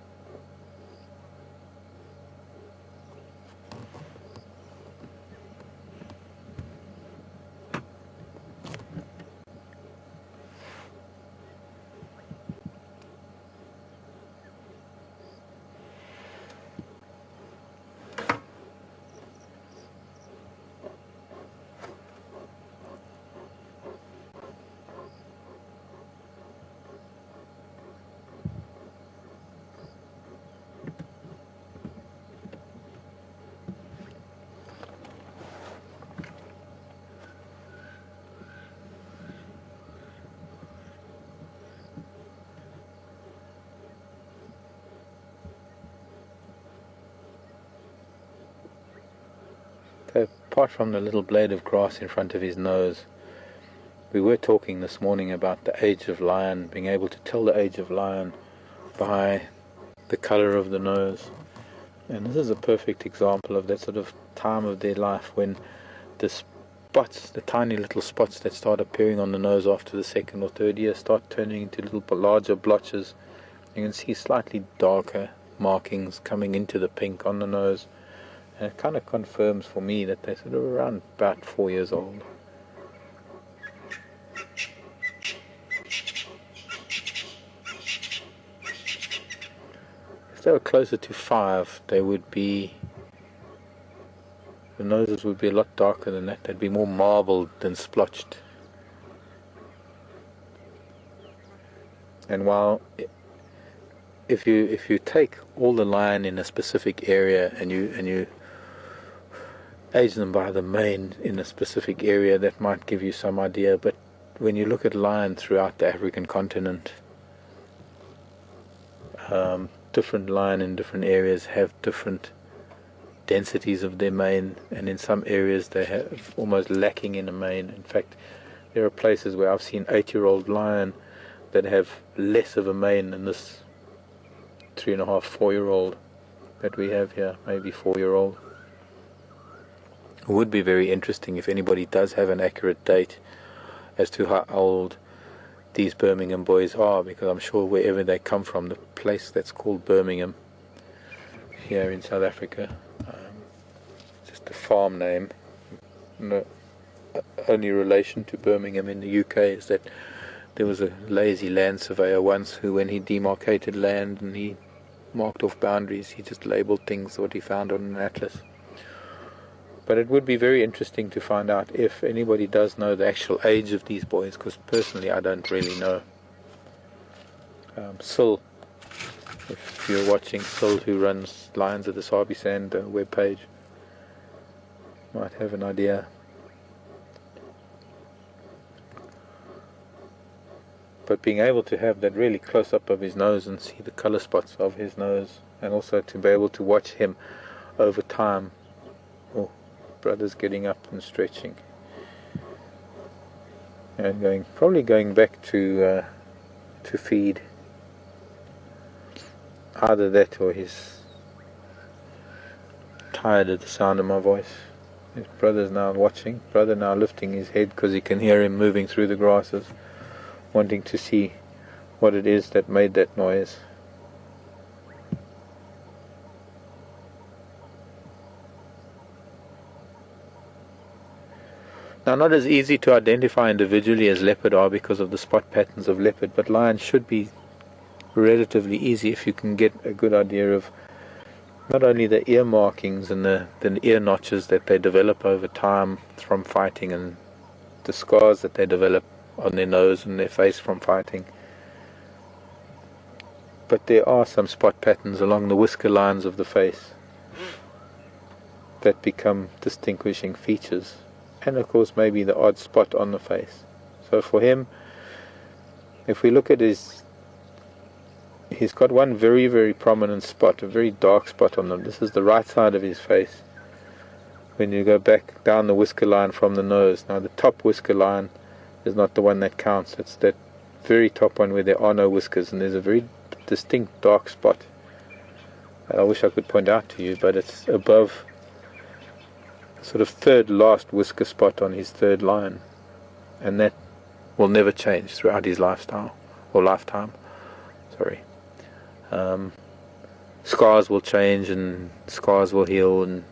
So apart from the little blade of grass in front of his nose, we were talking this morning about the age of lion, being able to tell the age of lion by the color of the nose. And this is a perfect example of that sort of time of their life when the spots, the tiny little spots that start appearing on the nose after the 2nd or 3rd year, start turning into little larger blotches. You can see slightly darker markings coming into the pink on the nose. And it kind of confirms for me that they're sort of around about 4 years old. If they were closer to 5, they would be, the noses would be a lot darker than that. They'd be more marbled than splotched. And while if you take all the lion in a specific area and you age them by the mane in a specific area, that might give you some idea. But when you look at lion throughout the African continent, different lion in different areas have different densities of their mane, and in some areas they have almost lacking in a mane. In fact, there are places where I've seen 8-year-old lion that have less of a mane than this 3.5, 4-year-old that we have here, maybe 4-year-old. It would be very interesting if anybody does have an accurate date as to how old these Birmingham boys are, because I'm sure wherever they come from, the place that's called Birmingham here in South Africa, just a farm name. No, only relation to Birmingham in the UK is that there was a lazy land surveyor once who, when he demarcated land and he marked off boundaries, he just labelled things what he found on an atlas. But it would be very interesting to find out if anybody does know the actual age of these boys, because personally I don't really know. Sil If you're watching Sil, who runs Lions of the Sabi Sand webpage, might have an idea. But being able to have that really close up of his nose and see the color spots of his nose, and also to be able to watch him over time. Oh, brother's getting up and stretching, and probably going back to feed. Either that or he's tired of the sound of my voice. His brother's now watching. Brother now lifting his head because he can hear him moving through the grasses, wanting to see what it is that made that noise. Now, not as easy to identify individually as leopard are because of the spot patterns of leopard, but lion should be relatively easy if you can get a good idea of not only the ear markings and the ear notches that they develop over time from fighting, and the scars that they develop on their nose and their face from fighting, but there are some spot patterns along the whisker lines of the face that become distinguishing features, and of course maybe the odd spot on the face. So for him, if we look at he's got one very, very prominent spot, a very dark spot on them. This is the right side of his face. When you go back down the whisker line from the nose, now the top whisker line is not the one that counts. It's that very top one where there are no whiskers, and there's a very distinct dark spot. I wish I could point out to you, but it's above sort of third last whisker spot on his third line, and that will never change throughout his lifestyle or lifetime. Sorry. Scars will change and scars will heal and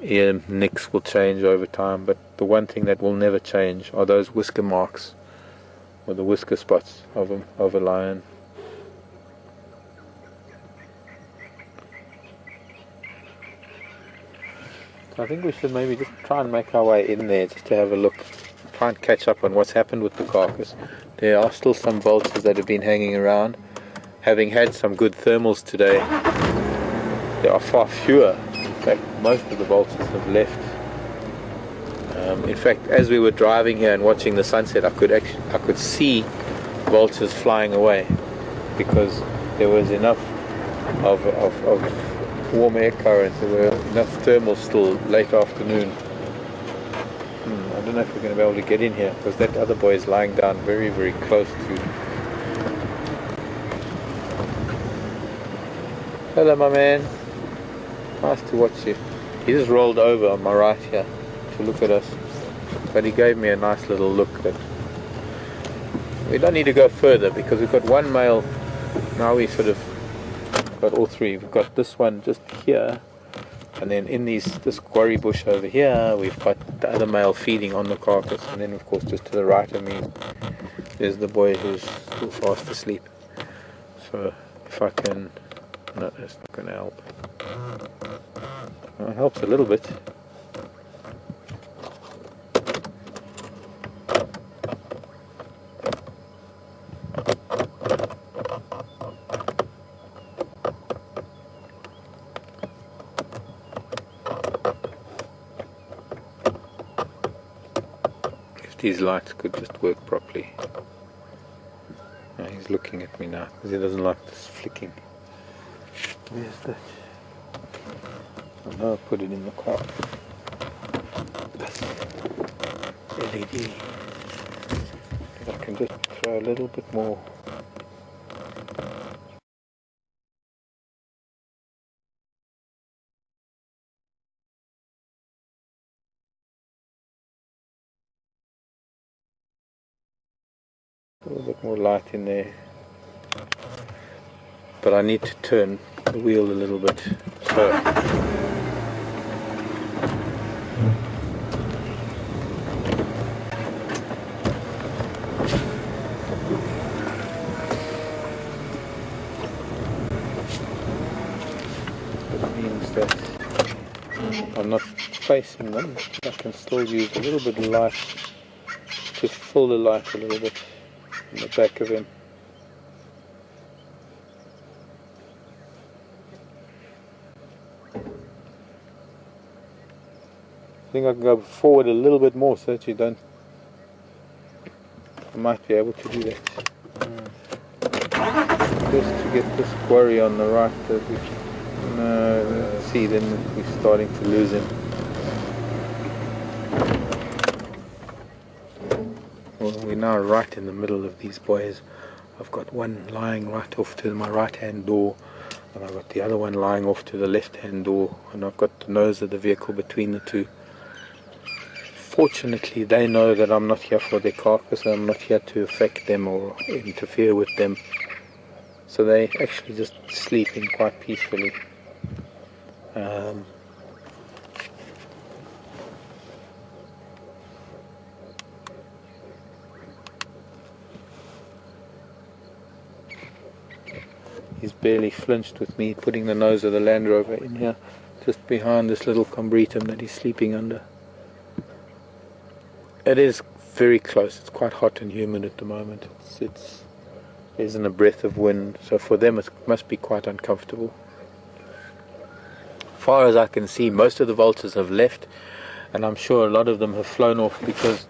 ear nicks will change over time, but the one thing that will never change are those whisker marks or the whisker spots of a lion. So I think we should maybe just try and make our way in there just to have a look, try and catch up on what's happened with the carcass. There are still some vultures that have been hanging around. Having had some good thermals today, there are far fewer. In fact, most of the vultures have left. In fact, as we were driving here and watching the sunset, I could see vultures flying away because there was enough of warm air current. There were enough thermals still late afternoon. I don't know if we're going to be able to get in here because that other boy is lying down very, very close to. Hello, my man. Nice to watch you. He just rolled over on my right here to look at us, but he gave me a nice little look. That we don't need to go further because we've got one male. Now we sort of got all three. We've got this one just here, and then in this quarry bush over here, we've got the other male feeding on the carcass, and then of course just to the right of me, there's the boy who's still fast asleep. So if I can. No, that's not going to help. Well, it helps a little bit. If these lights could just work properly. Now he's looking at me now because he doesn't like this flicking. Where's that? I know I put it in the car. LED. If I can just throw a little bit more. A little bit more light in there. But I need to turn the wheel a little bit. So it means that I'm not facing them. I can still use a little bit of light to fill the light a little bit in the back of him. I think I can go forward a little bit more so that you don't. I might be able to do that. Just to get this quarry on the right. No, let's see, then we're starting to lose him. Well, we're now right in the middle of these boys. I've got one lying right off to my right hand door, and I've got the other one lying off to the left hand door, and I've got the nose of the vehicle between the two. Fortunately, they know that I'm not here for their carcass, I'm not here to affect them or interfere with them. So they actually just sleeping quite peacefully. He's barely flinched with me putting the nose of the Land Rover in here, just behind this little combretum that he's sleeping under. It is very close. It's quite hot and humid at the moment. There isn't a breath of wind, so for them it must be quite uncomfortable. As far as I can see, most of the vultures have left, and I'm sure a lot of them have flown off because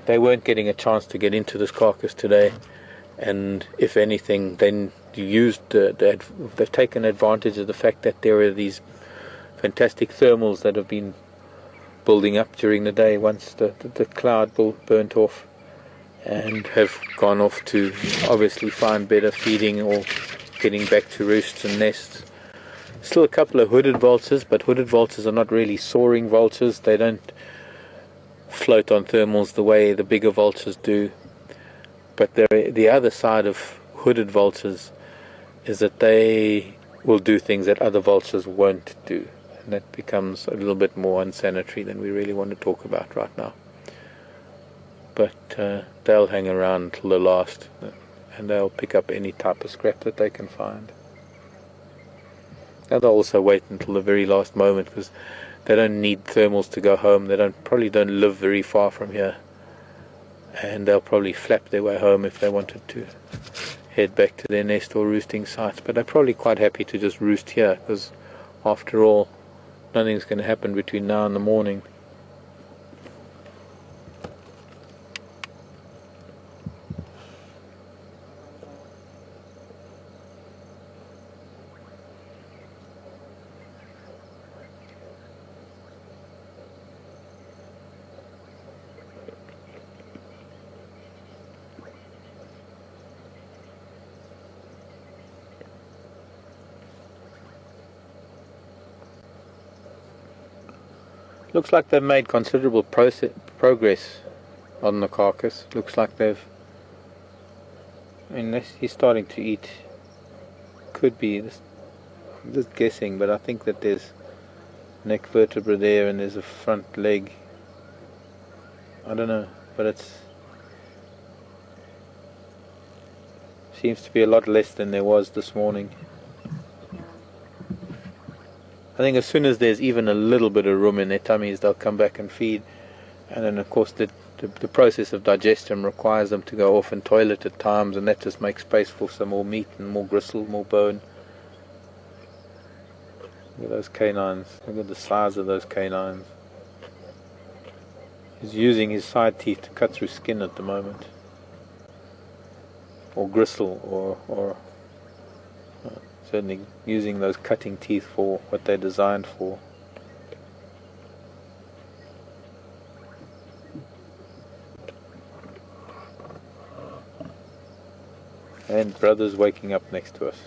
they weren't getting a chance to get into this carcass today. And if anything, then they've taken advantage of the fact that there are these fantastic thermals that have been building up during the day once the cloud burnt off, and have gone off to obviously find better feeding or getting back to roosts and nests. Still a couple of hooded vultures, but hooded vultures are not really soaring vultures. They don't float on thermals the way the bigger vultures do. But the other side of hooded vultures is that they will do things that other vultures won't do. And that becomes a little bit more unsanitary than we really want to talk about right now. But they'll hang around until the last, and they'll pick up any type of scrap that they can find. And they'll also wait until the very last moment, because they don't need thermals to go home. They probably don't live very far from here, and they'll probably flap their way home if they wanted to head back to their nest or roosting sites. But they're probably quite happy to just roost here, because after all, nothing's going to happen between now and the morning. Looks like they've made considerable progress on the carcass. Looks like they've... I mean, he's starting to eat. Could be, I'm just guessing, but I think that there's neck vertebra there and there's a front leg. I don't know, but it's... seems to be a lot less than there was this morning. I think as soon as there's even a little bit of room in their tummies, they'll come back and feed. And then of course the process of digestion requires them to go off and toilet at times, and that just makes space for some more meat and more gristle, more bone. Look at those canines. Look at the size of those canines. He's using his side teeth to cut through skin at the moment. Or gristle, or certainly using those cutting teeth for what they're designed for. And brother's waking up next to us.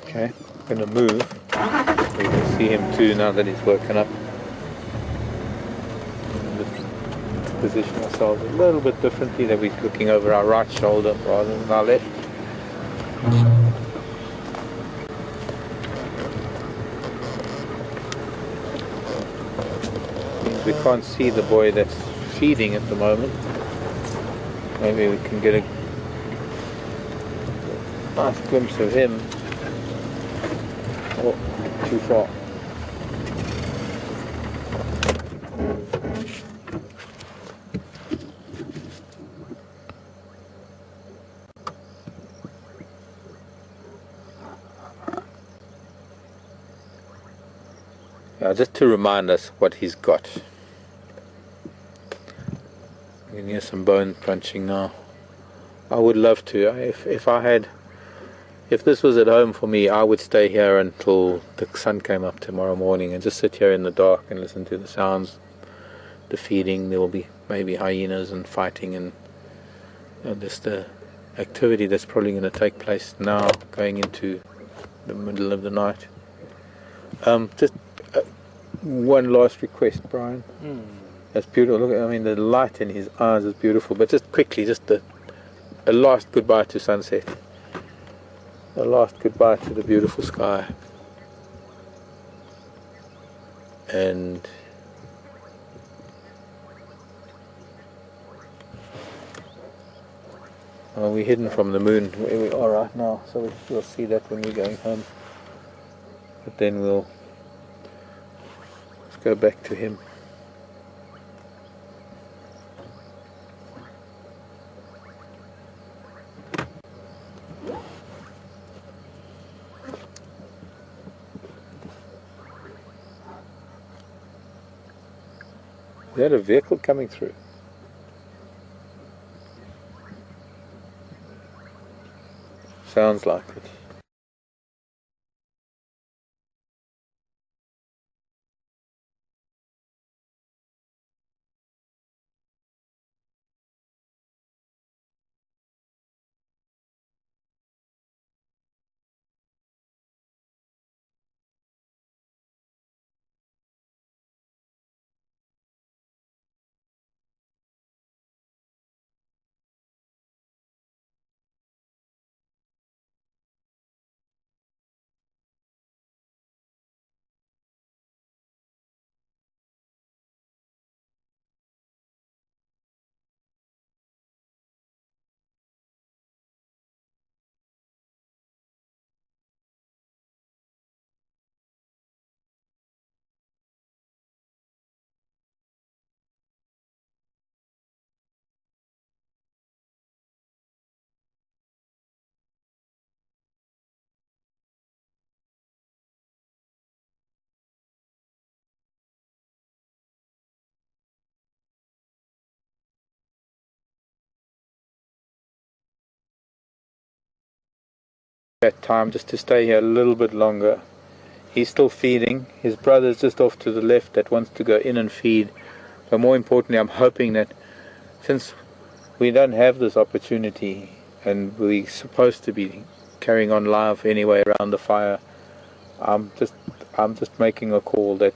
Okay. going to move. We can see him too now that he's woken up. Let's position ourselves a little bit differently, that we're looking over our right shoulder rather than our left. Means we can't see the boy that's feeding at the moment. Maybe we can get a nice glimpse of him. Oh, too far. Now, just to remind us what he's got. You can hear some bone crunching now. I would love to. If this was at home for me, I would stay here until the sun came up tomorrow morning and just sit here in the dark and listen to the sounds, the feeding. There will be maybe hyenas and fighting and just the activity that's probably going to take place now, going into the middle of the night. Just one last request, Brian. That's beautiful. Look, I mean, the light in his eyes is beautiful. But just quickly, just a last goodbye to sunset. A last goodbye to the beautiful sky. And we're hidden from the moon where we are right now, so we'll see that when we're going home. But then let's go back to him. Is that a vehicle coming through? Sounds like it. That time just to stay here a little bit longer. He's still feeding. His brother's just off to the left that wants to go in and feed. But more importantly, I'm hoping that since we don't have this opportunity and we're supposed to be carrying on live anyway around the fire, I'm just making a call that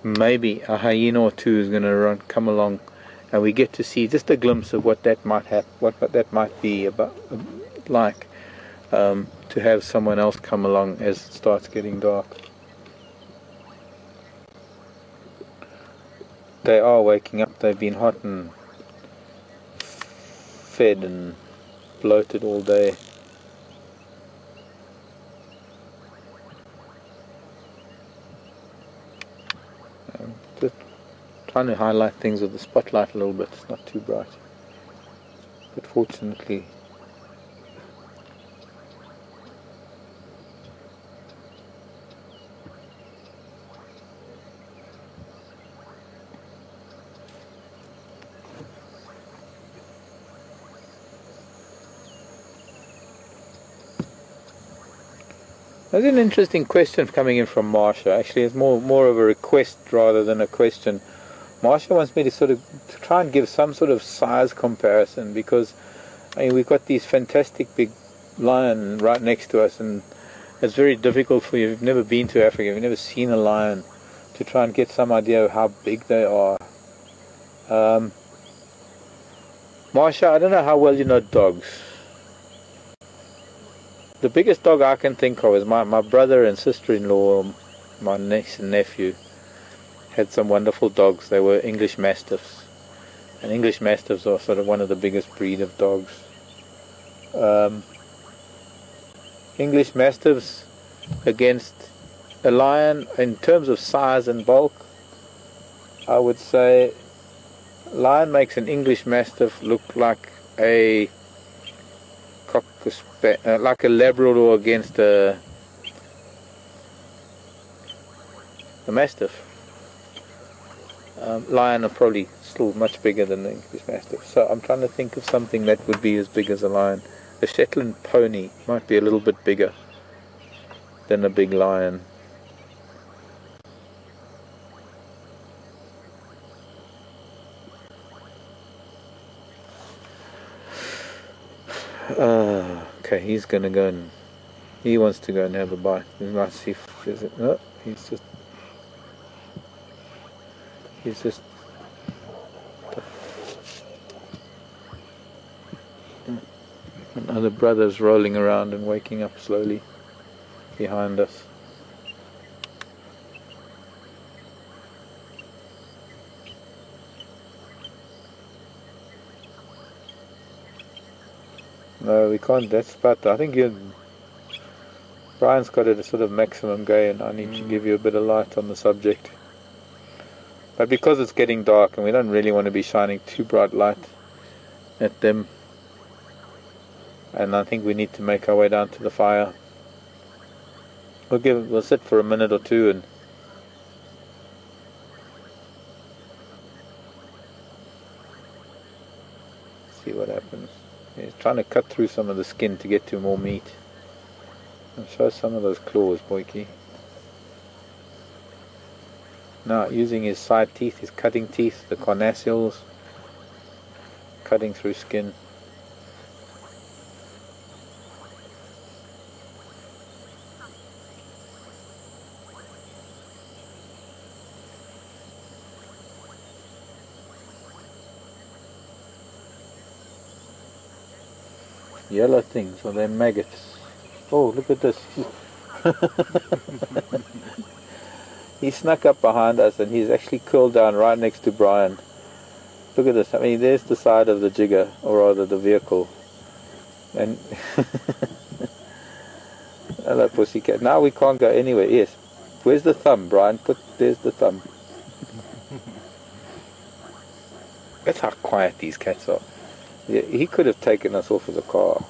maybe a hyena or two is going to come along, and we get to see just a glimpse of what that might what that might be about, like. To have someone else come along as it starts getting dark. They are waking up. They've been hot and fed and bloated all day. Just trying to highlight things with the spotlight a little bit. It's not too bright, but fortunately there's an interesting question coming in from Marsha. Actually, it's more of a request rather than a question. Marsha wants me to sort of try and give some sort of size comparison, because I mean, we've got these fantastic big lion right next to us, and it's very difficult for you, if you've never been to Africa, if you've never seen a lion, to try and get some idea of how big they are. Marsha, I don't know how well you know dogs. The biggest dog I can think of is my brother and sister-in-law, my niece and nephew, had some wonderful dogs. They were English Mastiffs. And English Mastiffs are sort of one of the biggest breed of dogs. English Mastiffs against a lion, in terms of size and bulk, I would say lion makes an English Mastiff look like a like a Labrador against a Mastiff. Lion are probably still much bigger than the English Mastiff. So I'm trying to think of something that would be as big as a lion. A Shetland pony might be a little bit bigger than a big lion. Okay, he's gonna go and he wants to go and have a bite. We might see if there's it. No, he's just and other brothers rolling around and waking up slowly behind us. No, we can't. That's about. I think Brian's got it a sort of maximum gain. I need to give you a bit of light on the subject. But because it's getting dark and we don't really want to be shining too bright light at them, and I think we need to make our way down to the fire. We'll sit for a minute or two and see what happens. He's trying to cut through some of the skin to get to more meat. And show some of those claws, Boykie. Now, using his side teeth, his cutting teeth, the carnassials, cutting through skin. Yellow things, or they're maggots. Oh, look at this. He snuck up behind us and he's actually curled down right next to Brian. Look at this. I mean, there's the side of the jigger, or rather the vehicle. And hello, pussycat. Now we can't go anywhere. Yes. Where's the thumb, Brian? There's the thumb. That's how quiet these cats are. Yeah, he could have taken us off of the car.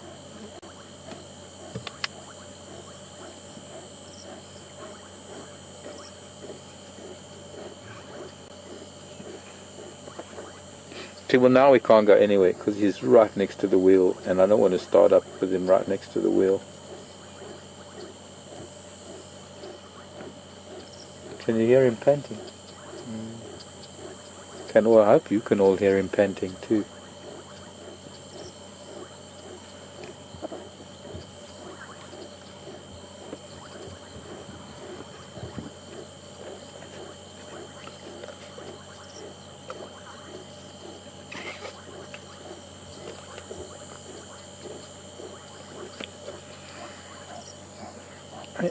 See, well, now we can't go anywhere because he's right next to the wheel, and I don't want to start up with him right next to the wheel. Can you hear him panting? I hope you can all hear him panting too.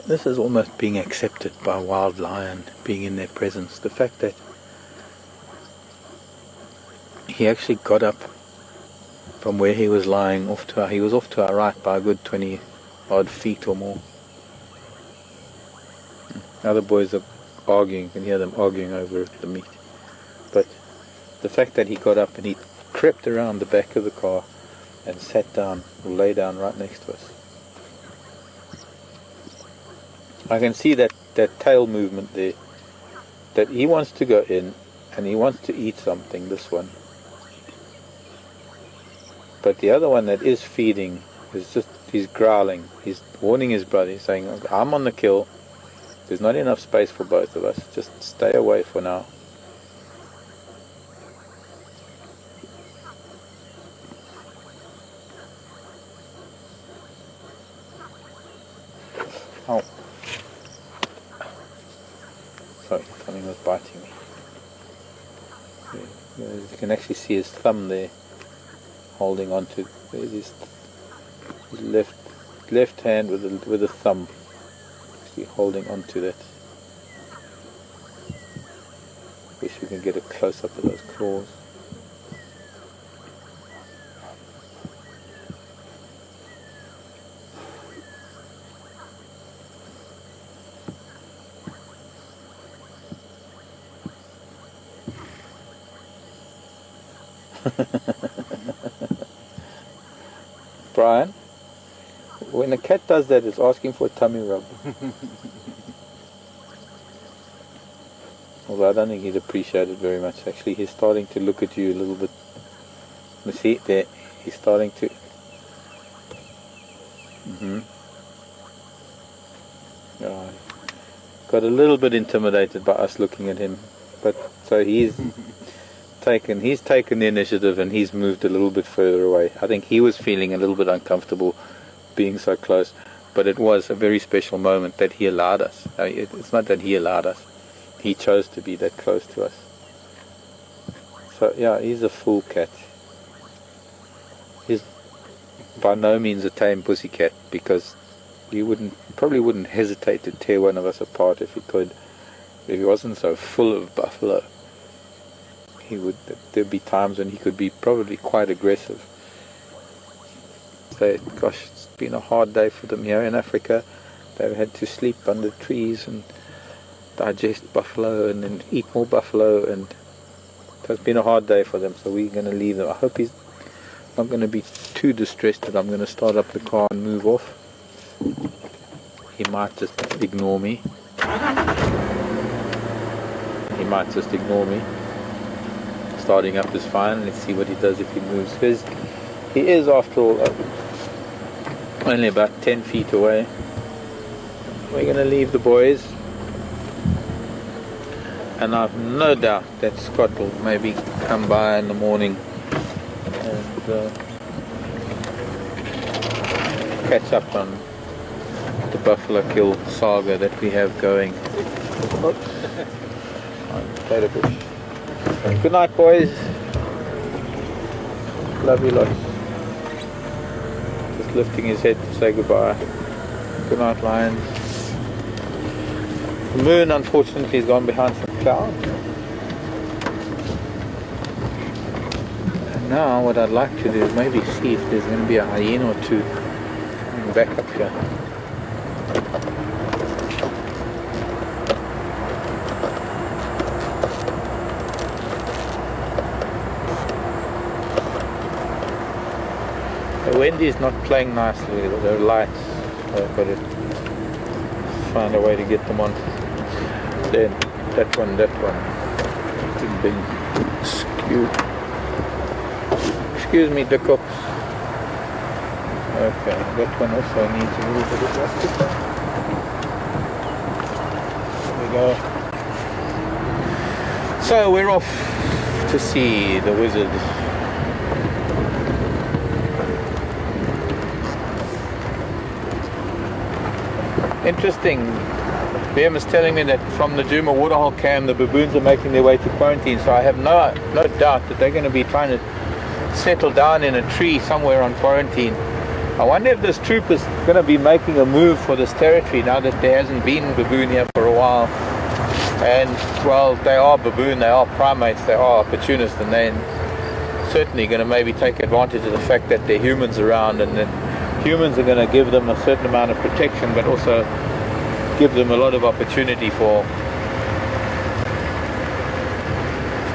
This is almost being accepted by a wild lion, being in their presence. The fact that he actually got up from where he was lying he was off to our right by a good 20 odd feet or more. Other boys are arguing, you can hear them arguing over the meat. But the fact that he got up and he crept around the back of the car and sat down, or lay down right next to us. I can see that tail movement there, that he wants to go in and he wants to eat something, this one. But the other one that is feeding he's growling, he's warning his brother, he's saying, I'm on the kill, there's not enough space for both of us, just stay away for now. Oh. sorry, something was biting me. You can actually see his thumb there, holding on to. There's his left hand with a thumb, actually holding on to that. Wish we can get a close up of those claws. Brian, when a cat does that, it's asking for a tummy rub. Although I don't think he'd appreciate it very much. Actually, he's starting to look at you a little bit. You see, there, he's starting to... Yeah, got a little bit intimidated by us looking at him. But so he's taken the initiative and he's moved a little bit further away. I think he was feeling a little bit uncomfortable being so close, but it was a very special moment that he allowed us. I mean, it's not that he allowed us, he chose to be that close to us. So yeah, he's a full cat. He's by no means a tame pussycat, because he probably wouldn't hesitate to tear one of us apart if he could. If he wasn't so full of buffalo, there'd be times when he could be probably quite aggressive. So, gosh, it's been a hard day for them here in Africa. They've had to sleep under trees and digest buffalo and then eat more buffalo, and so it's been a hard day for them, so we're going to leave them. I hope he's not going to be too distressed that I'm going to start up the car and move off. He might just ignore me. Starting up is fine. Let's see what he does if he moves. Because he is, after all, only about 10 feet away. We're going to leave the boys. And I've no doubt that Scott will maybe come by in the morning and catch up on the buffalo kill saga that we have going. Potato bush. Good night, boys. Love you lots. Just lifting his head to say goodbye. Good night, lions. The moon, unfortunately, has gone behind some clouds. And now what I'd like to do is maybe see if there's going to be a hyena or two back up here. The wind is not playing nicely with the lights. I've got to find a way to get them on. Then that one didn't been skewed. Excuse me, the cooks. Okay, that one also needs a little bit of plastic. There we go. So we're off to see the wizard. Interesting. BM is telling me that from the Djuma waterhole cam the baboons are making their way to quarantine, so I have no doubt that they're going to be trying to settle down in a tree somewhere on quarantine. I wonder if this troop is going to be making a move for this territory now that there hasn't been baboon here for a while. And well, they are baboon, they are primates, they are opportunists, and they're certainly going to maybe take advantage of the fact that there are humans around, and that humans are going to give them a certain amount of protection, but also give them a lot of opportunity for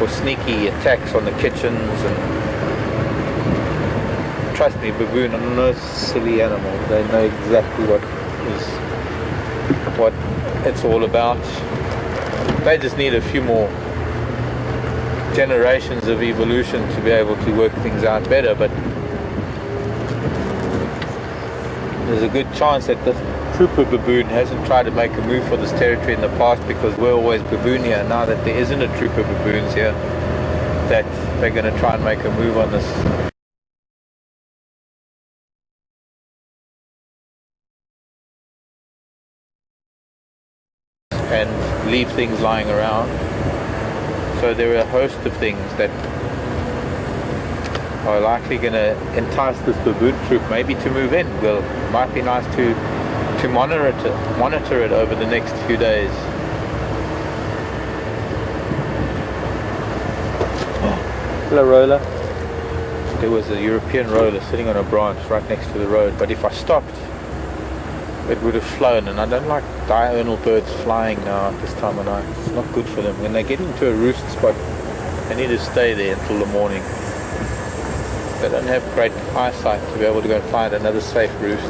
sneaky attacks on the kitchens. And trust me, baboon are no silly animals. They know exactly what it's all about. They just need a few more generations of evolution to be able to work things out better, but there's a good chance that the trooper baboon hasn't tried to make a move for this territory in the past, because we're always baboon here. Now that there isn't a trooper baboons here, that they're going to try and make a move on this. And leave things lying around. So there are a host of things that are likely going to entice this baboon troop maybe to move in. Well, it might be nice to monitor it over the next few days. Hello, roller. There was a European roller sitting on a branch right next to the road, but if I stopped, it would have flown, and I don't like diurnal birds flying now at this time of night. It's not good for them. When they get into a roost spot, they need to stay there until the morning. They don't have great eyesight to be able to go and find another safe roost.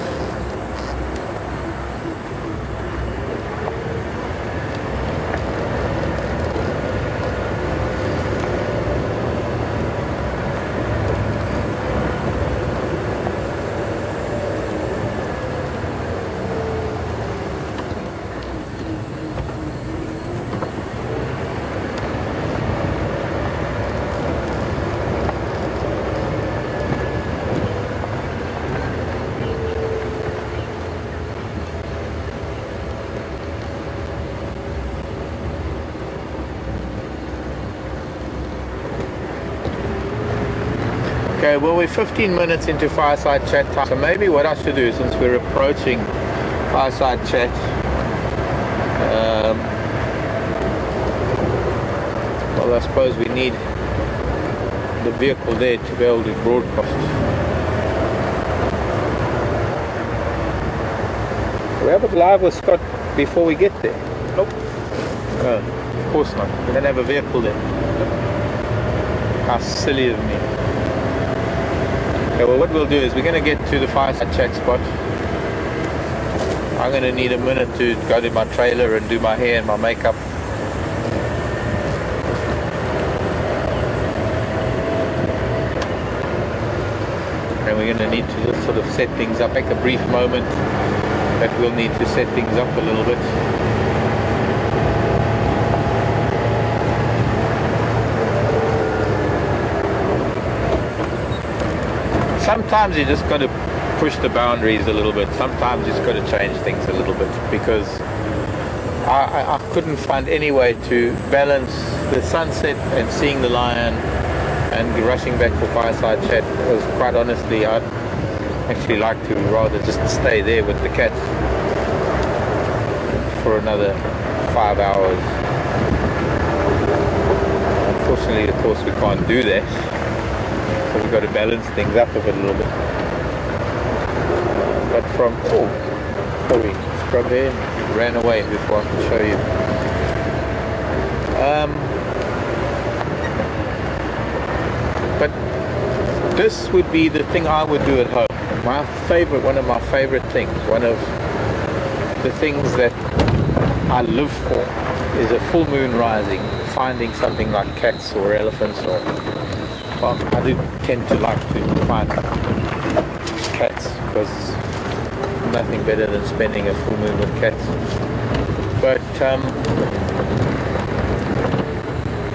Okay, well, we're 15 minutes into fireside chat time, so maybe what I should do, since we're approaching fireside chat, well, I suppose we need the vehicle there to be able to broadcast. We have it live with Scott before we get there? Nope. Oh, of course not. We don't have a vehicle there. How silly of me. Okay, well, what we'll do is we're going to get to the fireside chat spot. I'm going to need a minute to go to my trailer and do my hair and my makeup. And we're going to need to just sort of set things up, take a brief moment that we'll need to set things up a little bit. Sometimes you just got to push the boundaries a little bit. Sometimes you just got to change things a little bit, because I couldn't find any way to balance the sunset and seeing the lion and rushing back for fireside chat. It was, quite honestly, I'd actually like to rather just stay there with the cats for another 5 hours. Unfortunately, of course, we can't do that. So we've got to balance things up a little bit. But from, sorry, strawberry ran away before I could show you. But this would be the thing I would do at home. One of my favorite things, one of the things that I live for, is a full moon rising, finding something like cats or elephants or... Well, I do tend to like to find cats, because nothing better than spending a full moon with cats. But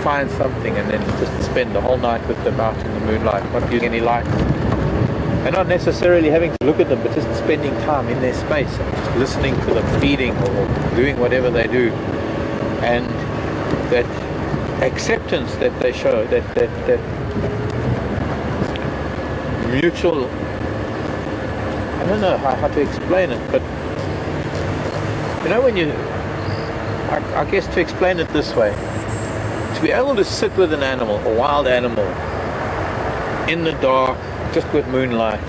find something and then just spend the whole night with them out in the moonlight, not using any lights, and not necessarily having to look at them, but just spending time in their space and just listening to them feeding or doing whatever they do, and that acceptance that they show, that mutual, I don't know how to explain it, but you know, when you, I guess to explain it this way, to be able to sit with an animal, a wild animal, in the dark, just with moonlight,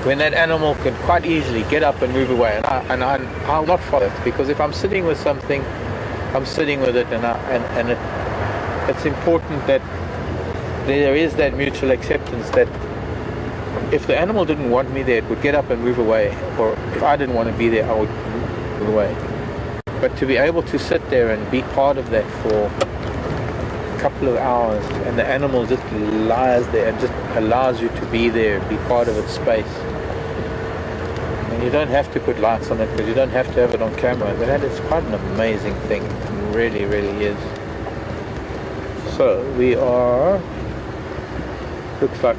when that animal can quite easily get up and move away, and I'll not follow it, because if I'm sitting with something, I'm sitting with it, and it's important that there is that mutual acceptance that if the animal didn't want me there, it would get up and move away, or if I didn't want to be there, I would move away. But to be able to sit there and be part of that for a couple of hours, and the animal just lies there and just allows you to be there, be part of its space. And you don't have to put lights on it, because you don't have to have it on camera. But that is quite an amazing thing. It really, really is. So we are, looks like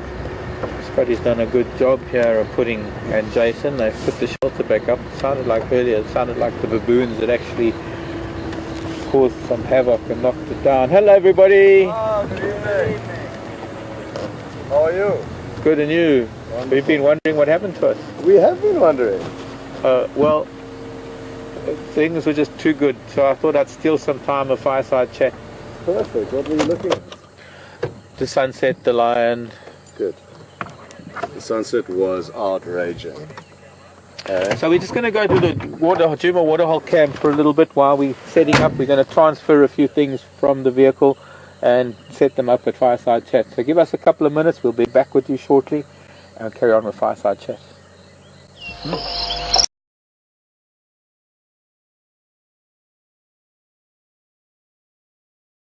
Scotty's done a good job here of putting, and Jason, they've put the shelter back up. It sounded like earlier, it sounded like the baboons had actually caused some havoc and knocked it down. Hello everybody! Oh, good evening. How are you? Good, and you? Wonderful. We've been wondering what happened to us. We have been wondering. Well, things were just too good, so I thought I'd steal some time, a fireside chat. Perfect. What were you looking at? The sunset, the lion. Good. The sunset was outraging. So we're just going to go to the Djuma waterhole camp for a little bit while we're setting up. We're going to transfer a few things from the vehicle and set them up at fireside chat. So give us a couple of minutes. We'll be back with you shortly and carry on with fireside chat.